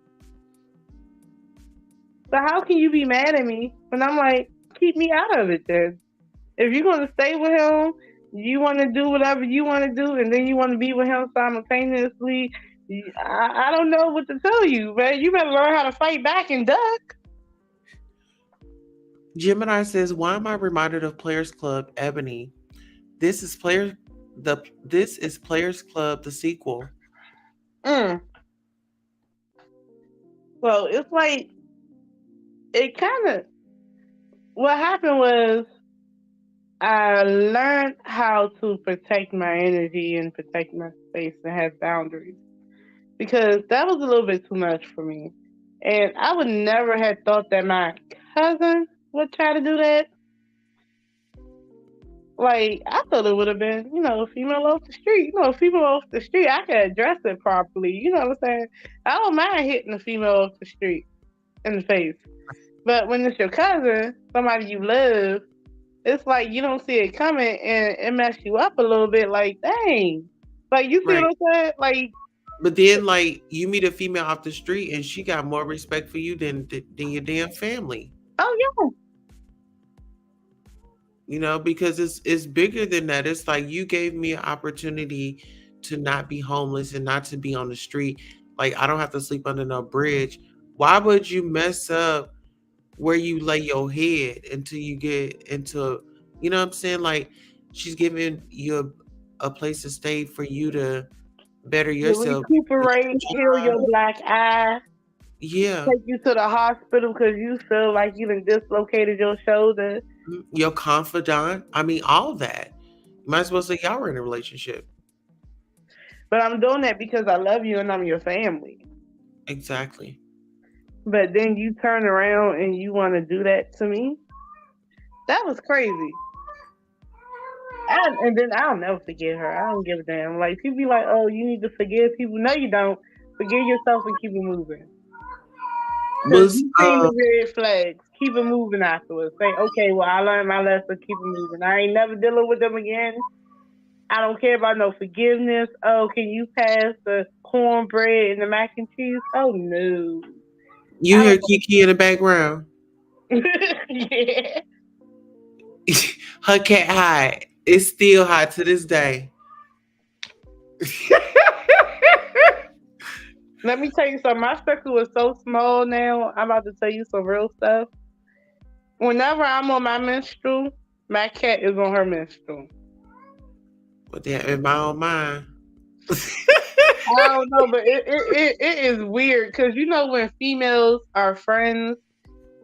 So how can you be mad at me when I'm like, keep me out of it then? If you're gonna stay with him, you want to do whatever you want to do, and then you want to be with him simultaneously. I don't know what to tell you, man. You better learn how to fight back and duck. Gemini says, "Why am I reminded of Players Club Ebony? This is Players Club the sequel." Mm. Well, it's like it kind of. What happened was I learned how to protect my energy and protect my space and have boundaries because that was a little bit too much for me. And I would never have thought that my cousin would try to do that. Like, I thought it would have been, a female off the street. A female off the street, I could address it properly. You know what I'm saying? I don't mind hitting a female off the street in the face. But when it's your cousin, somebody you love, it's like you don't see it coming and it mess you up a little bit. Like, dang. Like, you see what I'm saying? Like, but then, like, you meet a female off the street and she got more respect for you than your damn family. Oh, yeah. Because it's bigger than that. It's like you gave me an opportunity to not be homeless and not to be on the street. Like, I don't have to sleep under no bridge. Why would you mess up where you lay your head until you get into, you know what I'm saying? Like, she's giving you a place to stay for you to better yourself. Recuperate, heal your black eye. Yeah. Take you to the hospital because you feel like you done dislocated your shoulder. Your confidant. I mean, all that. You might as well say y'all were in a relationship. But I'm doing that because I love you and I'm your family. Exactly. But then you turn around and you want to do that to me? That was crazy. And then I'll never forget her. I don't give a damn. Like, people be like, oh, you need to forgive people. No, you don't. Forgive yourself and keep it moving. Because you seen the red flags. Keep it moving afterwards. Say, okay, well, I learned my lesson. Keep it moving. I ain't never dealing with them again. I don't care about no forgiveness. Oh, can you pass the cornbread and the mac and cheese? Oh, no. You hear Kiki in the background? Yeah. Her cat hot. It's still hot to this day. Let me tell you something. My circle is so small now. I'm about to tell you some real stuff. Whenever I'm on my menstrual, my cat is on her menstrual. But that in my own mind. I don't know, but it is weird because when females are friends,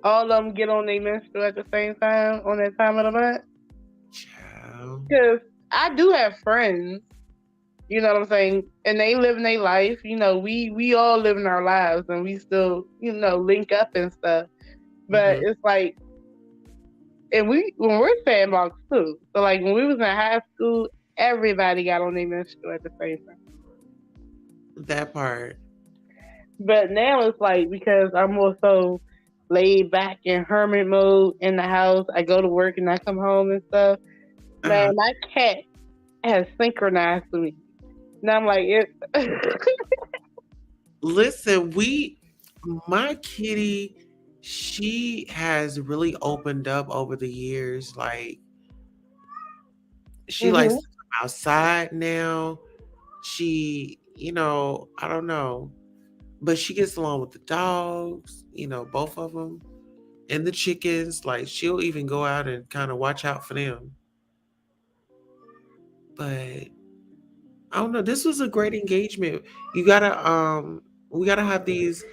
all of them get on their menstrual at the same time on that time of the month. Because I do have friends, you know what I'm saying, and they live in their life. We all live in our lives, and we still link up and stuff. But it's like, and when we're sandbox too. So like when we was in high school, everybody got on their menstrual at the same time. That part. But now it's like, because I'm more so laid back in hermit mode in the house. I go to work and I come home and stuff. Man, my cat has synchronized with me. And I'm like, Listen, my kitty, she has really opened up over the years. Like, she likes to come outside now. She, I don't know. But she gets along with the dogs, both of them. And the chickens. Like, she'll even go out and kind of watch out for them. But I don't know. This was a great engagement. We gotta have these.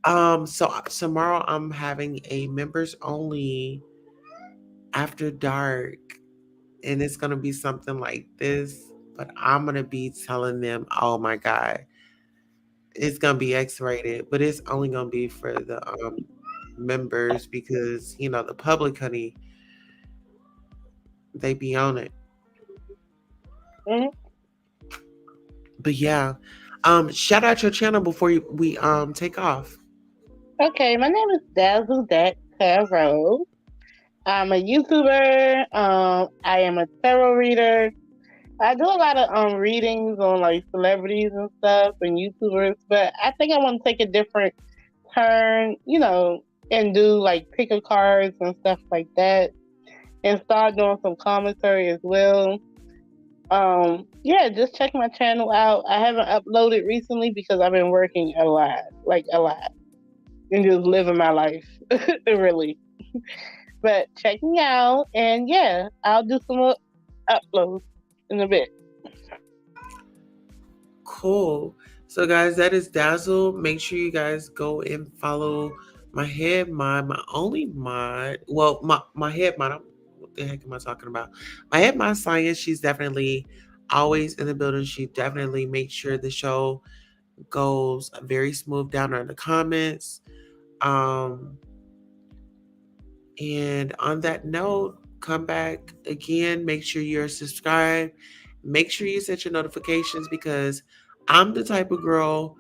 So tomorrow I'm having a members only after dark, and it's gonna be something like this. But I'm gonna be telling them, oh my God, it's gonna be X-rated, but it's only gonna be for the members because the public, honey, they be on it. Mhm. But yeah, shout out your channel before we take off. Okay, my name is Dazzle Dat Tarot. I'm a YouTuber. I am a tarot reader. I do a lot of readings on like celebrities and stuff and YouTubers, but I think I want to take a different turn, and do like pick a cards and stuff like that, and start doing some commentary as well. Yeah, just check my channel out. I haven't uploaded recently because I've been working a lot, like a lot, and just living my life, really. But check me out, and yeah, I'll do some more uploads in a bit. Cool. So guys, that is Dazzle. Make sure you guys go and follow my head mod, my only mod. Well, my head mod. What the heck am I talking about? My head mod Science. She's definitely always in the building. She definitely makes sure the show goes very smooth down in the comments. And on that note, come back again. Make sure you're subscribed. Make sure you set your notifications because I'm the type of girl,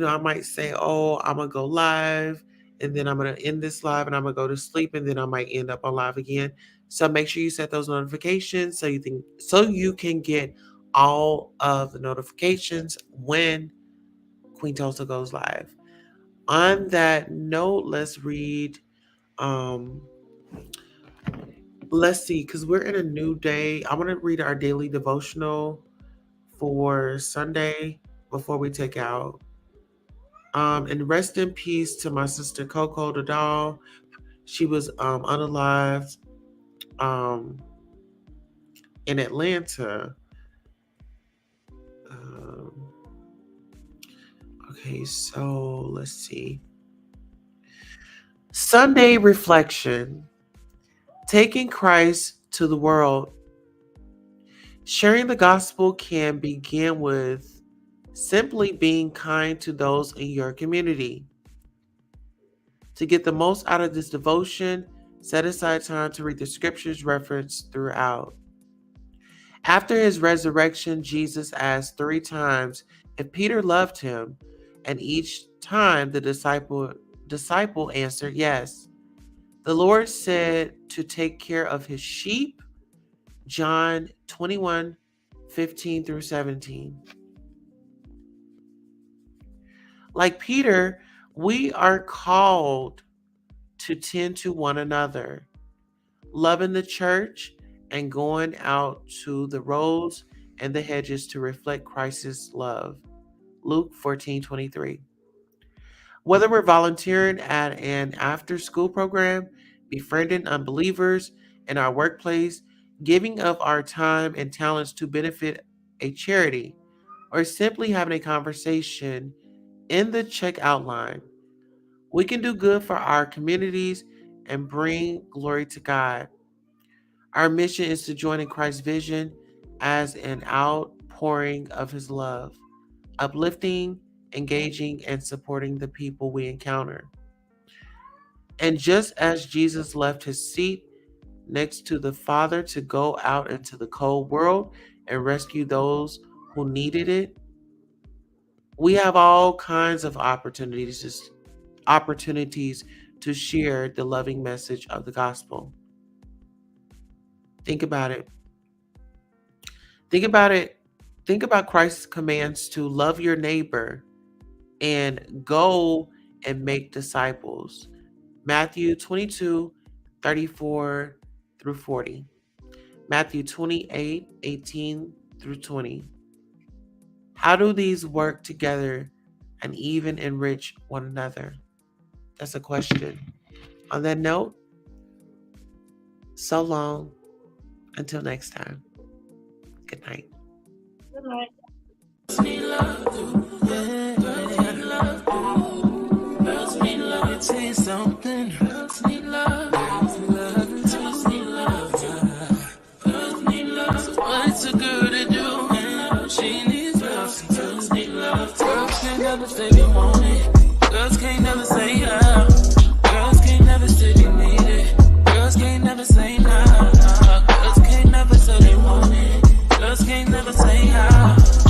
I might say, oh, I'm going to go live and then I'm going to end this live and I'm going to go to sleep and then I might end up on live again. So make sure you set those notifications so you can get all of the notifications when Queen Tulsa goes live. On that note, let's read. Let's see, because we're in a new day. I want to read our daily devotional for Sunday before we take out. And rest in peace to my sister Coco the doll. She was unalived in Atlanta. Okay, so let's see. Sunday reflection. Taking Christ to the world. Sharing the gospel can begin with simply being kind to those in your community. To get the most out of this devotion, set aside time to read the scriptures referenced throughout. After his resurrection, Jesus asked 3 times if Peter loved him, and each time the disciple answered yes. The Lord said to take care of his sheep, John 21:15 through 17. Like Peter, we are called to tend to one another, loving the church and going out to the roads and the hedges to reflect Christ's love. Luke 14:23. Whether we're volunteering at an after-school program, befriending unbelievers in our workplace, giving of our time and talents to benefit a charity, or simply having a conversation in the checkout line, we can do good for our communities and bring glory to God. Our mission is to join in Christ's vision as an outpouring of his love, uplifting, engaging, and supporting the people we encounter. And just as Jesus left his seat next to the Father to go out into the cold world and rescue those who needed it, we have all kinds of opportunities to share the loving message of the gospel. Think about it. Think about it. Think about Christ's commands to love your neighbor and go and make disciples. Matthew 22:34 through 40. Matthew 28:18 through 20. How do these work together and even enrich one another? That's a question. On that note, so long. Until next time. Good night. Good night. Girls need love, it takes something. Girls need love, girls need love, girls need love. never say how.